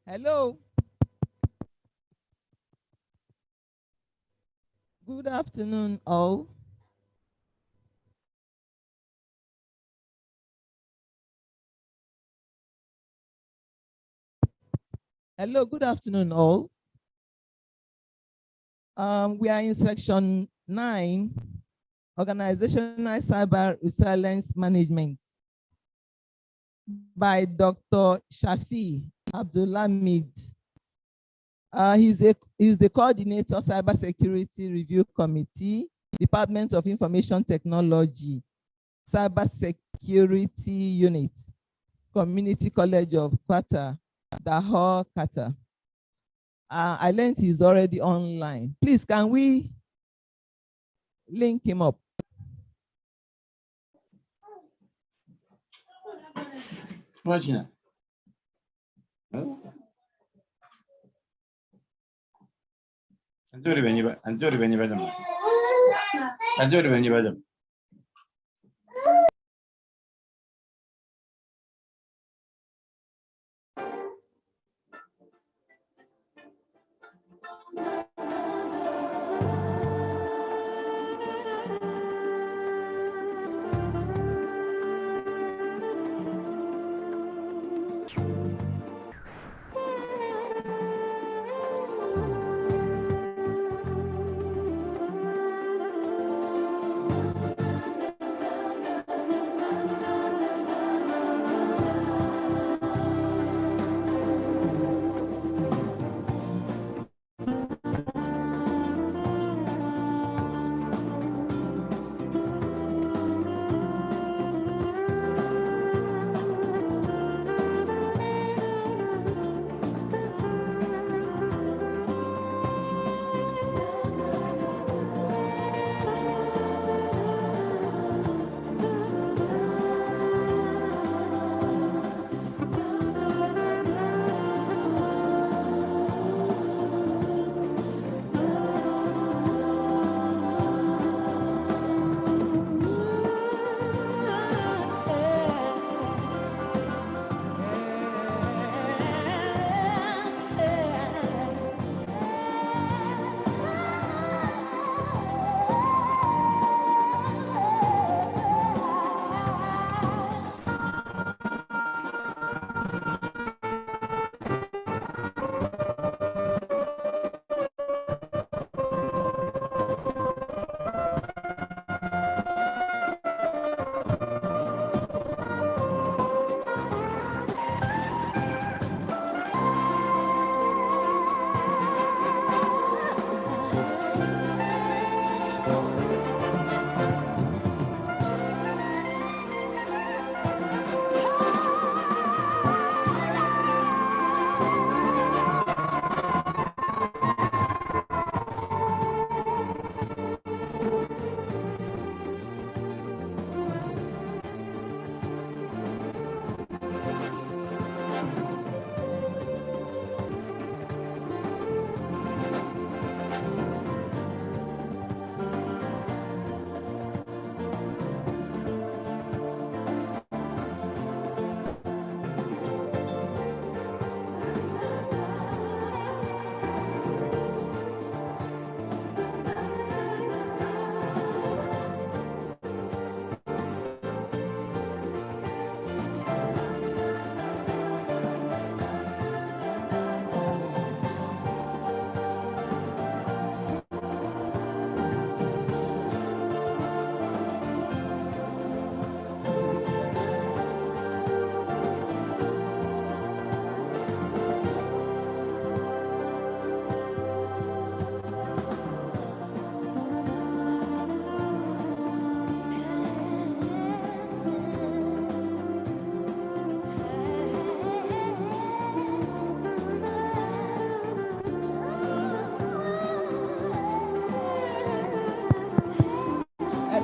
Hello. Good afternoon, all. Hello, good afternoon, all. We are in section 9, Organizational Cyber Resilience Management, by Dr. Shafi Abdulhamid. He's the coordinator, Cybersecurity Review Committee, Department of Information Technology, Cybersecurity Unit, Community College of Qatar, Lahore, Qatar. I learned he's already online. Please, can we link him up? Imagina. Anjori beni badam. Anjori beni badam.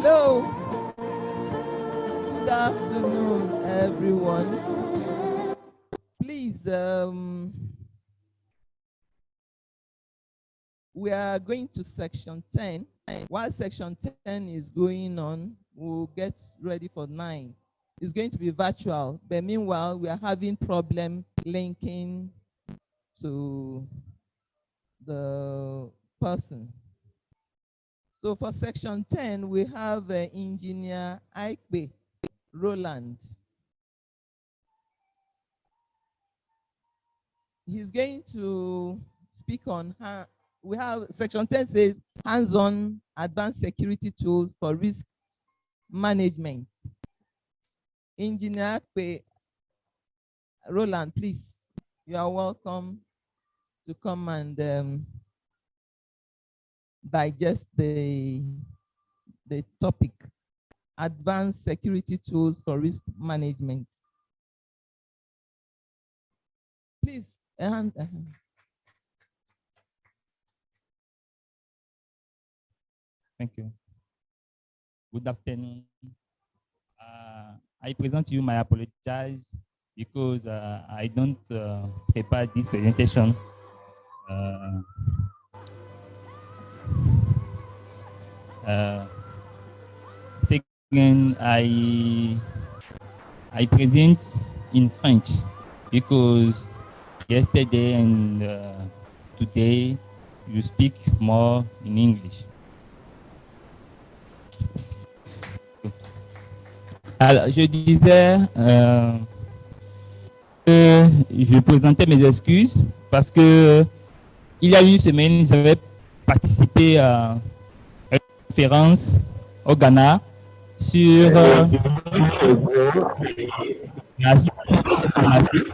Hello. Good afternoon, everyone. Please, we are going to section 10. While section 10 is going on, we'll get ready for 9. It's going to be virtual, but meanwhile, we are having problem linking to the person. So for section 10, we have Engineer Aikbe Roland. He's going to speak on how we have section 10 says hands-on advanced security tools for risk management. Engineer Aikbe Roland, please, you are welcome to come and digest the topic, advanced security tools for risk management. Please, Thank you. Good afternoon. I present to you my apologize because I don't prepare this presentation. Second, I present in French because yesterday and today you speak more in English. Alors, je disais que je présentais mes excuses parce que il y a une semaine, j'avais participé à une conférence au Ghana sur la cybersécurité.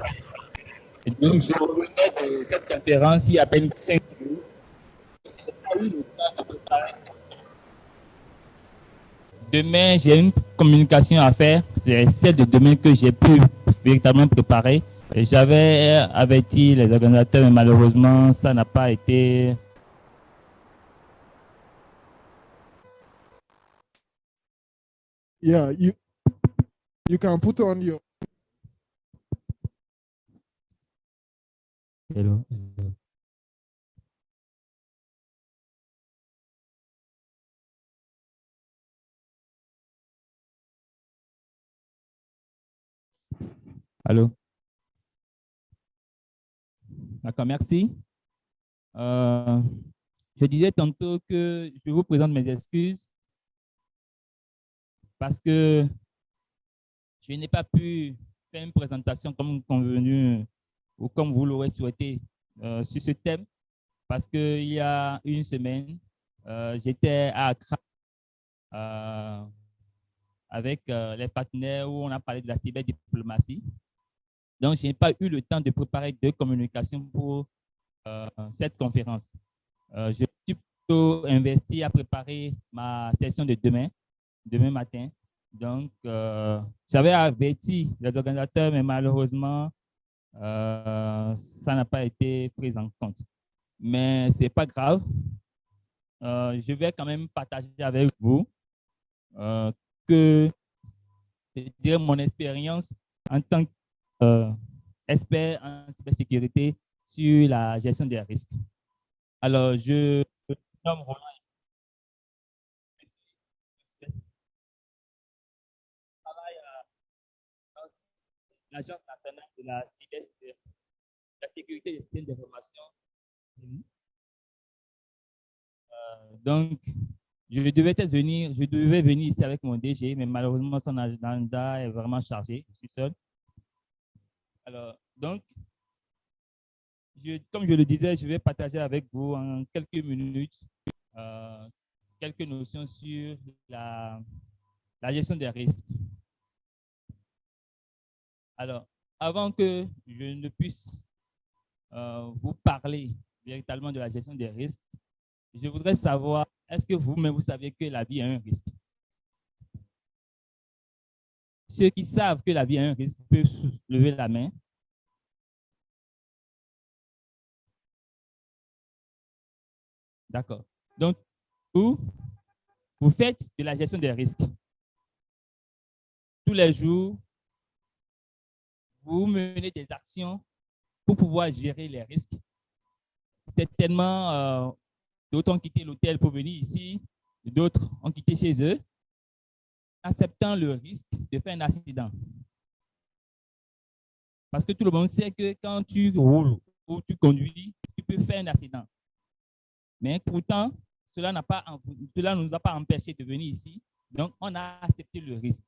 Et donc, je revenais de cette conférence il y a à peine 5 jours. Je n'ai pas eu le temps de préparer. Demain, j'ai une communication à faire. C'est celle de demain que j'ai pu véritablement préparer. J'avais averti les organisateurs, mais malheureusement, ça n'a pas été. Yeah, you can put on your. Hello. Allô. D'accord, merci. Je disais tantôt que je vous présente mes excuses parce que je n'ai pas pu faire une présentation comme convenu ou comme vous l'aurez souhaité sur ce thème parce qu'il y a une semaine, j'étais à Accra avec les partenaires où on a parlé de la cyberdiplomatie. Donc, je n'ai pas eu le temps de préparer deux communications pour cette conférence. Je suis plutôt investi à préparer ma session de demain matin. Donc, j'avais averti les organisateurs, mais malheureusement, ça n'a pas été pris en compte. Mais ce n'est pas grave. Je vais quand même partager avec vous que je dirais mon expérience en tant qu'expert en cybersécurité sur la gestion des risques. Alors, je me nomme Roland. Je travaille dans l'Agence nationale de la sécurité des systèmes d'information. Donc, je devais venir ici avec mon DG, mais malheureusement, son agenda est vraiment chargé. Je suis seul. Alors, donc, comme je le disais, je vais partager avec vous en quelques minutes quelques notions sur la gestion des risques. Alors, avant que je ne puisse vous parler véritablement de la gestion des risques, je voudrais savoir, est-ce que vous-même, vous savez que la vie a un risque? Ceux qui savent que la vie a un risque peuvent lever la main. D'accord. Donc, vous, Vous faites de la gestion des risques. Tous les jours, vous menez des actions pour pouvoir gérer les risques. Certainement, d'autres ont quitté l'hôtel pour venir ici, d'autres ont quitté chez eux, acceptant le risque de faire un accident. Parce que tout le monde sait que quand tu roules ou tu conduis, tu peux faire un accident. Mais pourtant, cela ne nous a pas empêché de venir ici. Donc, on a accepté le risque.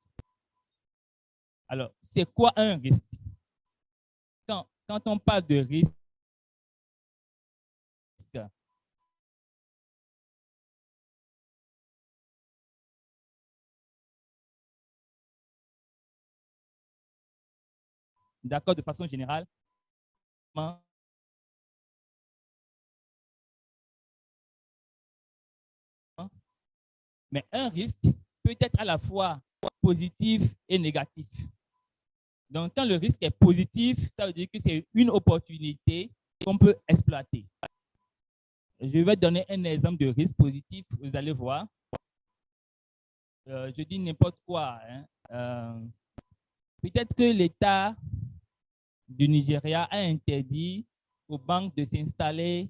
Alors, c'est quoi un risque? Quand on parle de risque, d'accord, de façon générale, mais un risque peut être à la fois positif et négatif. Donc, quand le risque est positif, ça veut dire que c'est une opportunité qu'on peut exploiter. Je vais donner un exemple de risque positif, vous allez voir. Je dis n'importe quoi. Peut-être que l'État du Nigeria a interdit aux banques de s'installer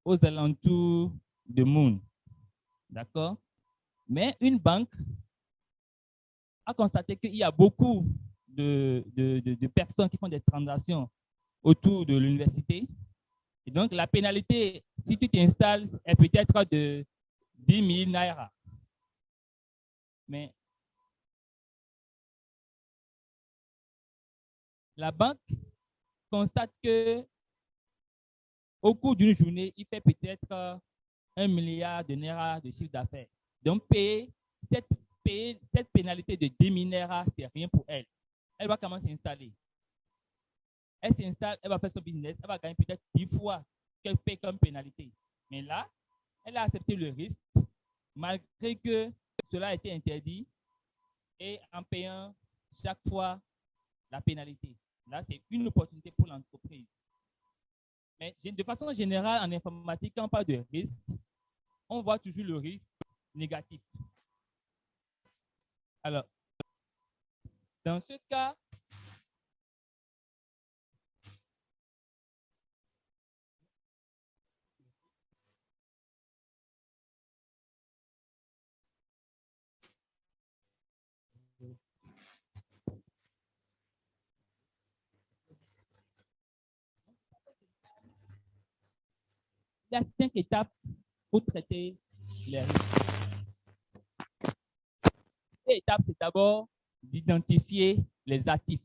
aux alentours de Moon. D'accord? Mais une banque a constaté qu'il y a beaucoup de personnes qui font des transactions autour de l'université. Et donc, la pénalité, si tu t'installes, est peut-être de 10 000 naira. Mais la banque constate que au cours d'une journée, il fait peut-être 1 milliard de naira de chiffre d'affaires. Donc, payer cette pénalité de 10 000 naira, c'est rien pour elle. Elle va comment s'installer? Elle s'installe, elle va faire son business, elle va gagner peut-être 10 fois qu'elle paie comme pénalité. Mais là, elle a accepté le risque, malgré que cela a été interdit, et en payant chaque fois la pénalité. Là, c'est une opportunité pour l'entreprise. Mais de façon générale, en informatique, quand on parle de risque, on voit toujours le risque négatif. Alors, dans ce cas, il y a 5 étapes pour traiter les risques. L'étape, c'est d'abord d'identifier les actifs.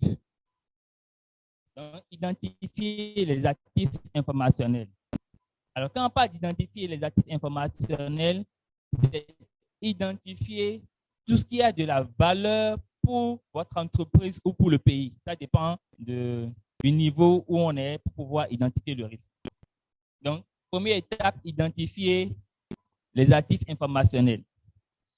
Donc, identifier les actifs informationnels. Alors, quand on parle d'identifier les actifs informationnels, c'est identifier tout ce qui a de la valeur pour votre entreprise ou pour le pays. Ça dépend du niveau où on est pour pouvoir identifier le risque. Donc, première étape, identifier les actifs informationnels.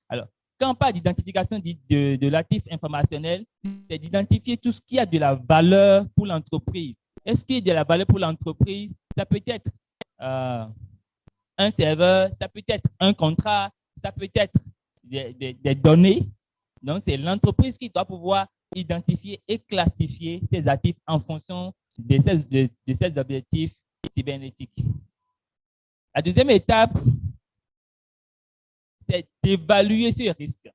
Alors, quand on parle d'identification de l'actif informationnel, c'est d'identifier tout ce qui a de la valeur pour l'entreprise. Est-ce qu'il y a de la valeur pour l'entreprise? Ça peut être un serveur, ça peut être un contrat, ça peut être des données. Donc, c'est l'entreprise qui doit pouvoir identifier et classifier ses actifs en fonction de ses objectifs cybernétiques. La deuxième étape, c'est d'évaluer ce risque.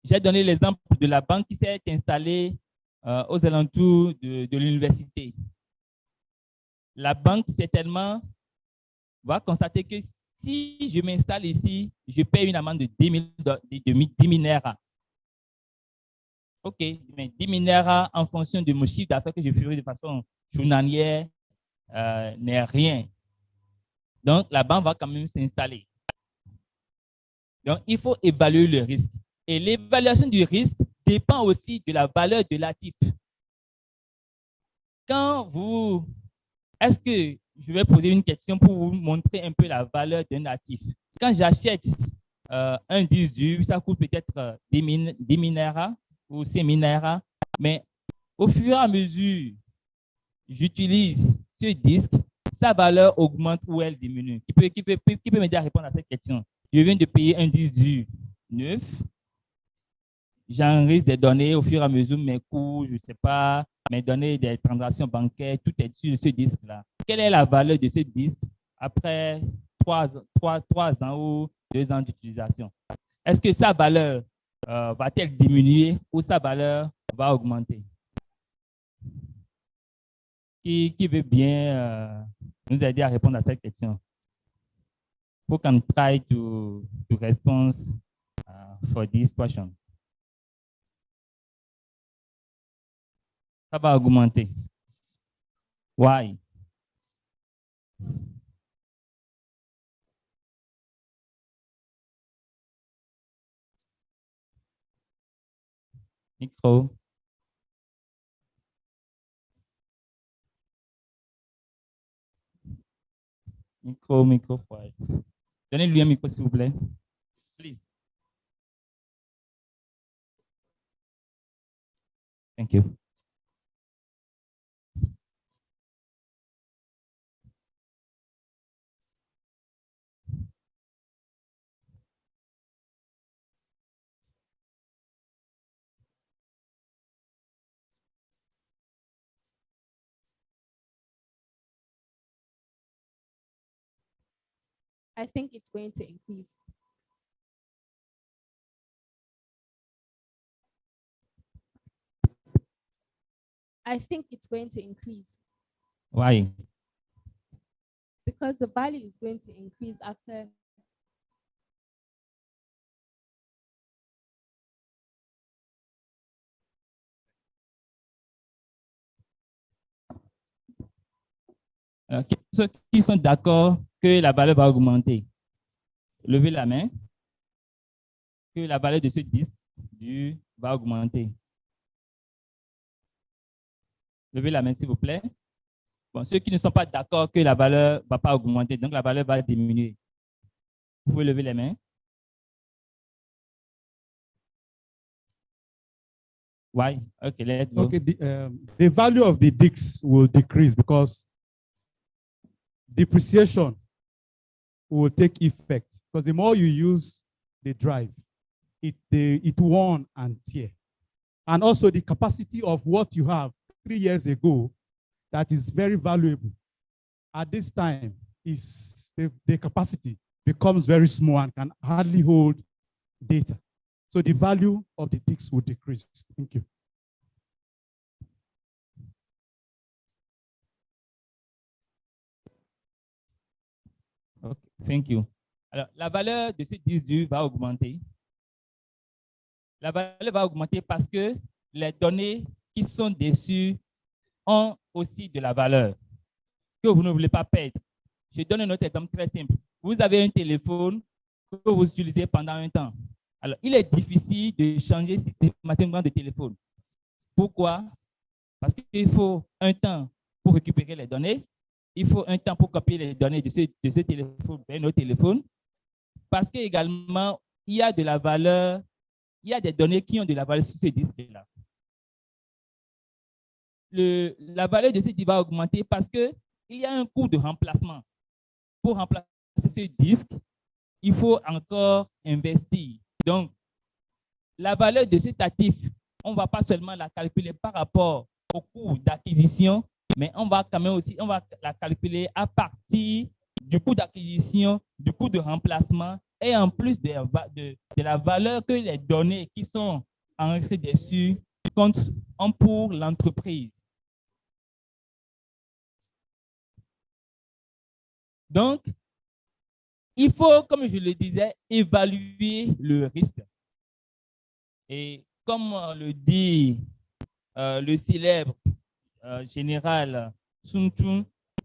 J'ai donné l'exemple de la banque qui s'est installée aux alentours de l'université. La banque, certainement, va constater que si je m'installe ici, je paie une amende de 10 000 naira. OK, mais 10 000 naira en fonction de mon chiffre d'affaires que je ferai de façon journalière n'est rien. Donc, la banque va quand même s'installer. Donc, il faut évaluer le risque. Et l'évaluation du risque dépend aussi de la valeur de l'actif. Est-ce que je vais poser une question pour vous montrer un peu la valeur d'un actif? Quand j'achète un disque dur, ça coûte peut-être 10 000 naira ou 5 000 naira, mais au fur et à mesure, j'utilise ce disque, sa valeur augmente ou elle diminue. Qui peut m'aider à répondre à cette question? je viens de payer un disque neuf, j'enregistre des données au fur et à mesure, mes coûts, je ne sais pas, mes données des transactions bancaires, tout est sur ce disque-là. Quelle est la valeur de ce disque après 3 ans ou 2 ans d'utilisation? Est-ce que sa valeur va-t-elle diminuer ou sa valeur va augmenter? Qui veut bien nous aider à répondre à cette question? Who can try to respond for this question? Ça va augmenter. Why? Micro. Micro. Ouais. Donnez-lui un micro, s'il vous plaît. Please. Thank you. I think it's going to increase. I think it's going to increase Why? because the value is going to increase after. Ceux qui sont d'accord que la valeur va augmenter, levez la main. Que la valeur de ce disque va augmenter. Levez la main, s'il vous plaît. Bon, ceux qui ne sont pas d'accord que la valeur ne va pas augmenter, donc la valeur va diminuer. Vous pouvez lever les mains. Why? Okay, let's go. Okay, the value of the discs will decrease because depreciation will take effect. Because the more you use the drive, it worn and tear. And also the capacity of what you have 3 years ago that is very valuable. At this time, is the capacity becomes very small and can hardly hold data. So the value of the disks will decrease. Thank you. Okay, thank you. Alors, la valeur de ce disque dur va augmenter. La valeur va augmenter parce que les données qui sont dessus ont aussi de la valeur que vous ne voulez pas perdre. Je donne un autre exemple très simple. Vous avez un téléphone que vous utilisez pendant un temps. Alors, il est difficile de changer systématiquement de téléphone. Pourquoi? Parce qu'il faut un temps pour récupérer les données. Il faut un temps pour copier les données de ce téléphone vers un autre téléphone. Parce qu'également, il y a de la valeur, il y a des données qui ont de la valeur sur ce disque-là. La valeur de ce disque va augmenter parce qu'il y a un coût de remplacement. Pour remplacer ce disque, il faut encore investir. Donc, la valeur de cet actif, on ne va pas seulement la calculer par rapport au coût d'acquisition, mais on va quand même aussi, on va la calculer à partir du coût d'acquisition, du coût de remplacement et en plus de la valeur que les données qui sont enregistrées dessus comptent pour l'entreprise. Donc, il faut, comme je le disais, évaluer le risque. Et comme le dit le célèbre général Sun Tzu,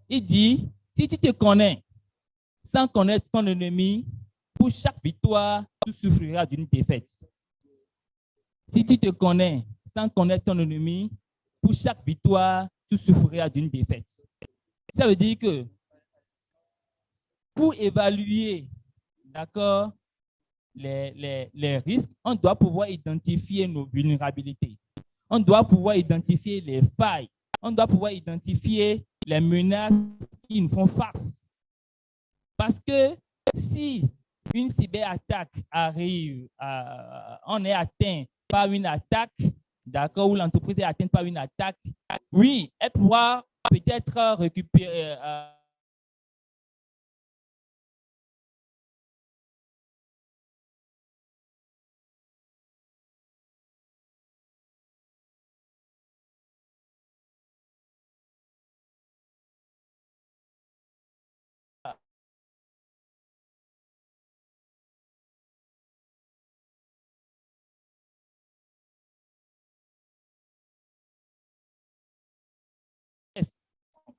il dit, si tu te connais sans connaître ton ennemi, pour chaque victoire, tu souffriras d'une défaite. Si tu te connais sans connaître ton ennemi, pour chaque victoire, tu souffriras d'une défaite. Ça veut dire que pour évaluer, d'accord, les risques, on doit pouvoir identifier nos vulnérabilités. On doit pouvoir identifier les failles. On doit pouvoir identifier les menaces qui nous font face. Parce que si une cyberattaque arrive, on est atteint par une attaque, d'accord, ou l'entreprise est atteinte par une attaque, oui, elle pourra peut-être récupérer.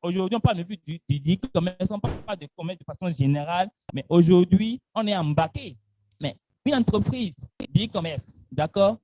Aujourd'hui, on parle plus du e-commerce, on parle pas de commerce de façon générale, mais aujourd'hui, on est embarqué. Mais une entreprise d'e-commerce, d'accord?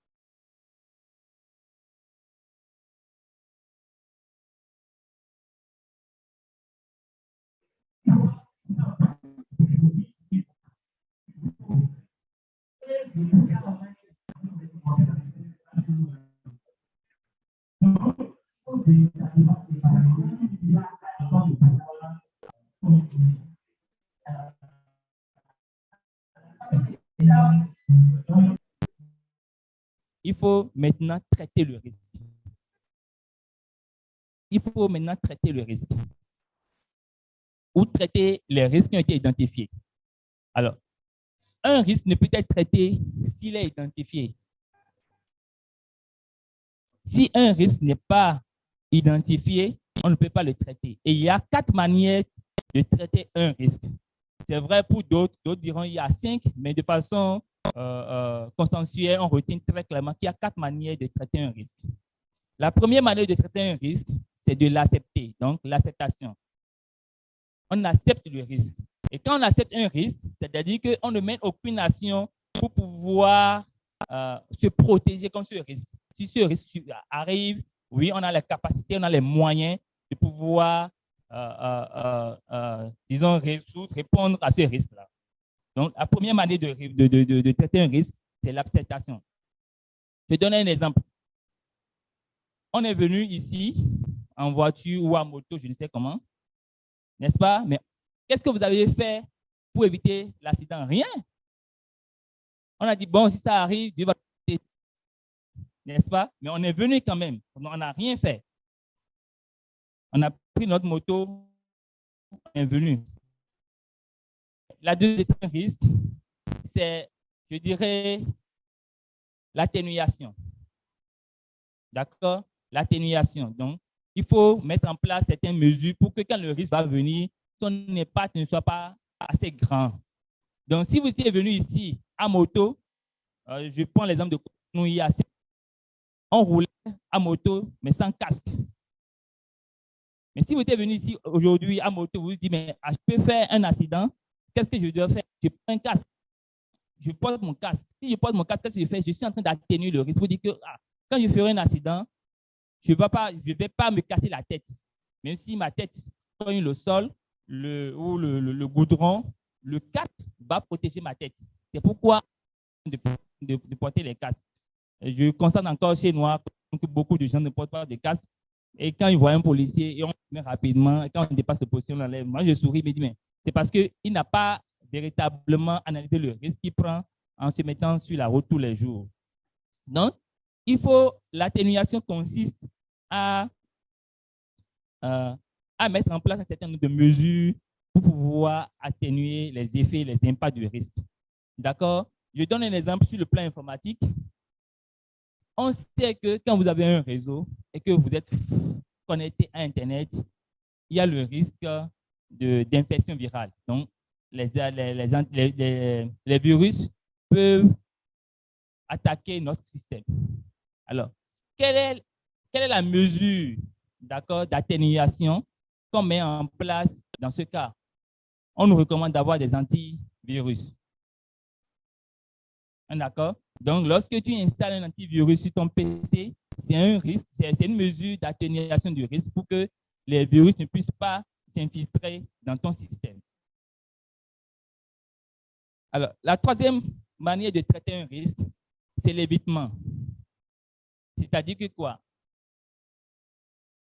Il faut maintenant traiter le risque. Il faut maintenant traiter le risque. Ou traiter les risques qui ont été identifiés. Alors, un risque ne peut être traité s'il est identifié. Si un risque n'est pas identifié, on ne peut pas le traiter. Et il y a 4 manières de traiter un risque. C'est vrai pour d'autres, d'autres diront il y a 5, mais de façon consensuelle, on retient très clairement qu'il y a 4 manières de traiter un risque. La première manière de traiter un risque, c'est de l'accepter, donc l'acceptation. On accepte le risque. Et quand on accepte un risque, c'est-à-dire qu'on ne mène aucune action pour pouvoir se protéger contre ce risque. Si ce risque arrive, oui, on a la capacité, on a les moyens de pouvoir, disons, répondre à ce risque-là. Donc, la première manière de traiter un risque, c'est l'acceptation. Je donne un exemple. On est venu ici en voiture ou en moto, je ne sais comment, n'est-ce pas? Mais qu'est-ce que vous avez fait pour éviter l'accident? Rien. On a dit, bon, si ça arrive, Dieu va protéger, n'est-ce pas? Mais on est venu quand même. On n'a rien fait. On a pris notre moto, on est venu. La deuxième risque, c'est, je dirais, l'atténuation. D'accord? L'atténuation. Donc, il faut mettre en place certaines mesures pour que quand le risque va venir, son impact ne soit pas assez grand. Donc, si vous étiez venu ici à moto, je prends l'exemple de nous, on roulait à moto, mais sans casque. Mais si vous êtes venu ici aujourd'hui à moto, vous vous dites, mais je peux faire un accident, qu'est-ce que je dois faire? Je prends un casque. Je porte mon casque. Si je porte mon casque, qu'est-ce que je fais? Je suis en train d'atténuer le risque. Vous dites que quand je ferai un accident, je ne vais pas me casser la tête. Même si ma tête cogne le sol ou le goudron, le casque va protéger ma tête. C'est pourquoi de porter les casques. Je constate encore chez nous que beaucoup de gens ne portent pas de casque. Et quand ils voient un policier, et on met rapidement, et quand on dépasse le policier, on l'enlève. Moi, je souris, je me dis, mais c'est parce qu'il n'a pas véritablement analysé le risque qu'il prend en se mettant sur la route tous les jours. Donc, l'atténuation consiste à mettre en place un certain nombre de mesures pour pouvoir atténuer les effets, les impacts du risque. D'accord? Je donne un exemple sur le plan informatique. On sait que quand vous avez un réseau et que vous êtes connecté à Internet, il y a le risque d'infection virale. Donc, les virus peuvent attaquer notre système. Alors, quelle est la mesure d'atténuation qu'on met en place dans ce cas? On nous recommande d'avoir des antivirus. D'accord? Donc, lorsque tu installes un antivirus sur ton PC, c'est un risque, c'est une mesure d'atténuation du risque pour que les virus ne puissent pas s'infiltrer dans ton système. Alors, la troisième manière de traiter un risque, c'est l'évitement. C'est-à-dire que quoi?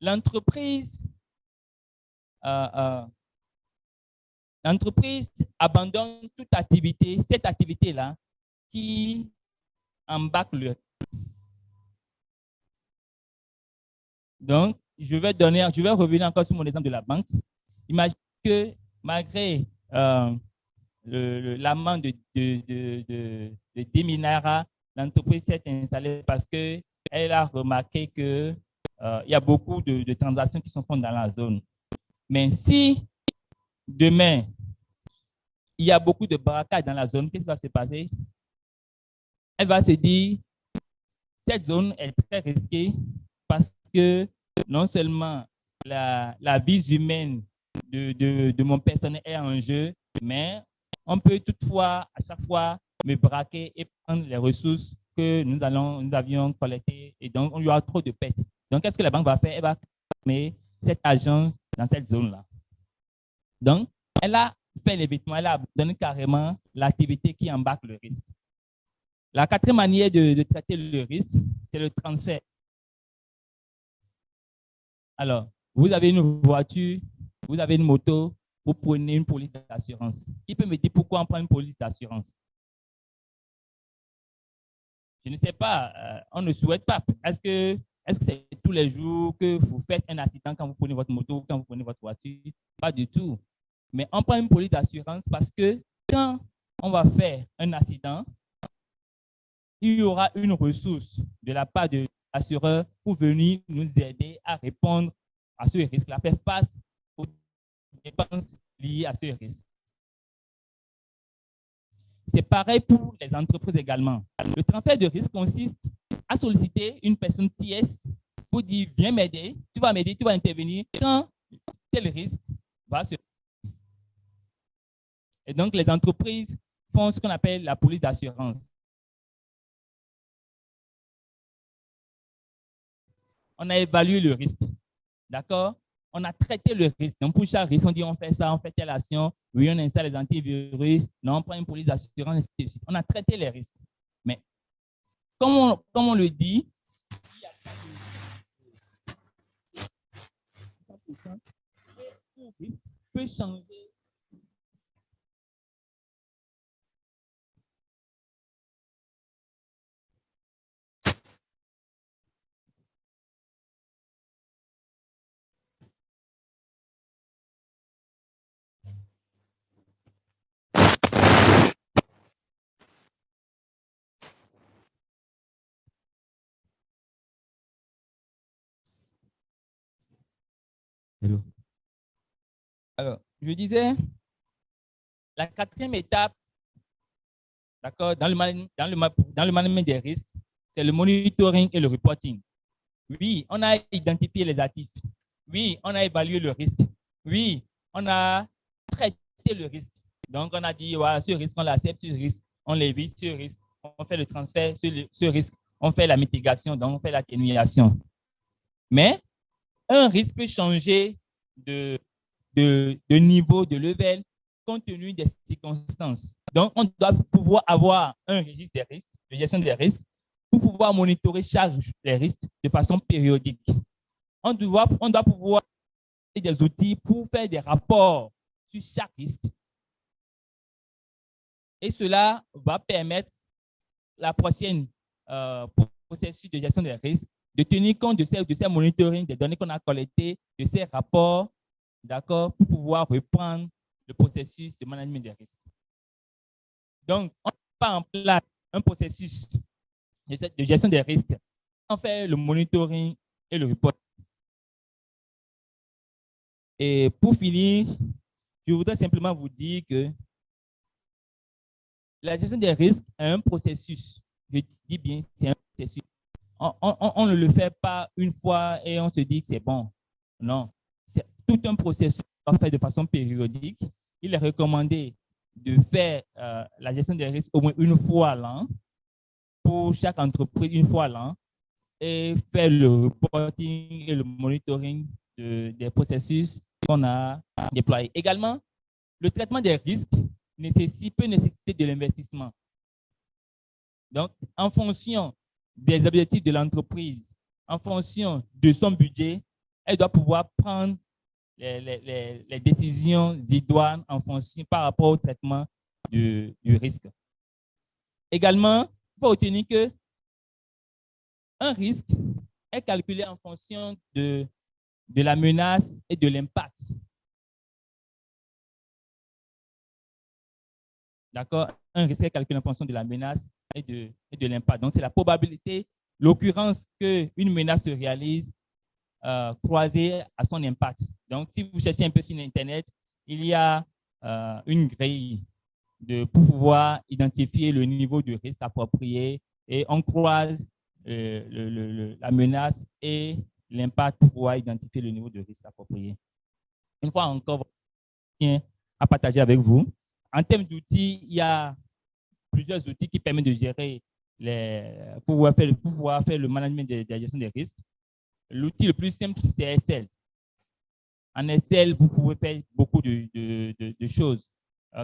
L'entreprise l'entreprise abandonne toute activité, cette activité-là, qui embarque le. Donc, je vais revenir encore sur mon exemple de la banque. Imagine que malgré l'amende de 10 000 naira, l'entreprise s'est installée parce qu'elle a remarqué qu'il y a beaucoup de transactions qui sont faites dans la zone. Mais si demain, il y a beaucoup de braquages dans la zone, qu'est-ce qui va se passer? Elle va se dire, cette zone est très risquée parce que non seulement la vie humaine de mon personnel est en jeu, mais on peut toutefois, à chaque fois, me braquer et prendre les ressources que nous avions collectées, et donc il y aura trop de pertes. Donc, qu'est-ce que la banque va faire? Elle va fermer cette agence dans cette zone-là. Donc, elle a fait l'évitement, elle a donné carrément l'activité qui embarque le risque. La quatrième manière de traiter le risque, c'est le transfert. Alors, vous avez une voiture, vous avez une moto, vous prenez une police d'assurance. Qui peut me dire pourquoi on prend une police d'assurance? Je ne sais pas, on ne souhaite pas. Est-ce que c'est tous les jours que vous faites un accident quand vous prenez votre moto, quand vous prenez votre voiture? Pas du tout. Mais on prend une police d'assurance parce que quand on va faire un accident, il y aura une ressource de la part de l'assureur pour venir nous aider à répondre à ce risque-là, faire face aux dépenses liées à ce risque. C'est pareil pour les entreprises également. Le transfert de risque consiste à solliciter une personne tierce pour dire, viens m'aider, tu vas m'aider, tu vas intervenir quand tel risque va se... Et donc, les entreprises font ce qu'on appelle la police d'assurance. On a évalué le risque, d'accord? On a traité le risque. Donc, pour chaque risque, on dit on fait ça, on fait telle action. Oui, on installe les antivirus. Non, on prend une police d'assurance, ainsi de suite. On a traité les risques. Mais, comme on le dit, un risque peut changer. Hello. Alors, je disais, la quatrième étape, d'accord, dans le management des risques, c'est le monitoring et le reporting. Oui, on a identifié les actifs. Oui, on a évalué le risque. Oui, on a traité le risque. Donc, on a dit, voilà, ce risque, on l'accepte, ce risque, on l'évite, ce risque, on fait le transfert, ce risque, on fait la mitigation, donc on fait l'atténuation. Mais un risque peut changer de niveau, de level, compte tenu des circonstances. Donc, on doit pouvoir avoir un registre des risques, de gestion des risques, pour pouvoir monitorer chaque les risques de façon périodique. On doit pouvoir avoir des outils pour faire des rapports sur chaque risque. Et cela va permettre la prochaine processus de gestion des risques de tenir compte de ces monitoring, des données qu'on a collectées, de ces rapports, d'accord, pour pouvoir reprendre le processus de management des risques. Donc, on ne met pas en place un processus de gestion des risques. On fait le monitoring et le report. Et pour finir, je voudrais simplement vous dire que la gestion des risques est un processus. Je dis bien, c'est un processus. On ne le fait pas une fois et on se dit que c'est bon. Non, c'est tout un processus qu'on fait de façon périodique. Il est recommandé de faire la gestion des risques au moins une fois à l'an pour chaque entreprise, une fois à l'an, et faire le reporting et le monitoring des processus qu'on a déployés. Également, le traitement des risques peut nécessiter de l'investissement. Donc, en fonction des objectifs de l'entreprise, en fonction de son budget, elle doit pouvoir prendre les décisions idoines en fonction par rapport au traitement du risque. Également, il faut retenir que un risque est calculé en fonction de la menace et de l'impact. D'accord? Un risque est calculé en fonction de la menace et de l'impact. Donc, c'est la probabilité, l'occurrence qu'une menace se réalise croisée à son impact. Donc, si vous cherchez un peu sur Internet, il y a une grille pour pouvoir identifier le niveau de risque approprié et on croise la menace et l'impact pour pouvoir identifier le niveau de risque approprié. Une fois encore, à partager avec vous. En termes d'outils, il y a plusieurs outils qui permettent de gérer pour pouvoir faire le management de la gestion des risques. L'outil le plus simple, c'est Excel. En Excel, vous pouvez faire beaucoup de choses.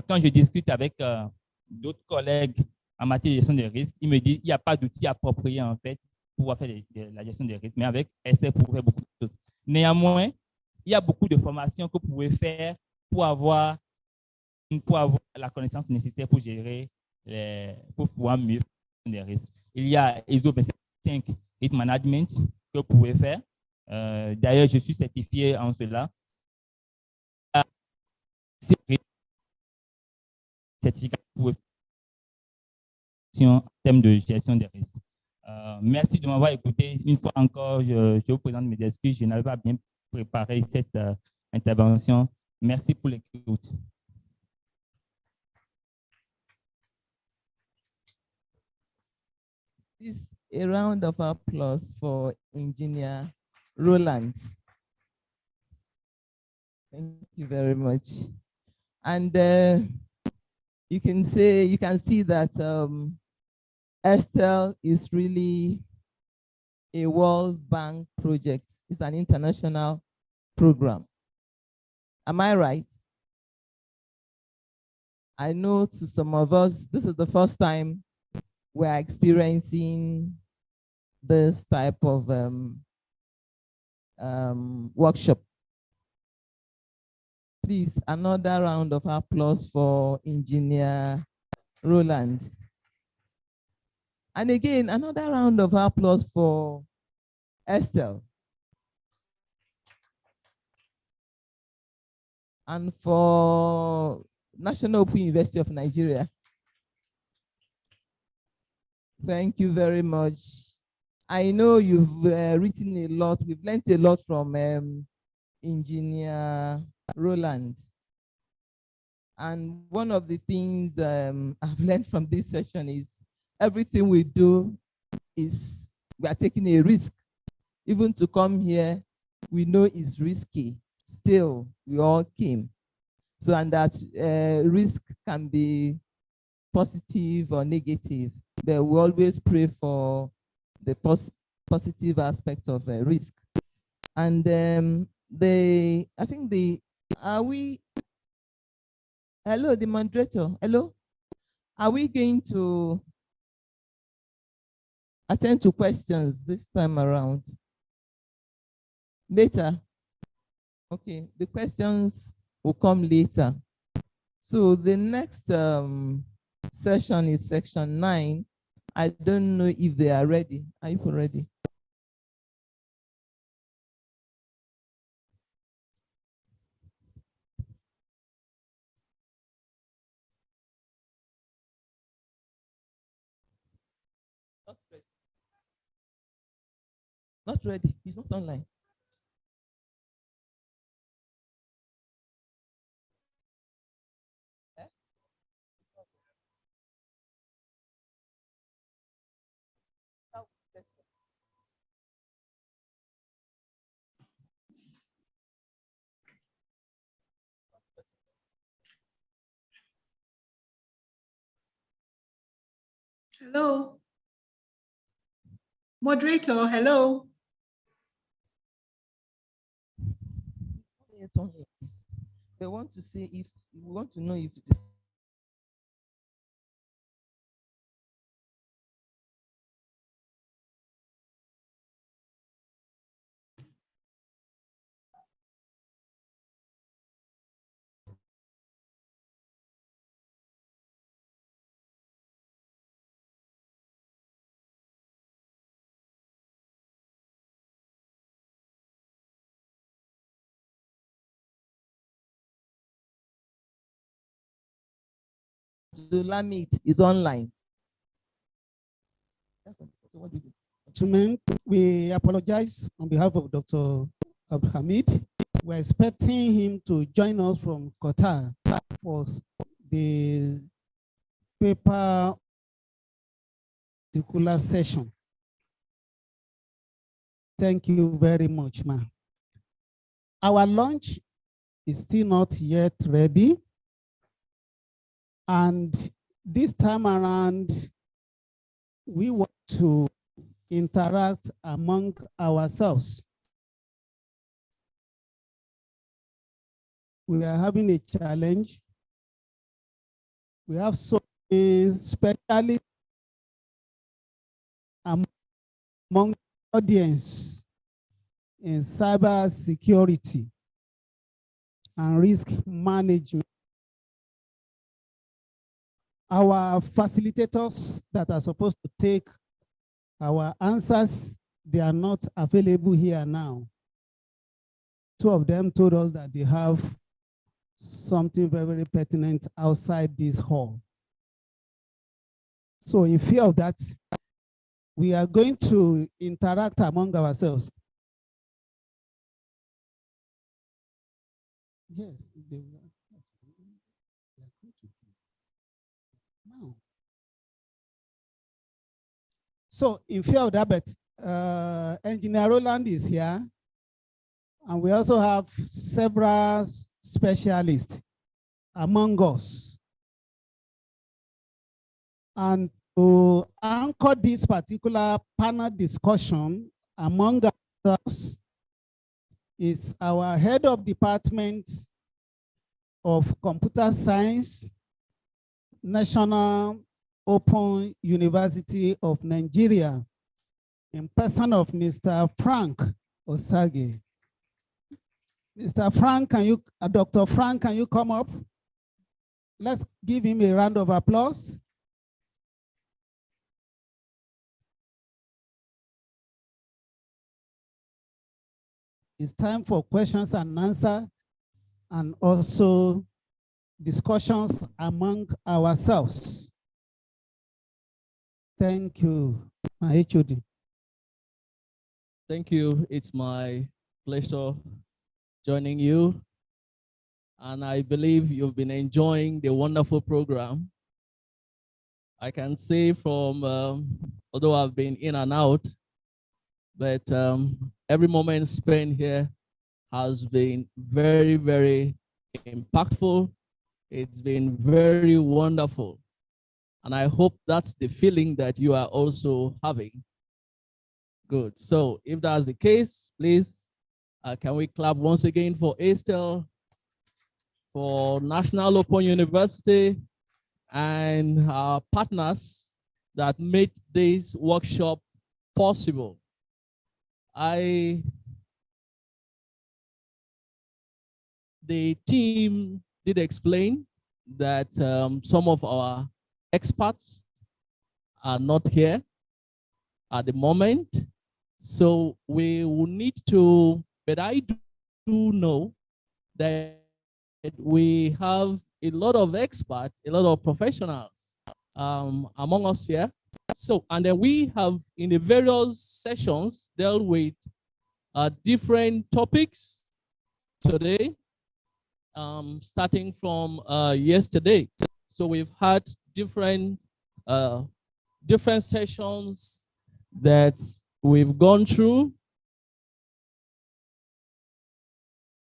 Quand je discute avec d'autres collègues en matière de gestion des risques, ils me disent qu'il n'y a pas d'outil approprié en fait pour pouvoir faire la gestion des risques, mais avec Excel, vous pouvez faire beaucoup de choses. Néanmoins, il y a beaucoup de formations que vous pouvez faire pour avoir la connaissance nécessaire pour gérer, pour pouvoir mieux faire des risques. Il y a ISO 27005 Risk Management que vous pouvez faire. D'ailleurs, je suis certifié en cela. Certificat pour en termes de gestion des risques. Merci de m'avoir écouté. Une fois encore, je vous présente mes excuses. Je n'avais pas bien préparé cette intervention. Merci pour l'écoute. Please, a round of applause for Engineer Roland. Thank you very much. And you can see that Estel is really a World Bank project. It's an international program. Am I right? I know to some of us, this is the first time we're experiencing this type of workshop. Please, another round of applause for Engineer Roland. And again, another round of applause for Estelle. And for National Open University of Nigeria. Thank you very much. I know you've written a lot. We've learned a lot from Engineer Roland. And one of the things I've learned from this session is everything we do is we are taking a risk. Even to come here, we know it's risky. Still, we all came. So, and that risk can be positive or negative, but we always pray for the positive aspect of risk. And hello, the moderator, hello? Are we going to attend to questions this time around? Later? Okay, the questions will come later. So the next session is section 9. I don't know if they are ready. Are you ready? Not ready. Not ready. He's not online. Hello. Moderator, hello. They want to see if we want to know if it is Abdulhamid is online. We apologize on behalf of Dr. Abdulhamid. We're expecting him to join us from Qatar for the paper particular session. Thank you very much, ma'am. Our lunch is still not yet ready. And this time around, we want to interact among ourselves. We are having a challenge. We have so many specialists among the audience in cybersecurity and risk management. Our facilitators that are supposed to take our answers, they are not available here now. Two of them told us that they have something very, very pertinent outside this hall. So in fear of that, we are going to interact among ourselves. Yes, they are. So in fear of that, but Engineer Roland is here, and we also have several specialists among us. And to anchor this particular panel discussion among ourselves is our head of department of computer science, National Open University of Nigeria, in person of Mr. Frank Osage. Mr. Frank, Dr. Frank, can you come up? Let's give him a round of applause. It's time for questions and answers, and also discussions among ourselves. Thank you, my HOD. Thank you. It's my pleasure joining you. And I believe you've been enjoying the wonderful program. I can say from, although I've been in and out, but every moment spent here has been very, very impactful. It's been very wonderful. And I hope that's the feeling that you are also having. Good. So if that's the case, please, can we clap once again for Estelle, for National Open University, and our partners that made this workshop possible. The team did explain that some of our experts are not here at the moment. So we will need to, but I do know that we have a lot of experts, a lot of professionals among us here. So, and then we have in the various sessions dealt with different topics today, starting from yesterday. So we've had different sessions that we've gone through.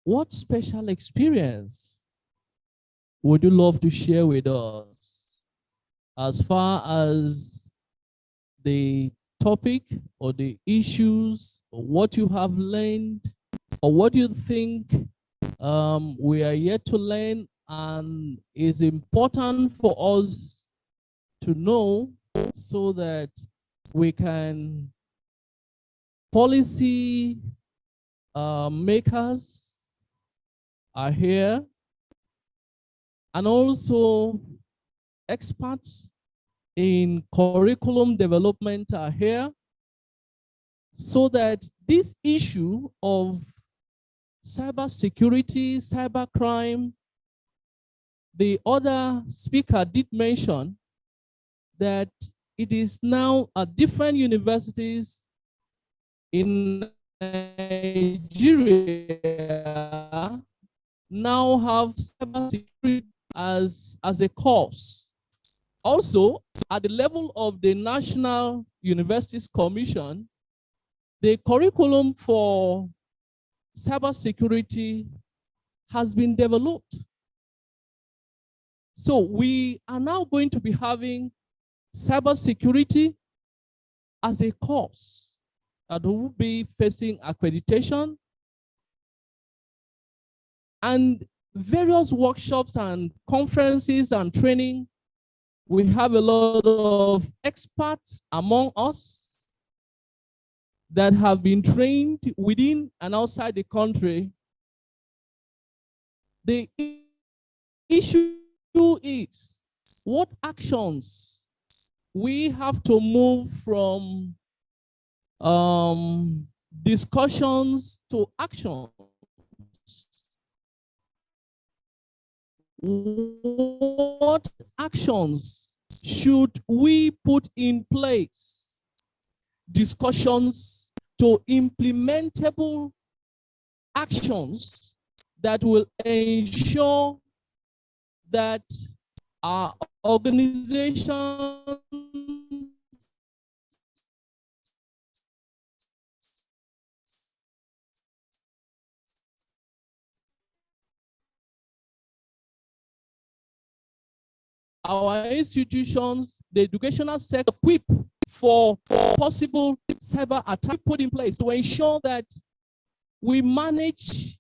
What special experience would you love to share with us as far as the topic or the issues, or what you have learned, or what you think we are yet to learn and is important for us to know so that we can policy makers are here, and also experts in curriculum development are here, so that this issue of cybersecurity, cybercrime the other speaker did mention that it is now at different universities in Nigeria now have cybersecurity as a course. Also, at the level of the National Universities Commission, the curriculum for cybersecurity has been developed. So we are now going to be having cybersecurity as a course that will be facing accreditation and various workshops and conferences and training. We have a lot of experts among us that have been trained within and outside the country. The issue is what actions we have to move from discussions to action. What actions should we put in place? Discussions to implementable actions that will ensure that our organization our institutions, the educational sector, equip for possible cyber attack put in place to ensure that we manage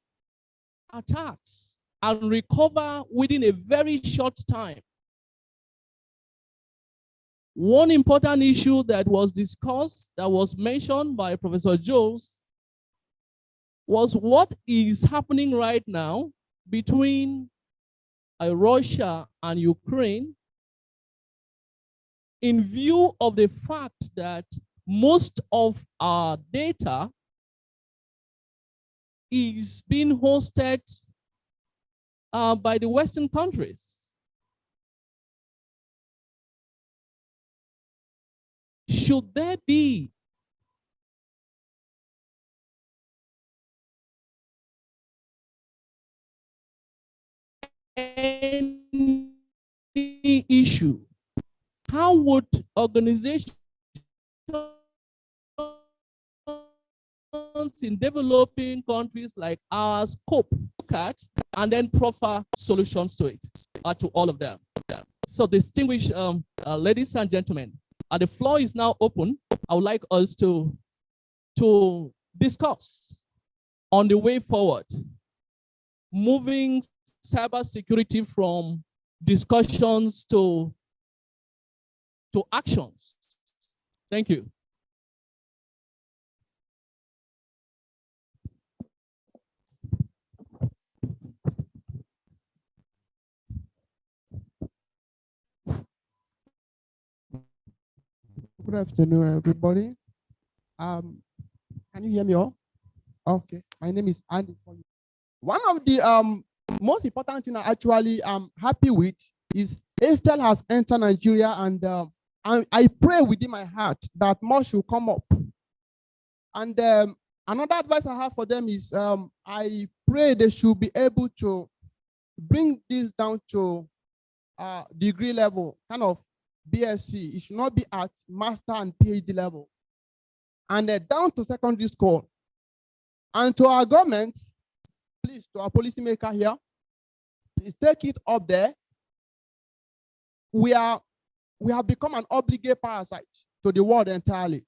attacks and recover within a very short time. One important issue that was discussed, that was mentioned by Professor Jones, was what is happening right now between Russia and Ukraine, in view of the fact that most of our data is being hosted by the Western countries. Should there be any issue, how would organizations in developing countries like ours cope, look at, and then proffer solutions to it, to all of them? So distinguished ladies and gentlemen, the floor is now open. I would like us to discuss on the way forward, moving cybersecurity from discussions to actions. Thank you. Good afternoon, everybody. Can you hear me all? Okay, my name is Andy. One of the most important thing I actually am happy with is Estelle has entered Nigeria, and I pray within my heart that more should come up. And another advice I have for them is I pray they should be able to bring this down to degree level, kind of BSc. It should not be at master and PhD level. And down to secondary school. And to our government, please, to our policymaker here, please take it up there. We have become an obligate parasite to the world entirely.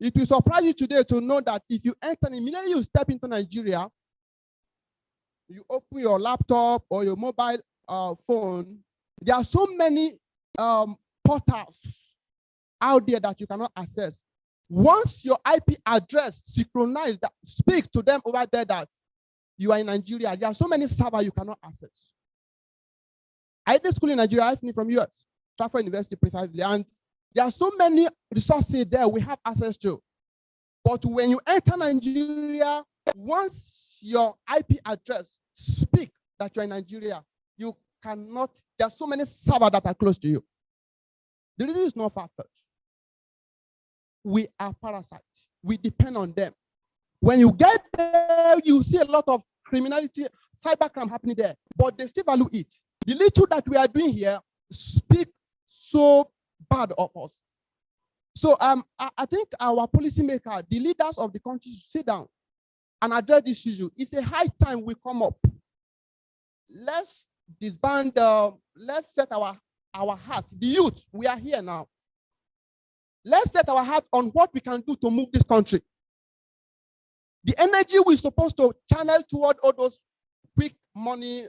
It will surprise you today to know that if you enter, immediately you step into Nigeria, you open your laptop or your mobile phone, there are so many portals out there that you cannot access. Once your IP address synchronized, that speak to them over there that you are in Nigeria, there are so many servers you cannot access. I did school in Nigeria, I finished from US, Stratford University precisely, and there are so many resources there we have access to. But when you enter Nigeria, once your IP address speak that you're in Nigeria, you cannot, there are so many servers that are close to you. The reason is not far-fetched. We are parasites. We depend on them. When you get there, you see a lot of criminality, cybercrime happening there, but they still value it. The little that we are doing here speak so bad of us. So I think our policymaker, the leaders of the country should sit down and address this issue. It's a high time we come up. Let's disband, let's set our heart. The youth, we are here now. Let's set our heart on what we can do to move this country. The energy we're supposed to channel toward all those quick money,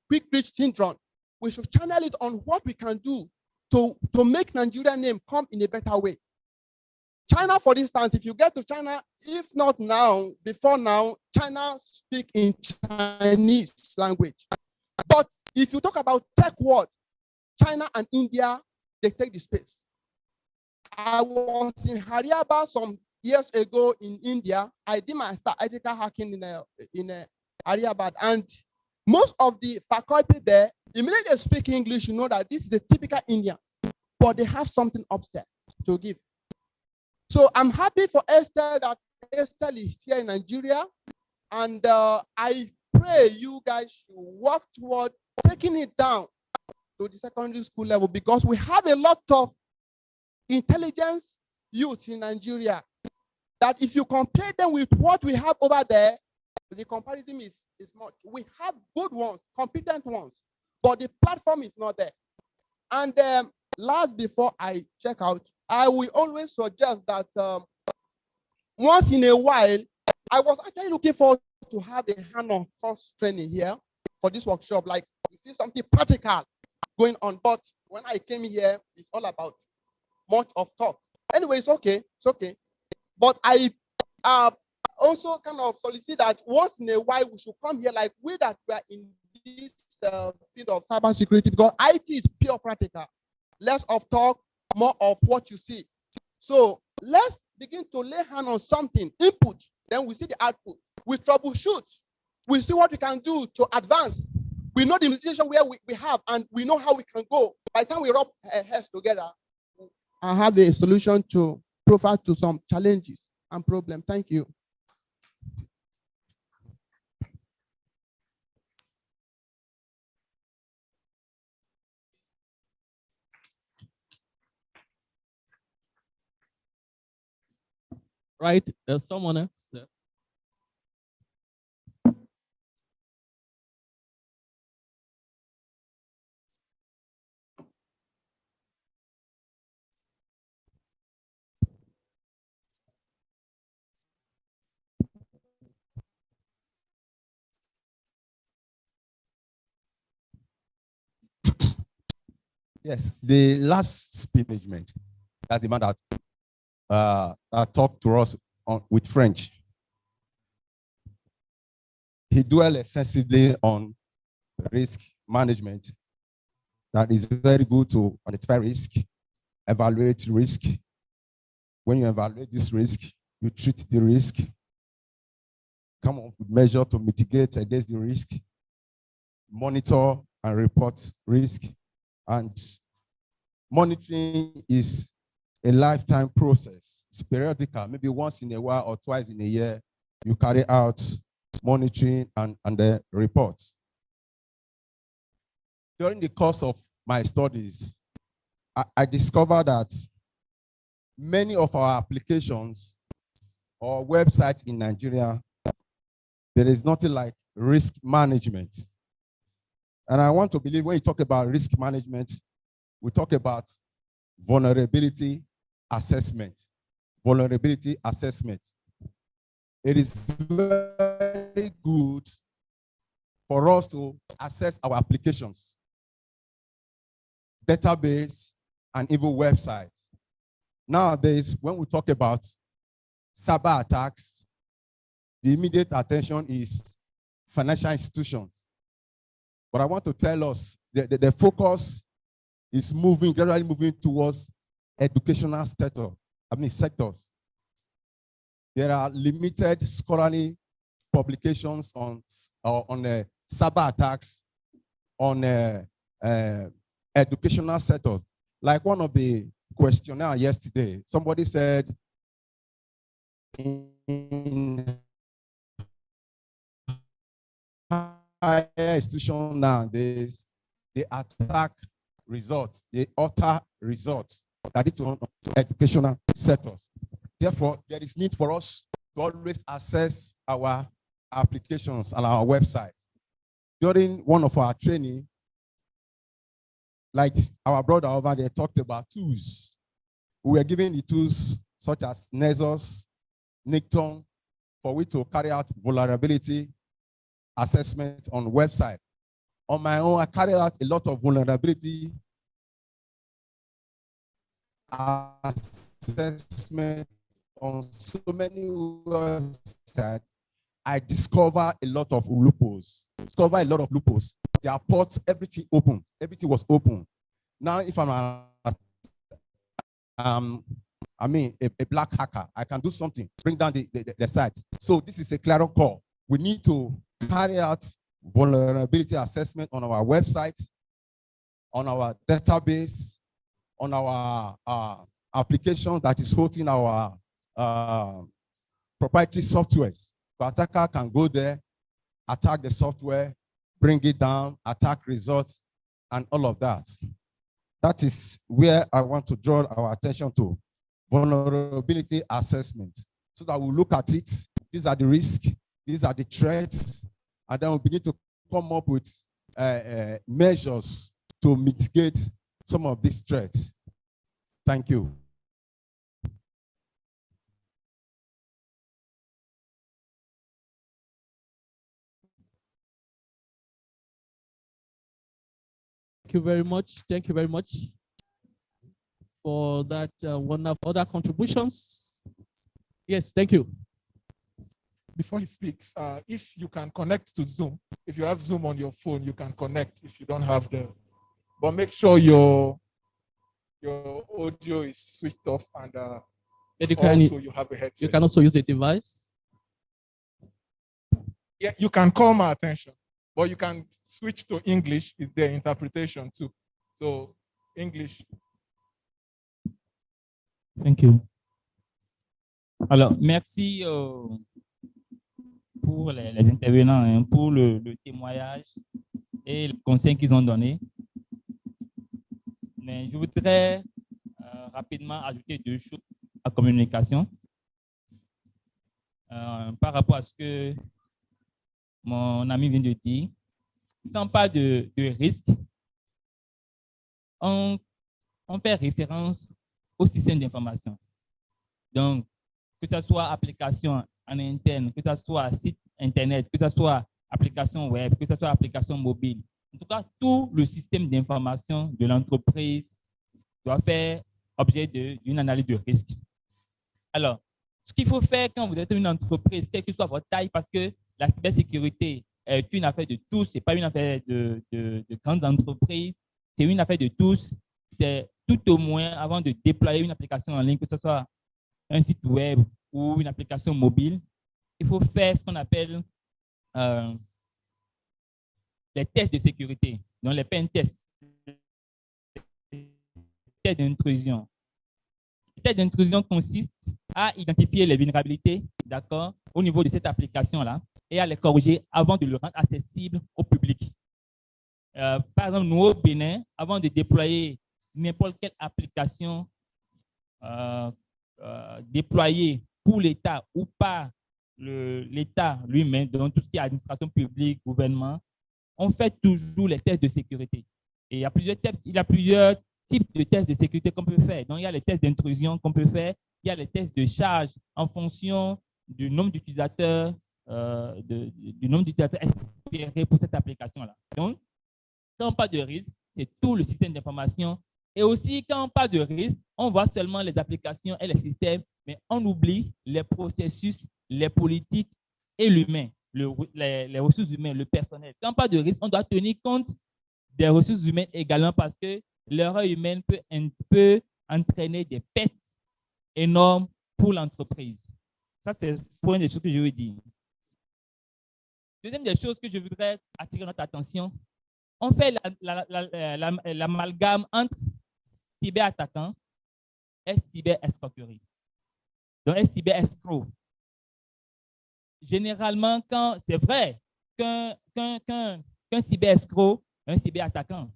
quick rich syndrome, we should channel it on what we can do to make Nigerian name come in a better way. China, for instance, if you get to China, if not now, before now, China speak in Chinese language. But if you talk about tech world, China and India, they take the space. I was in Hyderabad some years ago in India. I did my ethical hacking in Hyderabad, and most of the faculty there, immediately they speak English, you know that this is a typical Indian, but they have something upstairs to give. So I'm happy for Esther that Esther is here in Nigeria, and I pray you guys should work toward taking it down to the secondary school level, because we have a lot of intelligence youth in Nigeria that if you compare them with what we have over there, the comparison is much. We have good ones, competent ones, but the platform is not there. And last, before I check out, I will always suggest that once in a while, I was actually looking forward to have a hand-on course training here for this workshop, like you see something practical going on. But when I came here, it's all about much of talk. Anyway, it's okay. But I also kind of solicit that once in a while we should come here, like we that we are in this field of cybersecurity, because IT is pure practical. Less of talk, more of what you see. So let's begin to lay hand on something, input, then we see the output. We troubleshoot. We see what we can do to advance. We know the limitation where we have, and we know how we can go. By the time we rub our heads together, I have a solution to profile to some challenges and problems. Thank you. Right, there's someone else there. Yes, the last speed management. That's the man that talked to us with French. He dwelled extensively on risk management. That is very good to identify risk, evaluate risk. When you evaluate this risk, you treat the risk, come up with measures to mitigate against the risk, monitor and report risk. And monitoring is a lifetime process. It's periodical, maybe once in a while or twice in a year, you carry out monitoring and the reports. During the course of my studies, I discovered that many of our applications or websites in Nigeria, there is nothing like risk management. And I want to believe when you talk about risk management, we talk about vulnerability assessment. Vulnerability assessment. It is very good for us to assess our applications, database, and even websites. Nowadays, when we talk about cyber attacks, the immediate attention is financial institutions. But I want to tell us that the focus is gradually moving towards educational sectors. There are limited scholarly publications on cyber attacks on educational sectors. Like one of the questionnaire yesterday, somebody said in higher institution nowadays, they attack results, they alter results that is to educational sectors. Therefore, there is need for us to always access our applications on our website. During one of our training, like our brother over there talked about tools. We were given the tools such as Nessus, Nicton, for we to carry out vulnerability assessment on website. On my own, I carry out a lot of vulnerability assessment on so many websites. I discover a lot of loopholes. Their ports, everything open. Everything was open. Now, if I'm a black hacker, I can do something, bring down the site. So this is a clear call. We need to carry out vulnerability assessment on our website, on our database, on our application that is hosting our proprietary softwares. The attacker can go there, attack the software, bring it down, attack results, and all of that. That is where I want to draw our attention to. Vulnerability assessment. So that we look at it. These are the risks, these are the threats, and then we begin to come up with measures to mitigate some of these threats. Thank you. Thank you very much. Thank you very much for that wonderful other contributions. Yes, thank you. Before he speaks, if you can connect to Zoom, if you have Zoom on your phone, you can connect if you don't have the, but make sure your audio is switched off and also you have a headset. You can also use the device. Yeah, you can call my attention, but you can switch to English. It's their interpretation too. So English. Thank you. Alors, merci pour les intervenants, hein, pour le témoignage et le conseil qu'ils ont donné. Mais je voudrais rapidement ajouter deux choses à la communication par rapport à ce que mon ami vient de dire. Quand on parle de risque, on fait référence au système d'information. Donc, que ce soit application en interne, que ce soit site internet, que ce soit application web, que ce soit application mobile. En tout cas, tout le système d'information de l'entreprise doit faire objet d'une analyse de risque. Alors, ce qu'il faut faire quand vous êtes une entreprise, quelle que soit votre taille, parce que la cybersécurité est une affaire de tous, ce n'est pas une affaire de grandes entreprises, c'est une affaire de tous. C'est tout au moins avant de déployer une application en ligne, que ce soit un site web ou une application mobile, il faut faire ce qu'on appelle les tests de sécurité, donc les pen tests, les tests d'intrusion. Les tests d'intrusion consistent à identifier les vulnérabilités, d'accord, au niveau de cette application-là et à les corriger avant de le rendre accessible au public. Par exemple, nous au Bénin, avant de déployer n'importe quelle application déployée pour l'État ou par l'État lui-même, donc tout ce qui est administration publique, gouvernement, on fait toujours les tests de sécurité. Et il y a plusieurs types de tests de sécurité qu'on peut faire. Donc, il y a les tests d'intrusion qu'on peut faire, il y a les tests de charge en fonction du nombre d'utilisateurs, espérés pour cette application-là. Donc, quand on parle de risque, c'est tout le système d'information. Et aussi, quand on parle de risque, on voit seulement les applications et les systèmes, mais on oublie les processus, les politiques et l'humain, les ressources humaines, le personnel. Quand on parle de risque, on doit tenir compte des ressources humaines également parce que l'erreur humaine peut entraîner des pertes énormes pour l'entreprise. Ça, c'est pour une des choses que je veux dire. Deuxième des choses que je voudrais attirer notre attention, on fait l'amalgame entre cyberattaquant et cyberescroquerie. Donc, un cyberescroc. Généralement, quand c'est vrai qu'un cyberescroc est un cyberattaquant,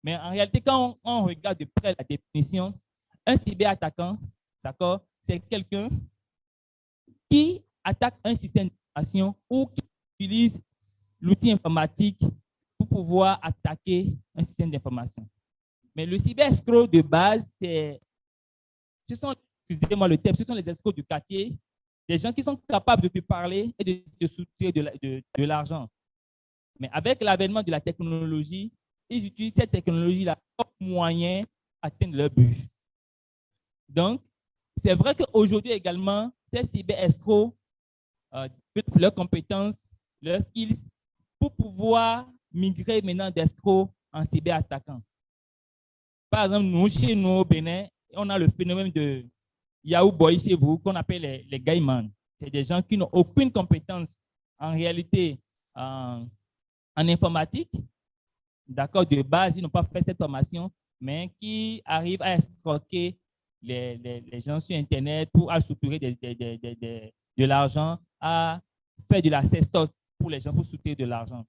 mais en réalité, quand on regarde de près la définition, un cyberattaquant, d'accord, c'est quelqu'un qui attaque un système d'information ou qui utilise l'outil informatique pour pouvoir attaquer un système d'information. Mais le cyberescroc de base, ce sont, excusez-moi le terme, ce sont les escrocs du quartier, des gens qui sont capables de te parler et de te soutirer de l'argent. Mais avec l'avènement de la technologie, ils utilisent cette technologie-là comme moyen d'atteindre leur but. Donc, c'est vrai qu'aujourd'hui également, ces cyberescrocs développent leurs compétences, leurs skills pour pouvoir migrer maintenant d'escrocs en cyberattaquants. Par exemple, nous, chez nous au Bénin, on a le phénomène de Yahoo Boy chez vous, qu'on appelle les gaïmans. C'est des gens qui n'ont aucune compétence en réalité en informatique. D'accord, de base, ils n'ont pas fait cette formation, mais qui arrivent à escroquer les gens sur Internet pour soutirer de l'argent, à faire de la sextorsion pour les gens pour soutirer de l'argent.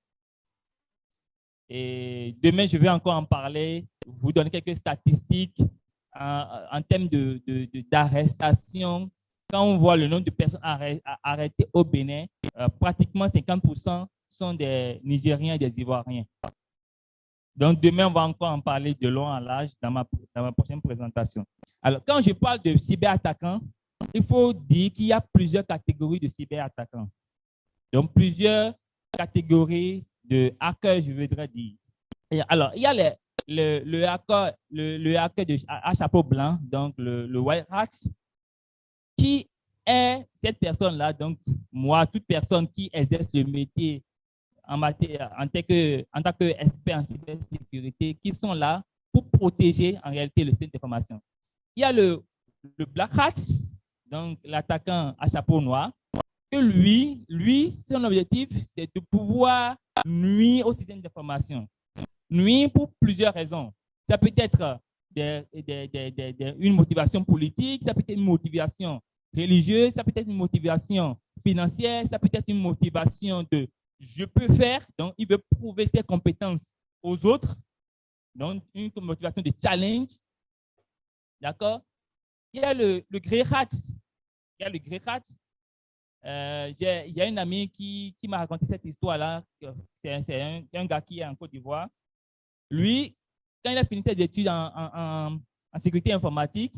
Et demain, je vais encore en parler, vous donner quelques statistiques en termes d'arrestation. Quand on voit le nombre de personnes arrêtées au Bénin, pratiquement 50% sont des Nigériens et des Ivoiriens. Donc, demain, on va encore en parler de long en large dans ma prochaine présentation. Alors, quand je parle de cyberattaquants, il faut dire qu'il y a plusieurs catégories de cyberattaquants. Donc, plusieurs catégories de hackers, je voudrais dire. Et alors, il y a le hacker à chapeau blanc, donc le white hat, qui est cette personne-là, donc moi, toute personne qui exerce le métier en tant qu'expert en cybersécurité, qui sont là pour protéger en réalité le système d'information. Il y a le black hat, donc l'attaquant à chapeau noir, que lui, son objectif, c'est de pouvoir nuire au système d'information. Nuire pour plusieurs raisons. Ça peut être une motivation politique, ça peut être une motivation religieuse, ça peut être une motivation financière, ça peut être une motivation de je peux faire, donc il veut prouver ses compétences aux autres, donc une motivation de challenge. D'accord? Il y a le grey hat. Il y a le grey hat. Il y a une amie qui m'a raconté cette histoire-là. C'est un gars qui est en Côte d'Ivoire. Lui, quand il a fini ses études en sécurité informatique,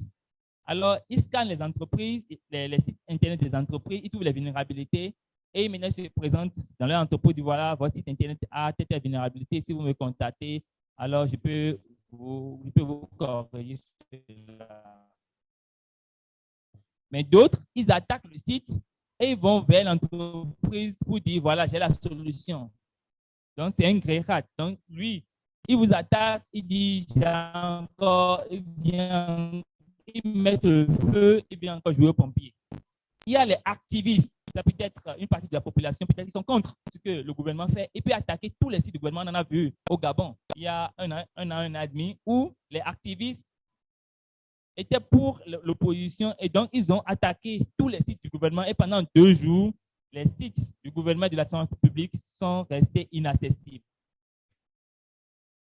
alors il scanne les entreprises, les sites internet des entreprises, il trouve les vulnérabilités et maintenant il se présente dans leur entreprise, dit voilà, votre site internet a telle vulnérabilité, si vous me contactez, alors je peux vous corriger cela. Mais d'autres, ils attaquent le site et ils vont vers l'entreprise pour dire voilà, j'ai la solution. Donc c'est un grey hat. Donc lui, il vous attaque, il dit j'ai encore, il vient, il met le feu, il vient encore jouer au pompier. Il y a les activistes, ça peut être une partie de la population, peut-être qu'ils sont contre ce que le gouvernement fait, et peut attaquer tous les sites du gouvernement. On en a vu au Gabon. Il y a un an et demi où les activistes étaient pour l'opposition et donc ils ont attaqué tous les sites du gouvernement et pendant 2 jours, les sites du gouvernement et de la santé publique sont restés inaccessibles.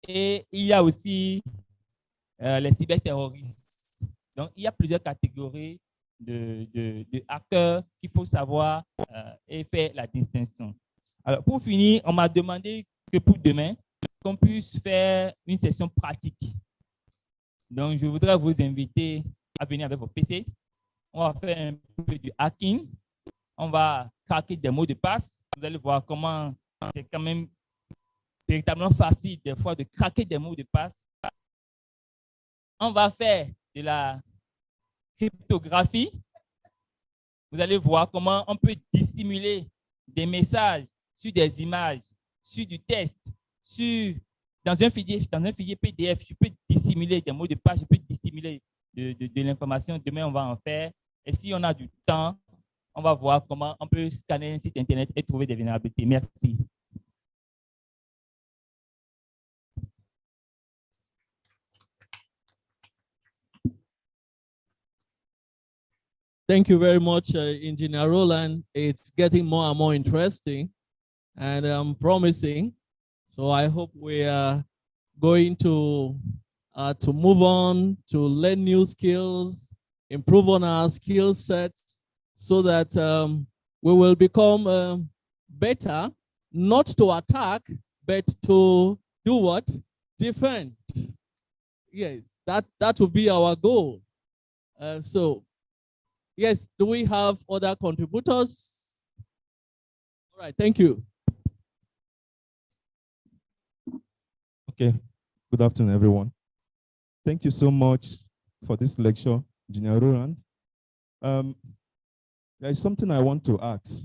Et il y a aussi les cyberterroristes. Donc, il y a plusieurs catégories de hackers qu'il faut savoir et faire la distinction. Alors, pour finir, on m'a demandé que pour demain, qu'on puisse faire une session pratique. Donc, je voudrais vous inviter à venir avec vos PC. On va faire un peu du hacking. On va craquer des mots de passe. Vous allez voir comment c'est quand même véritablement facile des fois de craquer des mots de passe. On va faire de la cryptographie. Vous allez voir comment on peut dissimuler des messages sur des images, sur du texte, dans un fichier PDF. Je peux dissimuler des mots de passe, je peux dissimuler de l'information. Demain, on va en faire. Et si on a du temps, on va voir comment on peut scanner un site Internet et trouver des vulnérabilités. Merci. Thank you very much, Engineer Roland. It's getting more and more interesting and promising. So I hope we are going to move on to learn new skills, improve on our skill sets, so that we will become better, not to attack, but to do what? Defend. Yes, that will be our goal. So, yes, do we have other contributors? All right, thank you. Okay, good afternoon, everyone. Thank you so much for this lecture, Engineer Roland. There is something I want to ask.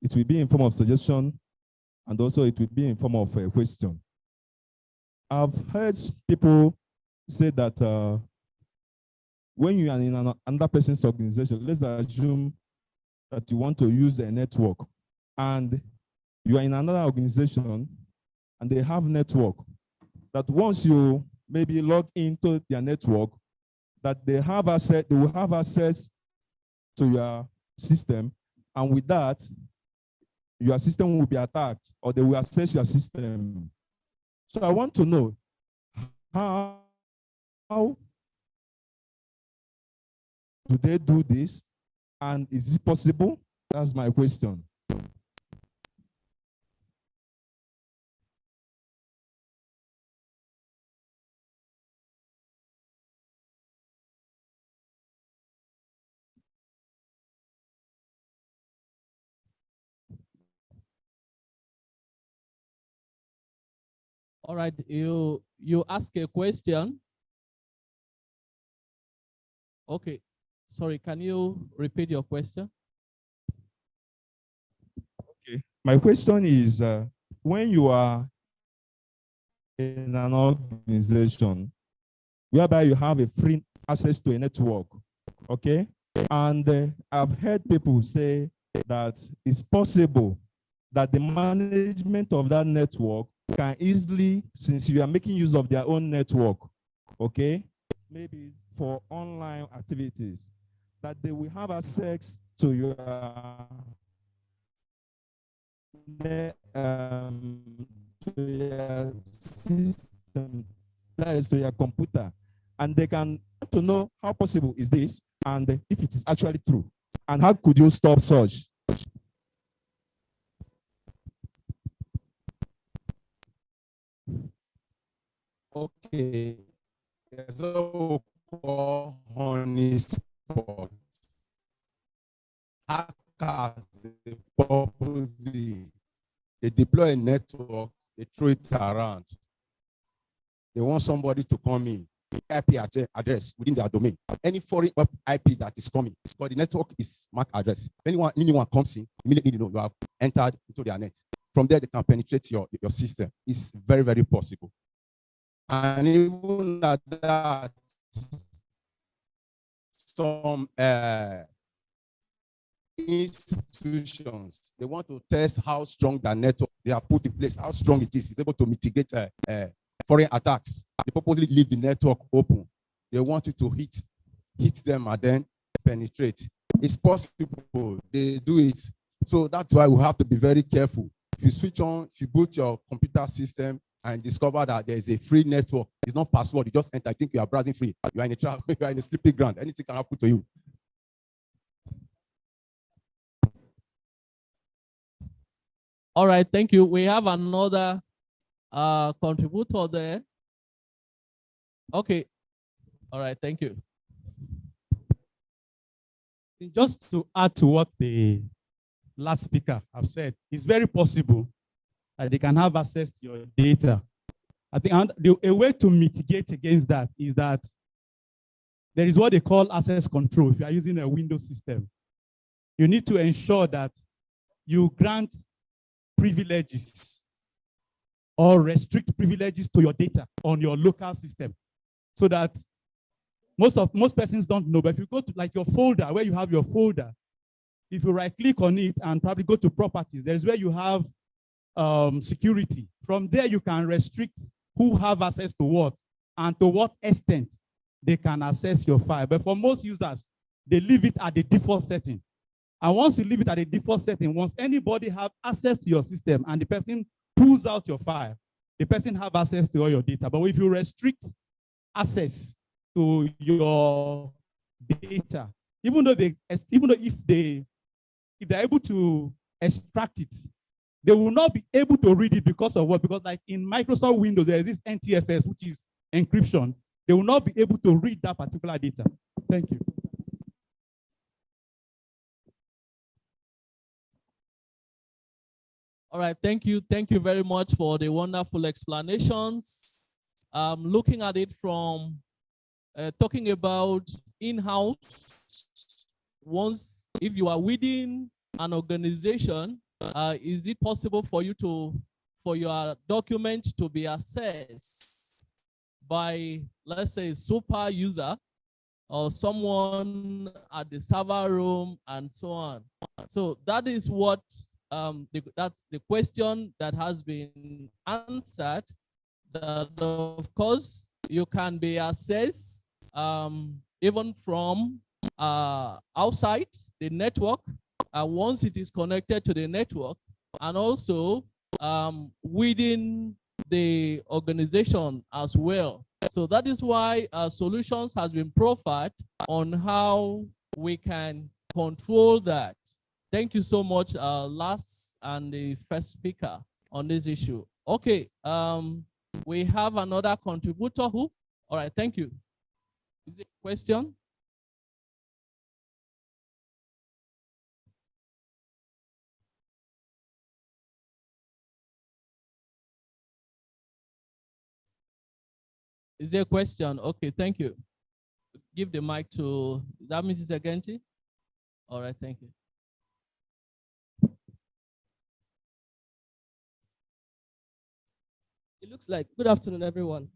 It will be in form of suggestion, and also it will be in form of a question. I've heard people say that when you are in another person's organization, let's assume that you want to use a network, and you are in another organization, and they have network, that once you maybe log into their network, that they will have access to your system, and with that, your system will be attacked, or they will access your system. So I want to know how do they do this, and is it possible? That's my question. All right, you ask a question. Okay, sorry, can you repeat your question? Okay, my question is, when you are in an organization whereby you have a free access to a network, okay? And I've heard people say that it's possible that the management of that network can easily, since you are making use of their own network, okay, maybe for online activities, that they will have access to your system, that is to your computer, and they can want to know how possible is this, and if it is actually true, and how could you stop such? Okay, there's a honey spot. Hackers, they deploy a network, they throw it around. They want somebody to come in, IP address within their domain. Any foreign web IP that is coming, it's called the network is MAC address. Anyone comes in, immediately you have entered into their net. From there, they can penetrate your system. It's very, very possible. And even at that, some institutions, they want to test how strong the network they have put in place, how strong it is. It's able to mitigate foreign attacks. They purposely leave the network open. They want you to hit them and then penetrate. It's possible. They do it. So that's why we have to be very careful. If you switch on, if you boot your computer system and discover that there is a free network, it's not password, you just enter. I think you are browsing free. You are in a trap, you are in a sleeping ground. Anything can happen to you. All right, thank you. We have another contributor there. Okay. All right, thank you. Just to add to what the last speaker have said, it's very possible that they can have access to your data. I think a way to mitigate against that is that there is what they call access control. If you are using a Windows system, you need to ensure that you grant privileges or restrict privileges to your data on your local system, so that most persons don't know. But if you go to like your folder, where you have your folder, if you right click on it and probably go to properties, there's where you have security. From there, you can restrict who have access to what and to what extent they can access your file. But for most users, they leave it at the default setting. And once you leave it at the default setting, once anybody have access to your system and the person pulls out your file, the person have access to all your data. But if you restrict access to your data, even though if they're able to extract it, they will not be able to read it because of what? Because like in Microsoft Windows, there is this NTFS, which is encryption. They will not be able to read that particular data. Thank you. All right, thank you. Thank you very much for the wonderful explanations. Looking at it from talking about in-house, once if you are within an organization, is it possible for you for your document to be accessed by, let's say, a super user or someone at the server room and so on? So that is what that's the question that has been answered. That of course you can be accessed even from outside the network once it is connected to the network, and also within the organization as well. So that is why solutions has been profiled on how we can control that. Thank you so much, last and the first speaker on this issue. Okay, we have another contributor who, all right, thank you. Is it a question? Is there a question? Okay, thank you. Give the mic to, is that Mrs. Agenti? All right, thank you. It looks like, good afternoon, everyone.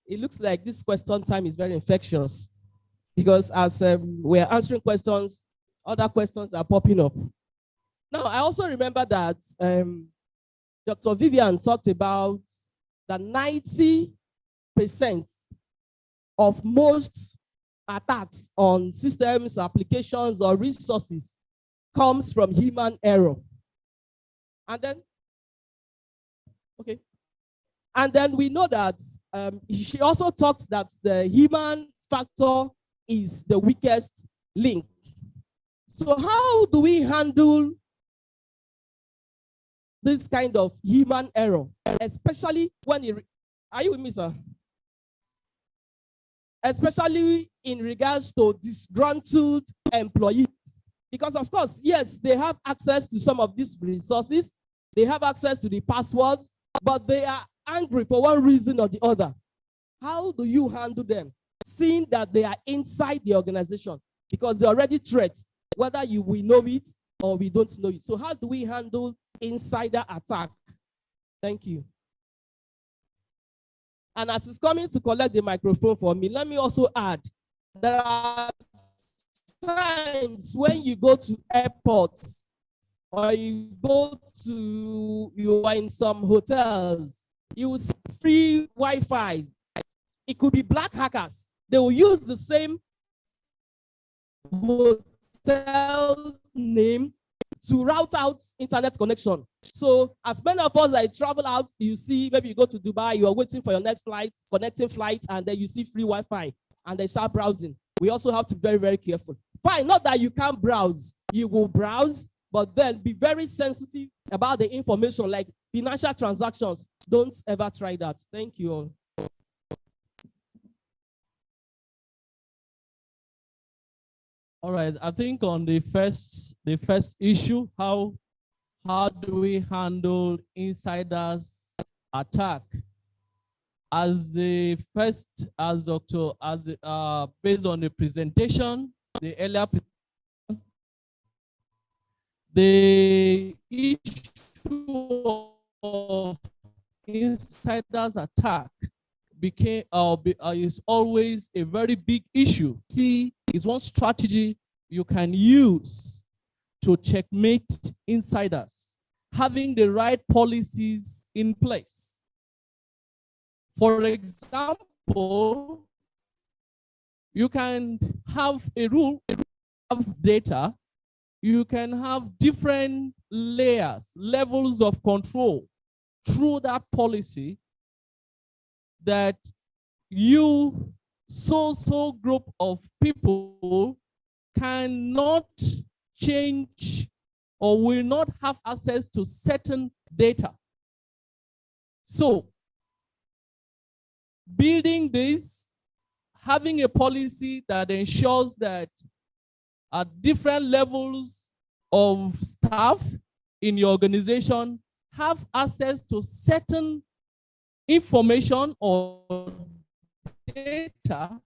It looks like this question time is very infectious because as we're answering questions, other questions are popping up. Now, I also remember that Dr. Vivian talked about that 90% of most attacks on systems, applications, or resources comes from human error. And then, okay. And then we know that she also talks that the human factor is the weakest link. So how do we handle this kind of human error, especially when it, are you with me, sir? Especially in regards to disgruntled employees. Because of course, yes, they have access to some of these resources, they have access to the passwords, but they are angry for one reason or the other. How do you handle them, seeing that they are inside the organization? Because they're already threats, whether we know it or we don't know it. So how do we handle insider attack? Thank you. And as it's coming to collect the microphone for me, let me also add, there are times when you go to airports or you are in some hotels, you will see free Wi-Fi. It could be black hackers. They will use the same hotel name to route out internet connection. So as many of us that travel out, you see, maybe you go to Dubai, you are waiting for your next flight, connecting flight, and then you see free Wi-Fi, and they start browsing. We also have to be very, very careful. Fine, not that you can't browse. You will browse, but then be very sensitive about the information, like financial transactions. Don't ever try that. Thank you all. All right, I think on the first issue, how do we handle insiders attack? As the first, as Dr. Based on the presentation, the earlier presentation, the issue of insiders attack became is always a very big issue. See, is one strategy you can use to checkmate insiders, having the right policies in place. For example, you can have a rule have data, you can have different layers, levels of control through that policy that you so group of people cannot change or will not have access to certain data. So building this, having a policy that ensures that at different levels of staff in your organization have access to certain information or data,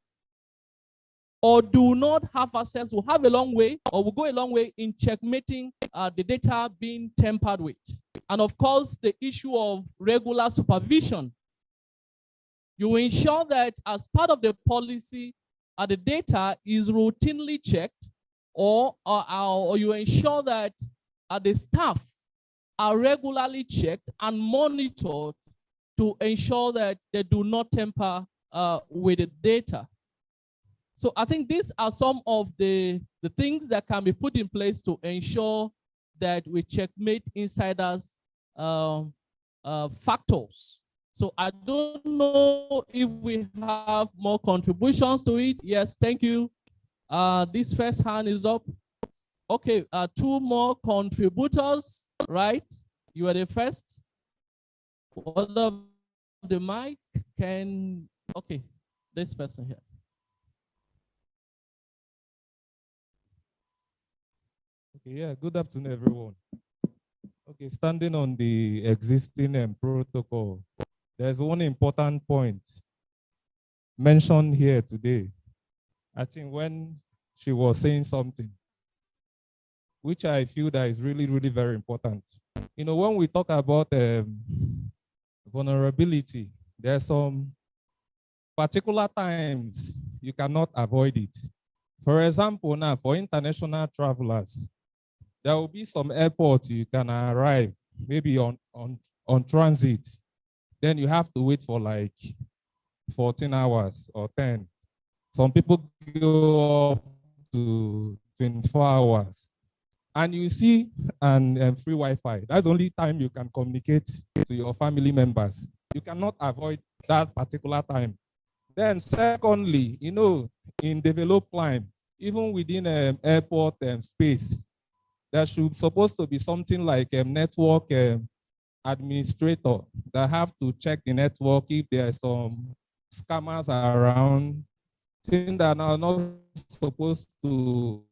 or do not have access, will have a long way or will go a long way in checkmating the data being tampered with. And of course, the issue of regular supervision. You will ensure that as part of the policy, the data is routinely checked, or you ensure that the staff are regularly checked and monitored to ensure that they do not tamper with the data. So I think these are some of the things that can be put in place to ensure that we checkmate insiders factors. So I don't know if we have more contributions to it. Yes, thank you. This first hand is up. Okay, two more contributors, right? You are the first. What of the mic can, okay, this person here. Okay, yeah, good afternoon, everyone. Okay, standing on the existing protocol, there's one important point mentioned here today. I think when she was saying something, which I feel that is really, really very important. You know, when we talk about vulnerability, there's some particular times you cannot avoid it. For example, now for international travelers, there will be some airports you can arrive, maybe on transit. Then you have to wait for like 14 hours or 10. Some people go up to 24 hours. And you see free Wi-Fi. That's the only time you can communicate to your family members. You cannot avoid that particular time. Then secondly, you know, in developed climate, even within airport space, there should supposed to be something like a network administrator that have to check the network if there are some scammers around, things that are not supposed to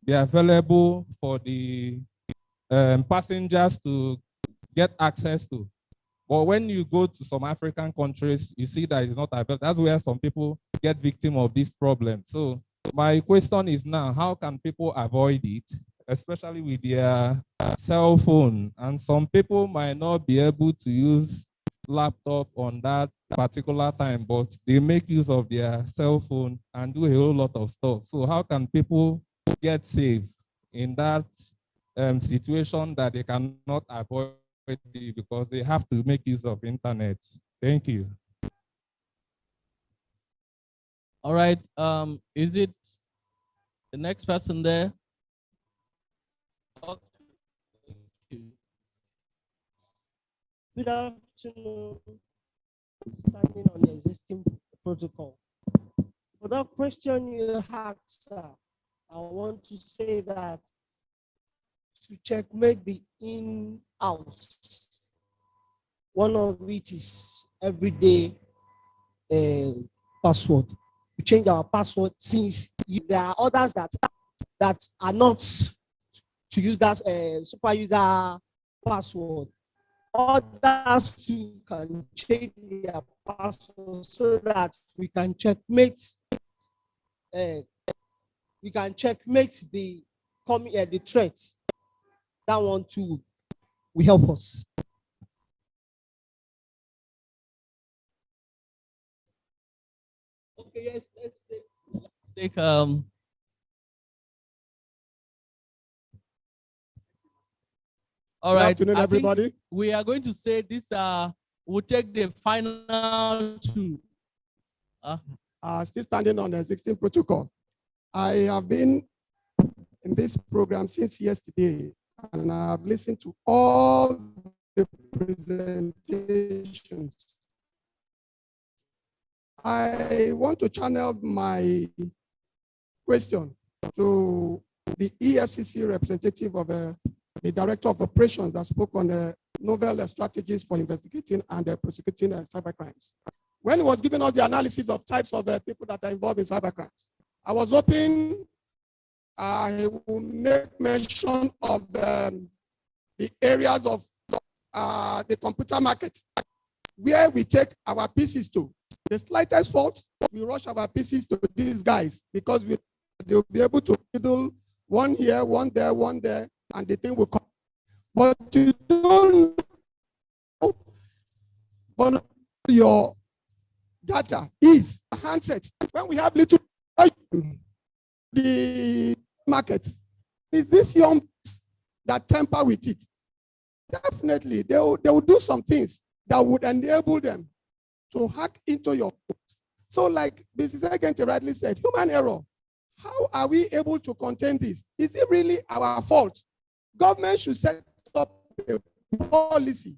be available for the passengers to get access to. But when you go to some African countries, you see that it's not available. That's where some people get victim of this problem. So my question is now, how can people avoid it, especially with their cell phone? And some people might not be able to use laptop on that particular time, but they make use of their cell phone and do a whole lot of stuff. So how can people get safe in that situation that they cannot avoid it because they have to make use of internet? Thank you. All right. Is it the next person there? Okay. Good afternoon. Standing on the existing protocol. For that question you asked, sir, I want to say that to checkmate the in-house, one of it is everyday password. We change our password since there are others that are not to use that super user password. Others too can change their password so that we can checkmate. We can checkmate the threat. That one too will help us. Okay, yes, let's take all Good right. afternoon, I think everybody. we are going to say this. We'll take the final two. Still standing on the existing protocol. I have been in this program since yesterday, and I've listened to all the presentations. I want to channel my question to the EFCC representative of the Director of Operations that spoke on the novel strategies for investigating and prosecuting cyber crimes. When he was giving us the analysis of types of people that are involved in cyber crimes, I was hoping I will make mention of the areas of the computer market where we take our PCs to. The slightest fault, we rush our PCs to these guys because they'll be able to fiddle one here, one there, and the thing will come. But you don't know your data is handsets. When we have little the market, is this young that tamper with it? Definitely, they will do some things that would enable them to hack into your code. So like Mrs. Agenti rightly said, human error. How are we able to contain this? Is it really our fault? Government should set up a policy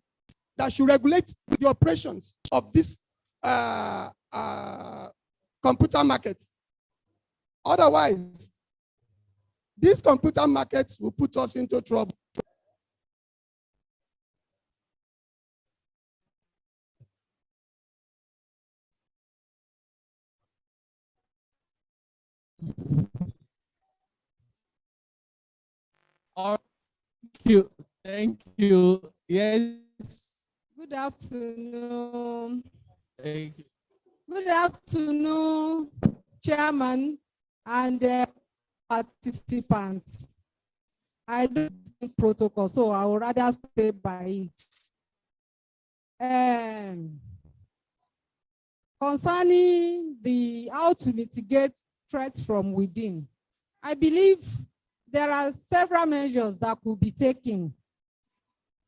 that should regulate the operations of this computer market. Otherwise, these computer markets will put us into trouble. Thank you. Yes. Good afternoon. Thank you. Good afternoon, Chairman and participants. I don't think protocol, so I would rather stay by it. Concerning how to mitigate threats from within, I believe there are several measures that could be taken.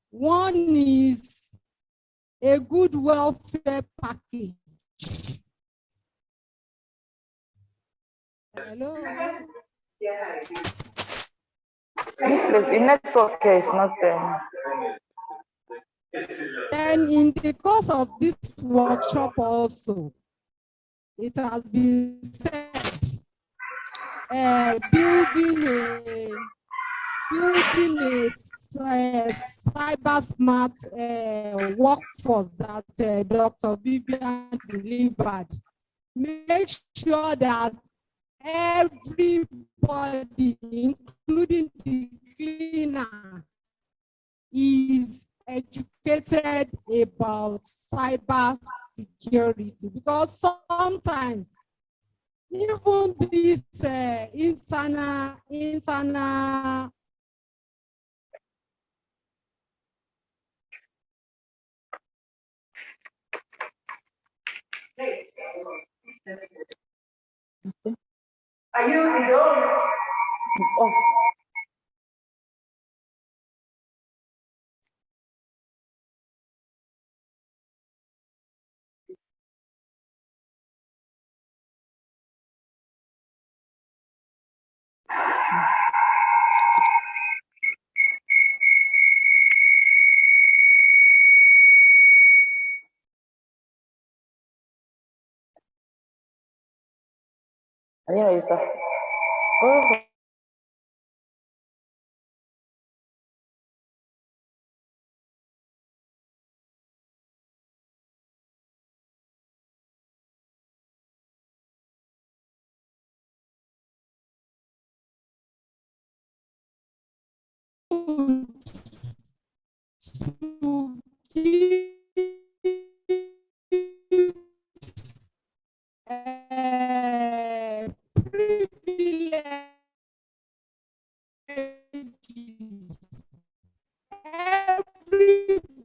One is a good welfare package. Hello? This place, the network here is not. Then in the course of this workshop also, it has been said, building a cyber smart workforce that Dr. Vivian delivered. Make sure that everybody, including the cleaner, is educated about cyber security, because sometimes even this internal Are you is on? It's off. Ayan, isa. Oh.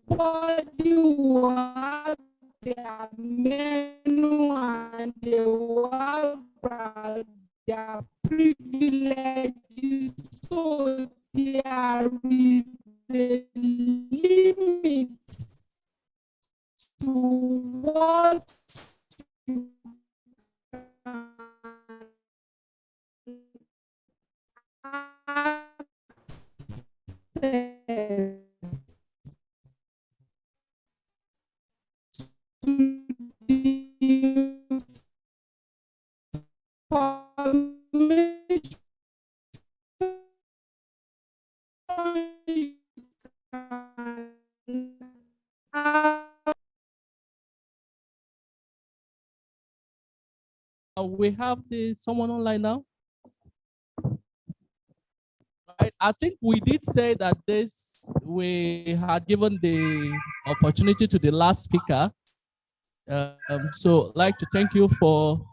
Everybody will have their menu and they will have their privileges, so there is a limit to what you can We have someone online now. I think we did say that we had given the opportunity to the last speaker. So I'd like to thank you for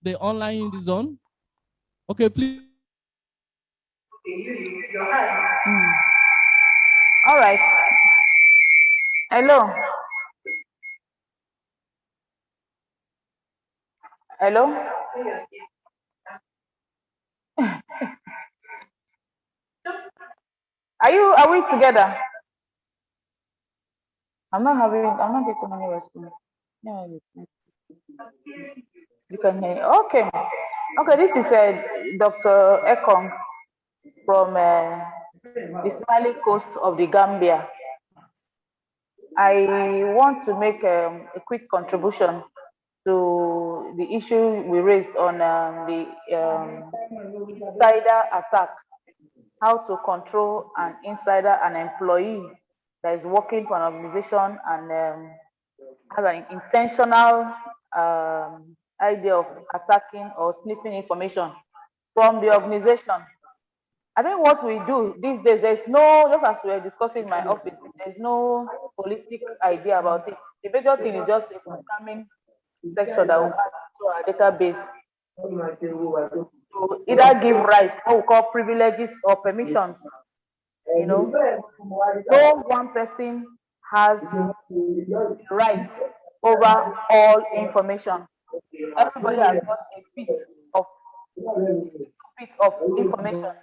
the online zone. Okay, please. All right. Hello. Hello. Are we together? I'm not getting any response. Yeah, you can hear. Okay. Okay, this is Dr. Ekong from the Smiling Coast of the Gambia. I want to make a quick contribution to the issue we raised on the insider attack, how to control an insider, an employee that is working for an organization and has an intentional idea of attacking or sniffing information from the organization. I think what we do these days, there's no, just as we were discussing in my office, there's no holistic idea about it. The major thing is just a programming section that will add to our database to either give rights, what we call privileges or permissions. You know, no one person has rights over all information. Everybody has got a bit of information.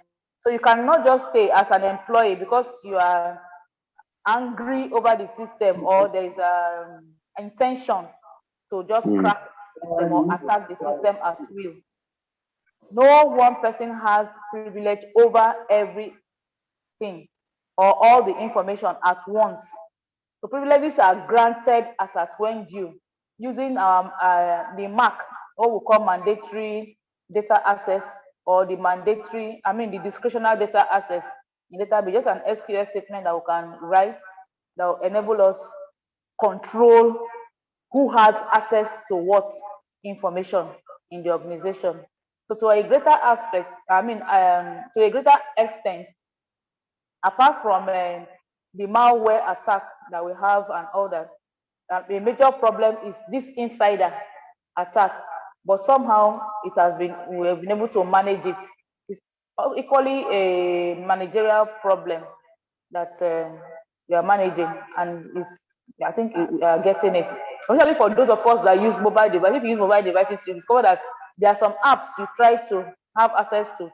So you cannot just stay as an employee because you are angry over the system or there is intention to just crack the system or attack the system at will. No one person has privilege over everything or all the information at once. So privileges are granted as at when due using the MAC, what we call mandatory data access, or the the discretionary data access. In database, just an SQL statement that we can write that will enable us control who has access to what information in the organization. So to a greater aspect, to a greater extent, apart from the malware attack that we have and all that, the major problem is this insider attack. But somehow we have been able to manage it. It's equally a managerial problem that we are managing, and I think we are getting it. Especially for those of us that use mobile devices. If you use mobile devices, you discover that there are some apps you try to have access to.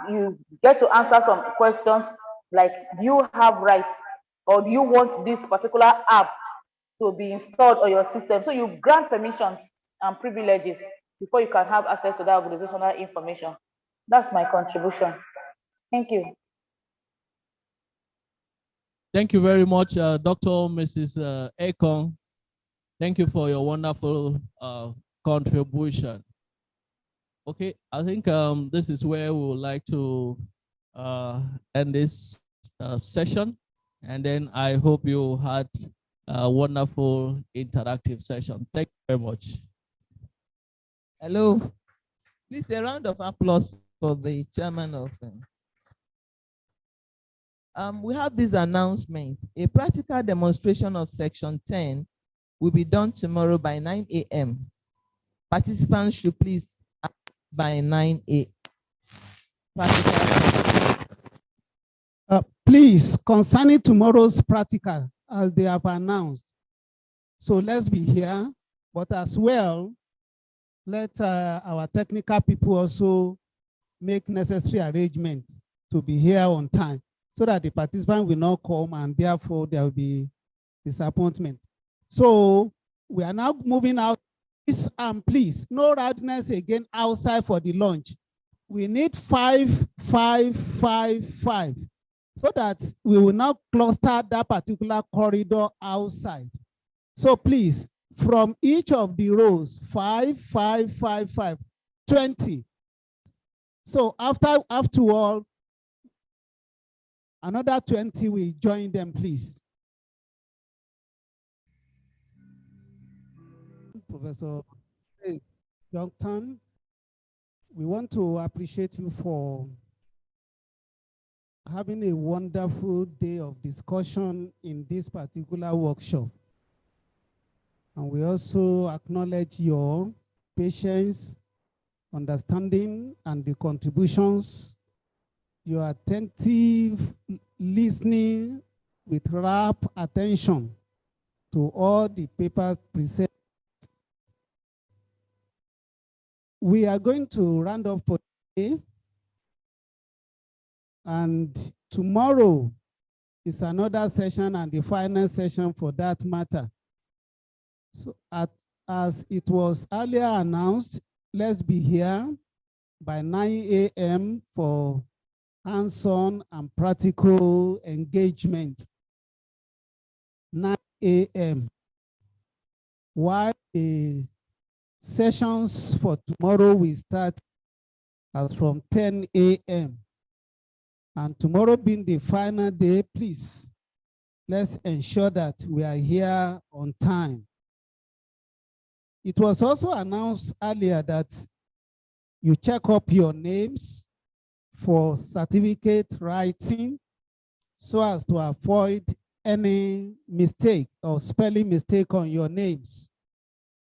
You get to answer some questions like, do you have rights, or do you want this particular app to be installed on your system? So you grant permissions and privileges before you can have access to that organizational information. That's my contribution. Thank you. Thank you very much, Dr. Mrs. Ekong. Thank you for your wonderful contribution. Okay, I think this is where we would like to end this session. And then I hope you had a wonderful interactive session. Thank you very much. Hello. Please, a round of applause for the chairman of. We have this announcement. A practical demonstration of Section 10 will be done tomorrow by 9 a.m. Participants should please act by 9 a.m. Please, concerning tomorrow's practical, as they have announced, so let's be here, but as well, let our technical people also make necessary arrangements to be here on time, so that the participant will not come and therefore there will be disappointment. So We are now moving out. Please, no roundness again outside for the lunch. We need 5, 5, 5, 5, so that we will now cluster that particular corridor outside. So please, from each of the rows, 5, 5, 5, 5, 20. So after all, another 20 will join them, please. Professor Johnson, we want to appreciate you for having a wonderful day of discussion in this particular workshop. And we also acknowledge your patience, understanding, and the contributions, your attentive listening with rapt attention to all the papers presented. We are going to round up for today, and tomorrow is another session and the final session for that matter. So as it was earlier announced, let's be here by 9 a.m. for hands-on and practical engagement. 9 a.m. While the sessions for tomorrow will start as from 10 a.m. And tomorrow being the final day, please, let's ensure that we are here on time. It was also announced earlier that you check up your names for certificate writing so as to avoid any mistake or spelling mistake on your names.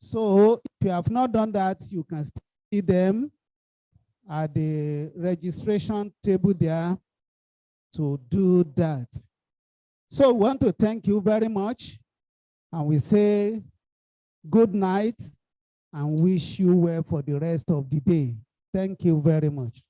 So if you have not done that, you can see them at the registration table there to do that. So we want to thank you very much, and we say good night and wish you well for the rest of the day. Thank you very much.